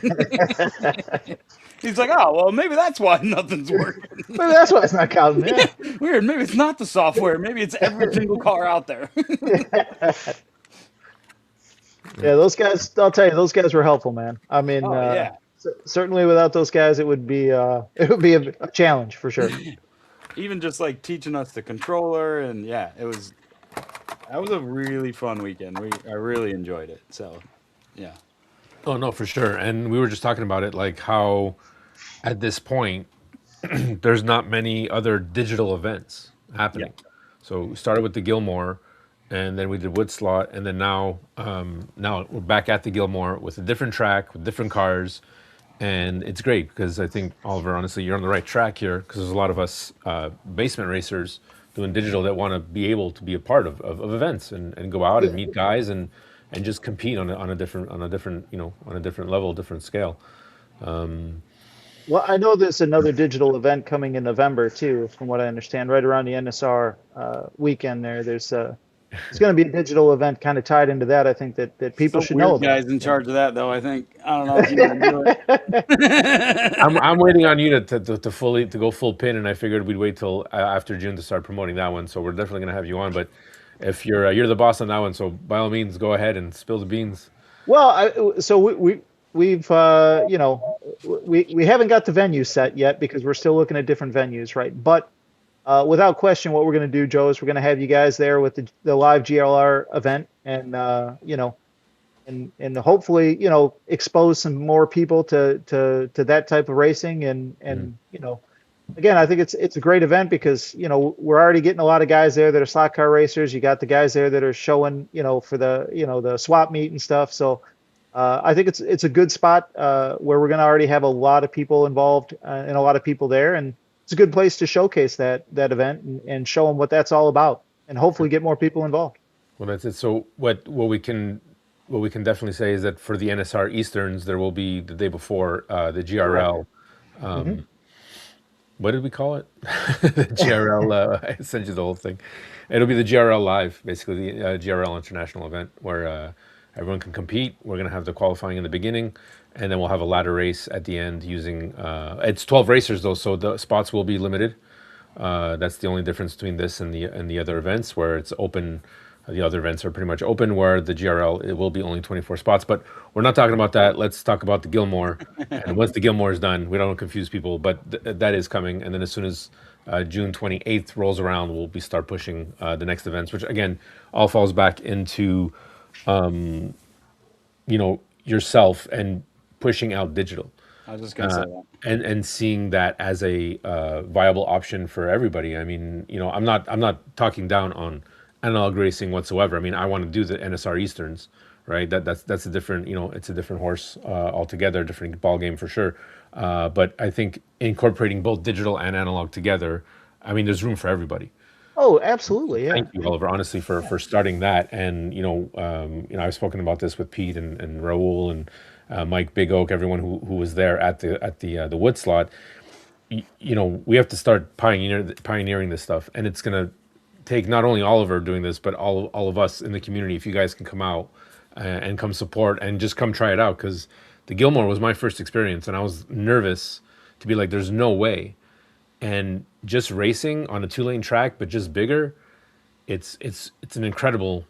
Speaker 2: He's like, "Oh, well, maybe that's why nothing's working.
Speaker 4: Maybe that's why it's not counting. Yeah.
Speaker 2: Weird. Maybe it's not the software. Maybe it's every single car out there."
Speaker 4: Yeah, those guys. I'll tell you, those guys were helpful, man. I mean,
Speaker 2: Oh yeah.
Speaker 4: certainly without those guys, it would be a challenge for sure.
Speaker 2: Even just like teaching us the controller, and yeah, that was a really fun weekend. I really enjoyed it. So, yeah.
Speaker 1: Oh no, for sure. And we were just talking about it, like how at this point there's not many other digital events
Speaker 2: Yeah.
Speaker 1: happening. So we started with the Gilmore, and then we did Woodslot, and then now we're back at the Gilmore with a different track with different cars, and it's great because I think Oliver, honestly, you're on the right track here because there's a lot of us basement racers doing digital that want to be able to be a part of events and go out and meet guys and just compete on a different on a different level, different scale.
Speaker 4: Well, I know there's another digital event coming in November too, from what I understand, right around the NSR weekend there. There's going to be a digital event kind of tied into that. I think that people
Speaker 2: Some
Speaker 4: should know
Speaker 2: weird
Speaker 4: about.
Speaker 2: guys in charge of that, though. I think I don't know if you want to do it.
Speaker 1: I'm waiting on you to fully to go full pin, and I figured we'd wait till after June to start promoting that one. So we're definitely gonna have you on. But if you're the boss on that one, so by all means go ahead and spill the beans.
Speaker 4: Well, so we've we haven't got the venue set yet because we're still looking at different venues, right? But without question, what we're going to do, Joe, is we're going to have you guys there with the live GLR event, and and hopefully expose some more people to that type of racing,
Speaker 1: Mm.
Speaker 4: and again, I think it's a great event because we're already getting a lot of guys there that are slot car racers. You got the guys there that are showing for the swap meet and stuff. So I think it's a good spot where we're going to already have a lot of people involved and a lot of people there, and it's a good place to showcase that event and show them what that's all about, and hopefully get more people involved.
Speaker 1: Well, that's it. So what we can definitely say is that for the NSR Easterns, there will be the day before the
Speaker 4: Correct.
Speaker 1: GRL.
Speaker 4: Hmm.
Speaker 1: What did we call it? The GRL. I sent you the whole thing. It'll be the GRL Live, basically the GRL International event where everyone can compete. We're gonna have the qualifying in the beginning, and then we'll have a ladder race at the end using. It's 12 racers though, so the spots will be limited. That's the only difference between this and the other events, where it's open. The other events are pretty much open, where the GRL it will be only 24 spots. But we're not talking about that. Let's talk about the Gilmore. And once the Gilmore is done, we don't want to confuse people, but that is coming. And then as soon as June 28th rolls around, we'll be start pushing the next events, which again all falls back into yourself and pushing out digital
Speaker 2: I was just gonna say that.
Speaker 1: and seeing that as a viable option for everybody. I mean, I'm not talking down on analog racing whatsoever. I mean, I want to do the NSR Easterns, right? That's a different, it's a different horse altogether, different ball game for sure. But I think incorporating both digital and analog together, I mean, there's room for everybody.
Speaker 4: Oh, absolutely, yeah.
Speaker 1: Thank you, Oliver, honestly, for starting that. And I've spoken about this with Pete and Raul and Mike Big Oak, everyone who was there at the wood slot. We have to start pioneering this stuff, and it's gonna take not only Oliver doing this, but all of us in the community. If you guys can come out and come support and just come try it out, because the Gilmore was my first experience, and I was nervous to be like, "There's no way." And just racing on a 2-lane track, but just bigger, it's an incredible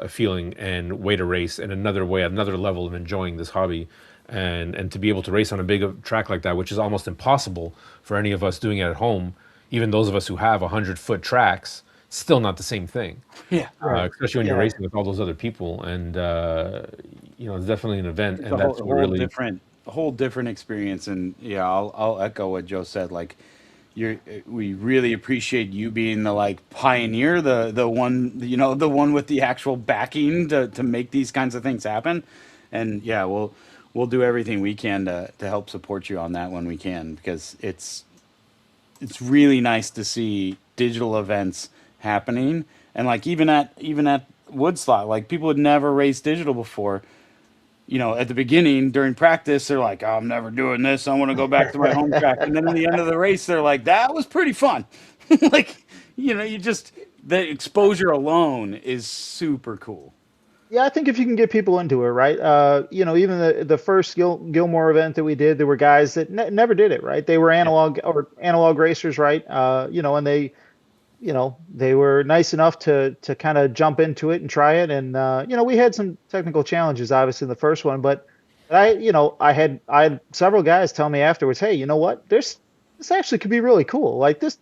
Speaker 1: feeling and way to race, and another level of enjoying this hobby, and to be able to race on a big track like that, which is almost impossible for any of us doing it at home. Even those of us who have 100-foot tracks, still not the same thing.
Speaker 2: Yeah.
Speaker 4: Right.
Speaker 1: Especially when you're
Speaker 4: Yeah.
Speaker 1: racing with all those other people, and it's definitely an event,
Speaker 2: It's
Speaker 1: and that's
Speaker 2: a
Speaker 1: what really.
Speaker 2: whole different experience. And yeah, I'll echo what Joe said. Like, we really appreciate you being the like pioneer, the one, the one with the actual backing to make these kinds of things happen. And yeah, we'll do everything we can to help support you on that when we can, because it's really nice to see digital events happening. And like even at Woodslot, like people had never raced digital before. at the beginning during practice, they're like, oh, I'm never doing this. I want to go back to my home track. And then at the end of the race, they're like, that was pretty fun. Like, the exposure alone is super cool.
Speaker 4: Yeah, I think if you can get people into it, right? Even the first Gilmore event that we did, there were guys that never did it, right? They were
Speaker 2: Yeah.
Speaker 4: analog racers, right? And they were nice enough to kind of jump into it and try it. And we had some technical challenges, obviously, in the first one, but I had several guys tell me afterwards, hey, you know what? This actually could be really cool. Like this,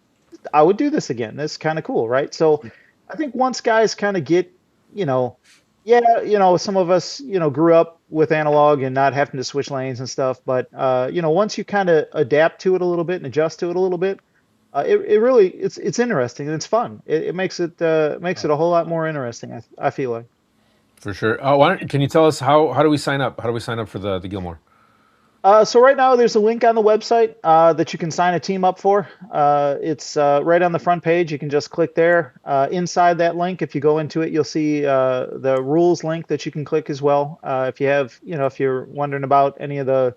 Speaker 4: I would do this again. This is kind of cool, right? So I think once guys kind of get, you know, yeah, some of us, grew up with analog and not having to switch lanes and stuff. But once you kind of adapt to it a little bit and adjust to it a little bit, it really it's interesting and it's fun. It makes it a whole lot more interesting. I feel like.
Speaker 1: For sure. Can you tell us how do we sign up? How do we sign up for the Gilmore?
Speaker 4: So right now there's a link on the website that you can sign a team up for. It's right on the front page. You can just click there. Inside that link, if you go into it, you'll see the rules link that you can click as well. If you're wondering about any of the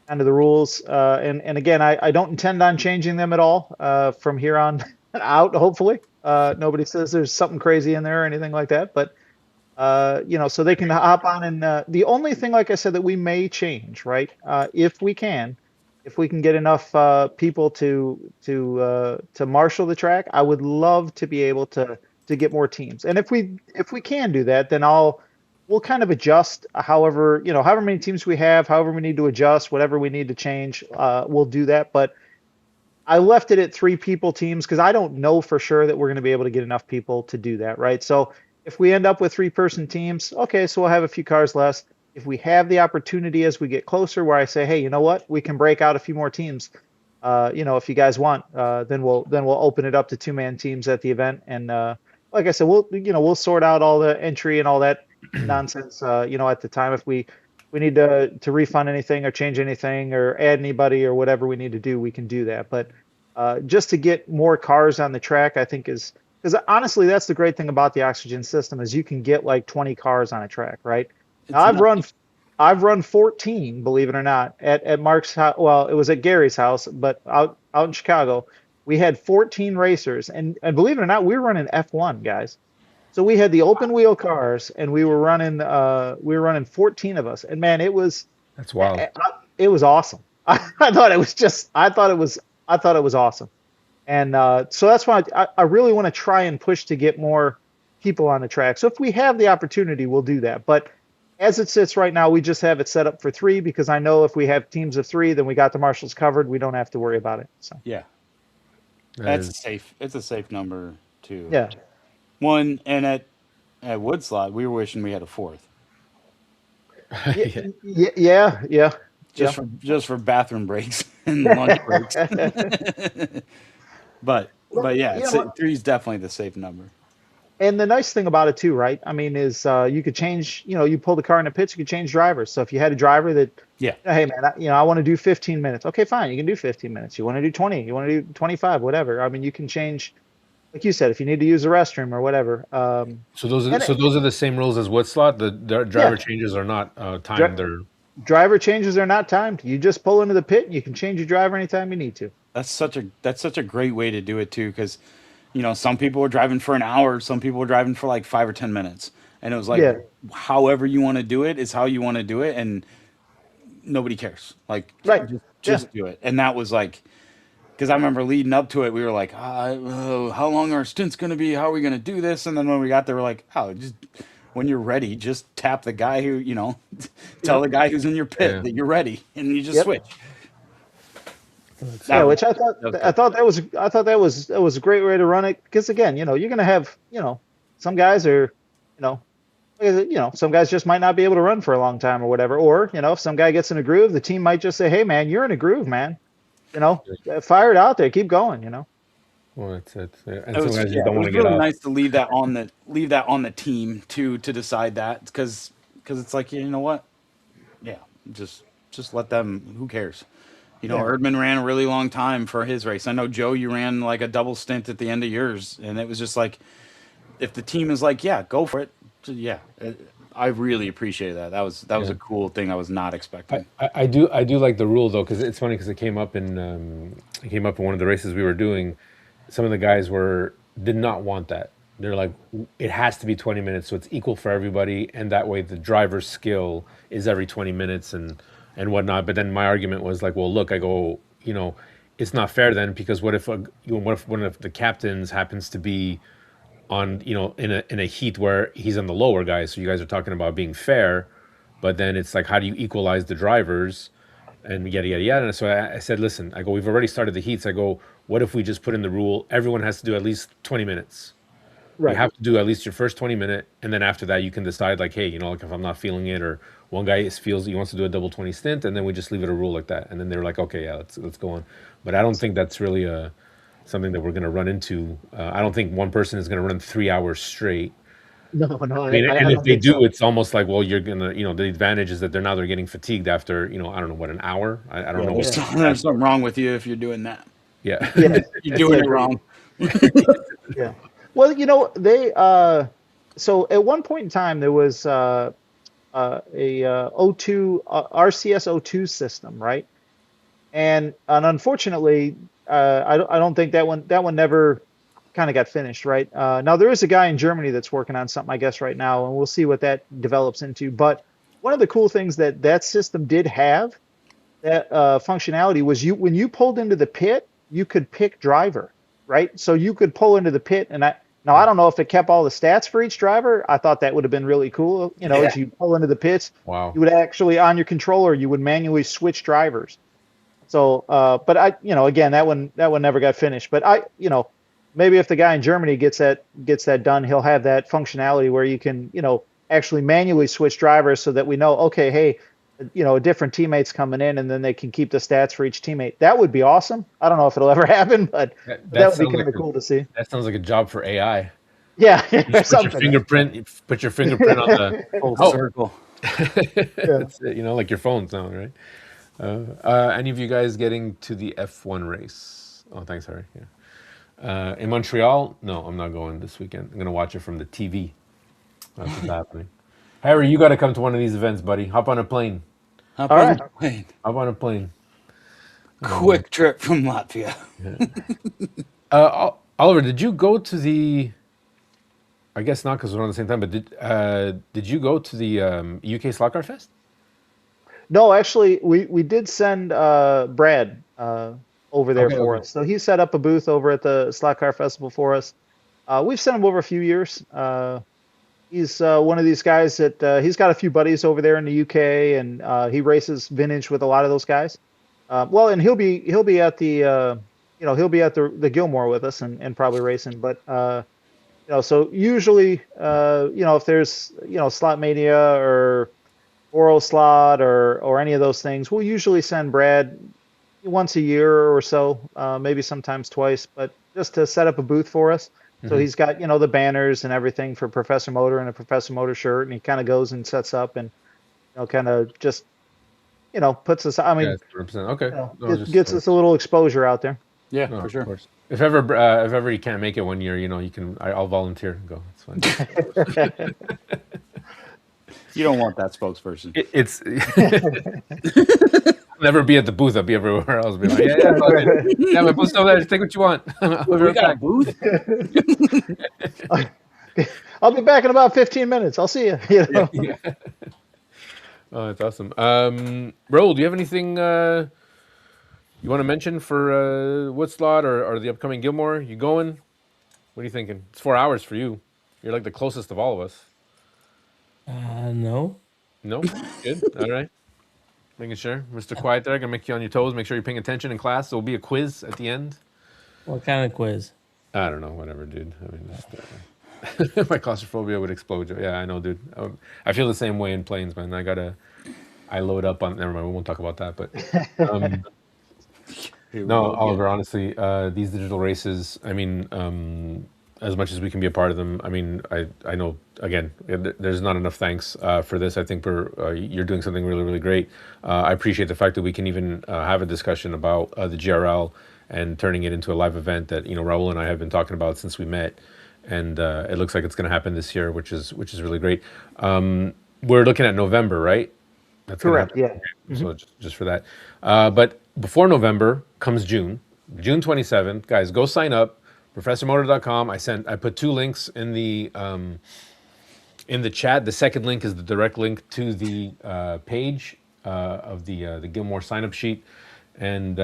Speaker 4: kind of the rules, and again, I don't intend on changing them at all from here on out. Hopefully, nobody says there's something crazy in there or anything like that. But so they can hop on and the only thing, like I said, that we may change, right? If we can get enough people to marshal the track, I would love to be able to get more teams. And if we can do that, then we'll kind of adjust however many teams we have, however we need to adjust, whatever we need to change, we'll do that. But I left it at 3 people teams because I don't know for sure that we're going to be able to get enough people to do that, right? So if we end up with 3-person teams, okay, so we'll have a few cars less. If we have the opportunity as we get closer where I say, hey, you know what, we can break out a few more teams, if you guys want, then we'll open it up to 2-man teams at the event. And like I said, we'll sort out all the entry and all that nonsense, at the time. If we need to refund anything or change anything or add anybody or whatever we need to do, we can do that. But just to get more cars on the track, I think is, because honestly, that's the great thing about the Oxygen system is you can get like 20 cars on a track, right? Now, I've run 14, believe it or not, at Mark's house. Well, it was at Gary's house, but out in Chicago, we had 14 racers, and believe it or not, we were running F1, guys. So we had the open wheel cars, and we were running 14 of us, and man,
Speaker 1: That's wild.
Speaker 4: it was awesome. I thought it was awesome. And so that's why I really want to try and push to get more people on the track. So if we have the opportunity, we'll do that. But as it sits right now, we just have it set up for 3 because I know if we have teams of 3, then we got the marshals covered. We don't have to worry about it. So
Speaker 2: Yeah,
Speaker 1: That
Speaker 2: that's
Speaker 1: is-
Speaker 2: safe. It's a safe number too.
Speaker 4: yeah,
Speaker 2: One, and at Woodslot, we were wishing we had a 4th,
Speaker 4: yeah.
Speaker 2: just for bathroom breaks and lunch breaks. But yeah,
Speaker 4: You know what?
Speaker 2: 3 is definitely the safe number.
Speaker 4: And the nice thing about it too, right? I mean, is you could change. You pull the car in the pits, you could change drivers. So if you had a driver that,
Speaker 2: Yeah,
Speaker 4: hey man, I want to do 15 minutes. Okay, fine, you can do 15 minutes. You want to do 20, you want to do 25, whatever. I mean, you can change, like you said, if you need to use the restroom or whatever.
Speaker 1: So those
Speaker 4: And
Speaker 1: are the same rules as Woodslot. The driver changes are not timed. They're
Speaker 4: driver changes are not timed. You just pull into the pit, and you can change your driver anytime you need to.
Speaker 2: that's such a great way to do it too, because some people were driving for an hour, some people were driving for like 5 or 10 minutes, and it was like,
Speaker 4: Yeah.
Speaker 2: however you want to do it is how you want to do it, and nobody cares. Like,
Speaker 4: Right.
Speaker 2: just do it. And that was like, because I remember leading up to it, we were like, how long are our stints going to be? How are we going to do this? And then when we got there, we're like, just when you're ready, just tap the guy who, tell the guy who's in your pit
Speaker 1: Yeah.
Speaker 2: that you're ready, and you just
Speaker 4: Yep.
Speaker 2: switch.
Speaker 4: Yeah, which I
Speaker 2: that
Speaker 4: thought that was a great way to run it because again, you're going to have, some guys are, some guys just might not be able to run for a long time or whatever. Or, if some guy gets in a groove, the team might just say, "Hey man, you're in a groove, man. Fire it out there, keep going,
Speaker 1: well, it's and
Speaker 2: It was,
Speaker 1: sometimes you
Speaker 2: yeah,
Speaker 1: don't
Speaker 2: it
Speaker 1: want
Speaker 2: was
Speaker 1: to get
Speaker 2: really
Speaker 1: off.
Speaker 2: nice to leave that on the team to decide that, because it's like, you know what, yeah, just let them. Who cares?
Speaker 4: Yeah.
Speaker 2: Erdman ran a really long time for his race. I know, Joe, you ran like a double stint at the end of yours, and it was just like, if the team is like, yeah, go for it, So, yeah, I really appreciated that. That was
Speaker 1: Yeah.
Speaker 2: a cool thing I was not expecting.
Speaker 1: I do like the rule though, because it's funny because it came up in one of the races we were doing. Some of the guys did not want that. They're like, it has to be 20 minutes, so it's equal for everybody, and that way the driver's skill is every 20 minutes and whatnot. But then my argument was like, well, look, I go, it's not fair then, because what if one of the captains happens to be on, in a heat where he's on the lower guys, so you guys are talking about being fair, but then it's like, how do you equalize the drivers and yada yada yada. And so I said, listen, I go, we've already started the heats. I go, what if we just put in the rule, everyone has to do at least 20 minutes. You
Speaker 4: Right.
Speaker 1: have to do at least your first 20 minute, and then after that you can decide, like, hey, like if I'm not feeling it, or one guy feels he wants to do a double 20 stint, and then we just leave it a rule like that. And then they're like, okay, yeah, let's go on. But I don't think that's really something that we're going to run into. I don't think one person is going to run 3 hours straight.
Speaker 4: No, no,
Speaker 1: I mean,
Speaker 4: I
Speaker 1: and if
Speaker 4: don't
Speaker 1: they
Speaker 4: think
Speaker 1: do,
Speaker 4: so.
Speaker 1: it's almost like, well, you're gonna, the advantage is that they're getting fatigued after, I don't know what, an hour. I don't
Speaker 2: Yeah,
Speaker 1: know what.
Speaker 4: Yeah.
Speaker 2: there's something wrong with you if you're doing that.
Speaker 1: Yeah.
Speaker 4: Yeah.
Speaker 2: You're doing
Speaker 4: Yeah.
Speaker 2: it wrong.
Speaker 4: Yeah. Well, they so at one point in time there was a O2 RCS O2 system, right? And unfortunately, I don't think that one never kind of got finished, right? Now there is a guy in Germany that's working on something, I guess, right now, and we'll see what that develops into. But one of the cool things that system did have, that functionality, was when you pulled into the pit, you could pick driver, right? So you could pull into the pit, and I don't know if it kept all the stats for each driver. I thought that would have been really cool.
Speaker 2: Yeah.
Speaker 4: As you pull into the pits,
Speaker 1: Wow.
Speaker 4: you would actually, on your controller, you would manually switch drivers. So, but again, that one never got finished. But maybe if the guy in Germany gets that done, he'll have that functionality where you can, actually manually switch drivers, so that we know, okay, hey, a different teammate's coming in, and then they can keep the stats for each teammate. That would be awesome. I don't know if it'll ever happen, but that would be
Speaker 1: sounds
Speaker 4: kind of
Speaker 1: like
Speaker 4: cool to see.
Speaker 1: that sounds like a job for AI.
Speaker 4: Yeah,
Speaker 1: You just
Speaker 4: something.
Speaker 1: put your fingerprint on the.
Speaker 2: Full
Speaker 1: Oh,
Speaker 2: circle.
Speaker 4: Yeah.
Speaker 1: that's it, like your phones now, right? Any of you guys getting to the F1 race? Oh, thanks, Harry. Yeah. In Montreal? No, I'm not going this weekend. I'm gonna watch it from the TV. That's what's happening. Harry, you got to come to one of these events, buddy. Hop on a plane.
Speaker 2: Hop
Speaker 4: All
Speaker 2: on
Speaker 4: right.
Speaker 2: the plane.
Speaker 1: Hop on a plane.
Speaker 2: Quick trip from Latvia.
Speaker 1: Oliver, did you go to the? I guess not, because we're on the same time. But did you go to the UK Slot Car Fest?
Speaker 4: No, actually, we did send Brad over there
Speaker 1: Okay,
Speaker 4: for
Speaker 1: okay.
Speaker 4: us. So he set up a booth over at the Slot Car Festival for us. We've sent him over a few years. He's one of these guys that he's got a few buddies over there in the UK, and he races vintage with a lot of those guys. Well, and he'll be at the Gilmore with us, and probably racing. But so usually, if there's Slot Mania or Oral Slot or any of those things, we'll usually send Brad once a year or so, maybe sometimes twice, but just to set up a booth for us. So
Speaker 1: Mhm.
Speaker 4: he's got the banners and everything for Professor Motor, and a Professor Motor shirt, and he kind of goes and sets up, and kind of just puts us. I
Speaker 1: Yeah,
Speaker 4: mean,
Speaker 1: 100%. Okay. No, I was just
Speaker 4: gets us a little exposure out there.
Speaker 2: Yeah,
Speaker 1: no,
Speaker 2: for
Speaker 1: of
Speaker 2: sure.
Speaker 1: course. If ever you can't make it one year, you can. I'll volunteer and go. It's fine.
Speaker 2: You don't want that spokesperson.
Speaker 1: It's I'll never be at the booth. I'll be everywhere else. Be like, yeah, yeah, it's all good. Yeah, my booth's over there. Just take what you want. I'll be
Speaker 2: We
Speaker 1: right
Speaker 2: got a
Speaker 1: back.
Speaker 2: booth.
Speaker 4: I'll be back in about 15 minutes. I'll see you.
Speaker 1: Yeah. Oh, that's awesome. Raul, do you have anything you want to mention for Woodslot or the upcoming Gilmore? You going? What are you thinking? It's 4 hours for you. You're like the closest of all of us.
Speaker 3: No.
Speaker 1: No? Good. All right. Making sure. Mr. Quiet there, gonna make you on your toes, make sure you're paying attention in class. There will be a quiz at the end.
Speaker 3: What kind of quiz?
Speaker 1: I don't know, whatever, dude. I mean, just, my claustrophobia would explode. Yeah, I know, dude. I feel the same way in planes, man. I load up on. Never mind, we won't talk about that. But
Speaker 2: Here we
Speaker 1: no,
Speaker 2: go again.
Speaker 1: Oliver. Honestly, these digital races. I mean, as much as we can be a part of them. I mean, I know. Again, there's not enough thanks for this. I think you're doing something really, really great. I appreciate the fact that we can even have a discussion about the GRL and turning it into a live event that Raul and I have been talking about since we met. and it looks like it's going to happen this year, which is really great. We're looking at November, right? That's going to
Speaker 4: Correct.
Speaker 1: happen.
Speaker 4: Yeah.
Speaker 1: So just for that. But before November comes June 27th. Guys, go sign up. ProfessorMotor.com. I put 2 links in the chat. The second link is the direct link to the page of the Gilmore sign up sheet. And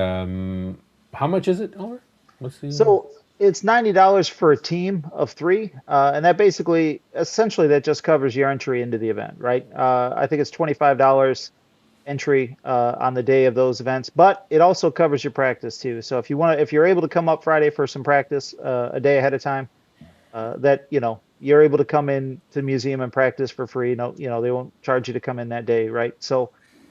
Speaker 1: how much is it, Oliver? What's the
Speaker 4: So it's $90 for a team of 3, and that basically, essentially, that just covers your entry into the event, right? I think it's $25 entry on the day of those events, but it also covers your practice too. So if you're able to come up Friday for some practice a day ahead of time, that you're able to come in to the museum and practice for free. No, they won't charge you to come in that day, right? So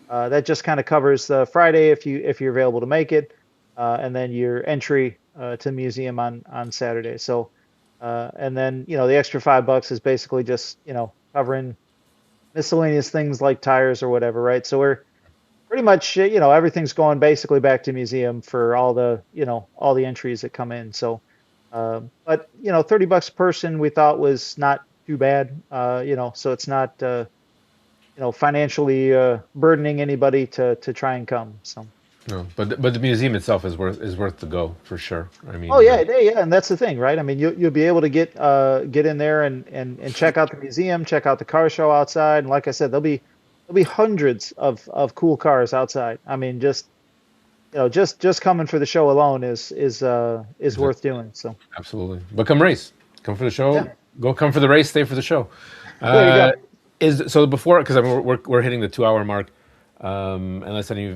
Speaker 4: that just kind of covers the Friday if you're available to make it, and then your entry to the museum on Saturday. So and then the extra $5 is basically just covering miscellaneous things like tires or whatever, right? So we're pretty much everything's going basically back to museum for all the all the entries that come in. So but $30 a person we thought was not too bad, so it's not financially burdening anybody to try and come. So
Speaker 1: No, but the museum itself is worth the go for sure. I mean,
Speaker 4: oh yeah, and that's the thing, right? I mean, you'll be able to get in there and check out the museum, check out the car show outside, and like I said, there'll be hundreds of cool cars outside. I mean, just just coming for the show alone is worth doing. So
Speaker 1: absolutely. But come race, come for the show.
Speaker 4: Yeah.
Speaker 1: Go come for the race, stay for the show.
Speaker 4: There you go.
Speaker 1: Before, because we're hitting the 2-hour mark. Unless any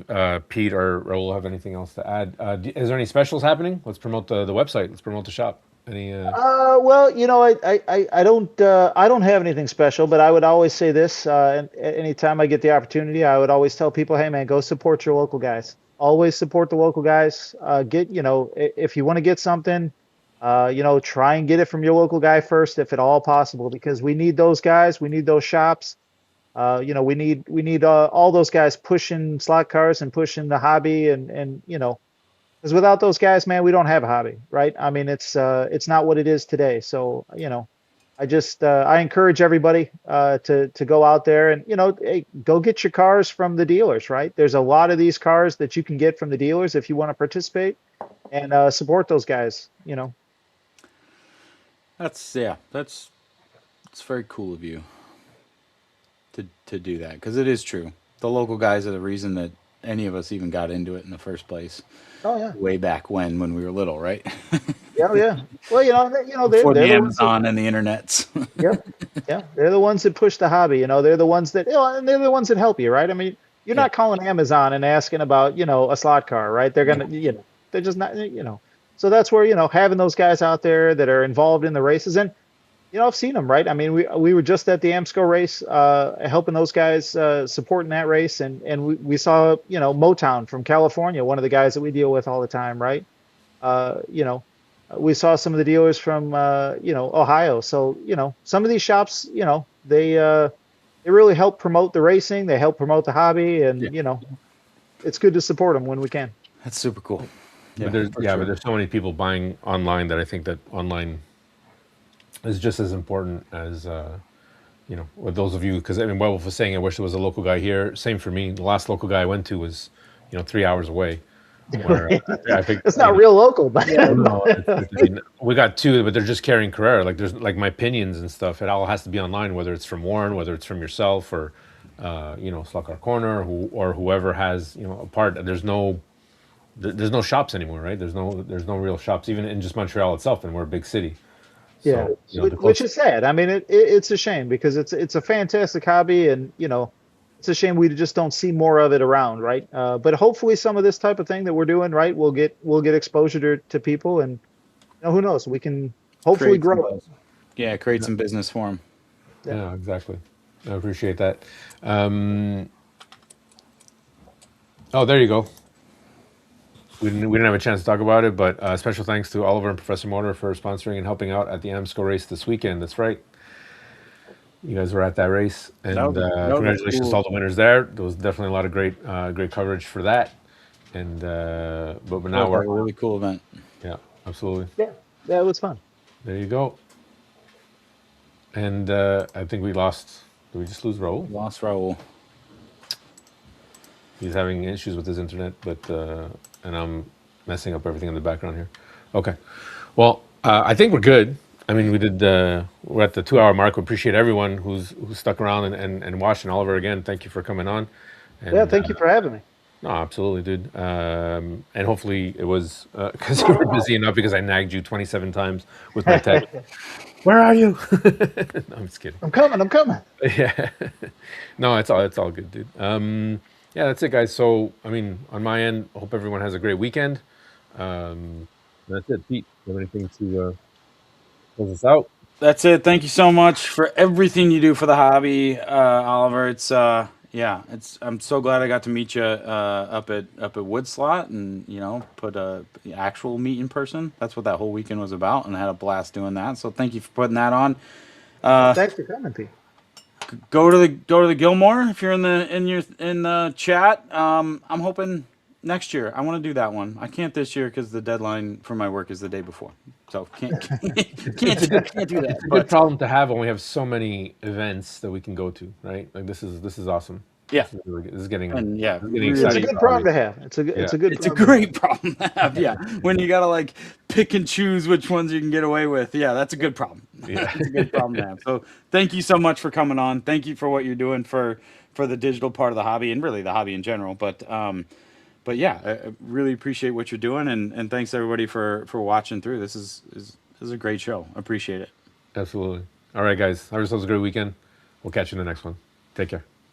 Speaker 1: Pete or Raul have anything else to add, is there any specials happening? Let's promote the website. Let's promote the shop. Any?
Speaker 4: Well, I don't have anything special, but I would always say this, anytime I get the opportunity, I would always tell people, hey man, go support your local guys. Always support the local guys. If you want to get something, try and get it from your local guy first, if at all possible, because we need those guys. We need those shops. We need all those guys pushing slot cars and pushing the hobby, and because without those guys, man, we don't have a hobby, right? I mean, it's not what it is today. So I encourage everybody to go out there and hey, go get your cars from the dealers, right? There's a lot of these cars that you can get from the dealers if you want to participate, and support those guys.
Speaker 2: That's very cool of you to do that, because it is true. The local guys are the reason that any of us even got into it in the first place.
Speaker 4: Oh yeah,
Speaker 2: Way back when we were little, right?
Speaker 4: yeah. Well,
Speaker 2: Before
Speaker 4: they're
Speaker 2: the
Speaker 4: the ones that,
Speaker 2: Amazon and the internets.
Speaker 4: yep, yeah, they're the ones that push the hobby. They're the ones that and they're the ones that help you, right? I mean, you're not calling Amazon and asking about a slot car, right? They're gonna they're just not So that's where having those guys out there that are involved in the races, and I've seen them, right? I mean, we were just at the AMSCO race, helping those guys, supporting that race, and we saw Motown from California, one of the guys that we deal with all the time, right? We saw some of the dealers from Ohio. So some of these shops, they really help promote the racing. They help promote the hobby, and it's good to support them when we can.
Speaker 2: That's super cool.
Speaker 1: but there's so many people buying online that I think that online is just as important as with those of you, because I mean, Wolf was saying, I wish there was a local guy here. Same for me. The last local guy I went to was 3 hours away. Where I think
Speaker 4: It's not real local, but
Speaker 1: no, I mean, we got 2, but they're just carrying Carrera. Like there's like my opinions and stuff. It all has to be online, whether it's from Warren, whether it's from yourself, or Slot Car Corner, or whoever has a part. There's no shops anymore, right? There's no real shops, even in just Montreal itself, and we're a big city.
Speaker 4: yeah,
Speaker 1: So,
Speaker 4: which is sad. I mean, it's a shame because it's a fantastic hobby, and it's a shame we just don't see more of it around, right? But hopefully, some of this type of thing that we're doing, right, we'll get exposure to people, and who knows, we can hopefully grow it.
Speaker 2: Yeah, create some business for them.
Speaker 1: Yeah, exactly. I appreciate that. Oh, there you go. We didn't have a chance to talk about it, but special thanks to Oliver and Professor Motor for sponsoring and helping out at the AMSCO race this weekend. That's right. You guys were at that race, and
Speaker 2: That was
Speaker 1: congratulations
Speaker 2: cool.
Speaker 1: to all the winners there. There was definitely a lot of great coverage for that. And but now
Speaker 2: That was a really cool event.
Speaker 1: yeah, absolutely.
Speaker 4: Yeah, it was fun.
Speaker 1: There you go. And I think we lost. Did we just lose Raul?
Speaker 2: Lost Raul.
Speaker 1: He's having issues with his internet, but and I'm messing up everything in the background here. Okay. Well, I think we're good. I mean, we did. We're at the 2 hour mark. We appreciate everyone who's stuck around and watched. And Oliver, again, thank you for coming on. And,
Speaker 4: Yeah, thank you for having me.
Speaker 1: No, absolutely, dude. And hopefully it was because you were busy enough because I nagged you 27 times with my text. Where are you? No, I'm just kidding.
Speaker 4: I'm coming. I'm coming.
Speaker 1: Yeah. No, it's all good, dude. Yeah, that's it, guys. So, I mean, on my end, I hope everyone has a great weekend. That's it. Pete, you have anything to close us out?
Speaker 2: That's it. Thank you so much for everything you do for the hobby, Oliver. It's I'm so glad I got to meet you up at Woodslot and put a actual meet in person. That's what that whole weekend was about, and I had a blast doing that. So thank you for putting that on.
Speaker 4: Thanks for coming, Pete.
Speaker 2: Go to the Gilmore if you're in the chat. I'm hoping next year. I want to do that one. I can't this year because the deadline for my work is the day before. So can't do that.
Speaker 1: It's a good problem to have when we have so many events that we can go to, right? Like this is awesome.
Speaker 2: Yeah.
Speaker 1: This is, really good. This is getting,
Speaker 2: And yeah,
Speaker 1: this is getting
Speaker 2: really-
Speaker 4: It's a
Speaker 1: exciting.
Speaker 4: good problem to have. It's a good.
Speaker 1: Yeah.
Speaker 4: It's
Speaker 2: It's a great problem to have. Yeah, when you gotta like pick and choose which ones you can get away with. Yeah, that's a good problem.
Speaker 1: Yeah.
Speaker 2: It's a good problem to have. So thank you so much for coming on. Thank you for what you're doing for the digital part of the hobby and really the hobby in general. But yeah, I really appreciate what you're doing and thanks everybody for watching through. This is a great show. I appreciate it.
Speaker 1: Absolutely. All right, guys. Have yourselves a great weekend. We'll catch you in the next one. Take care.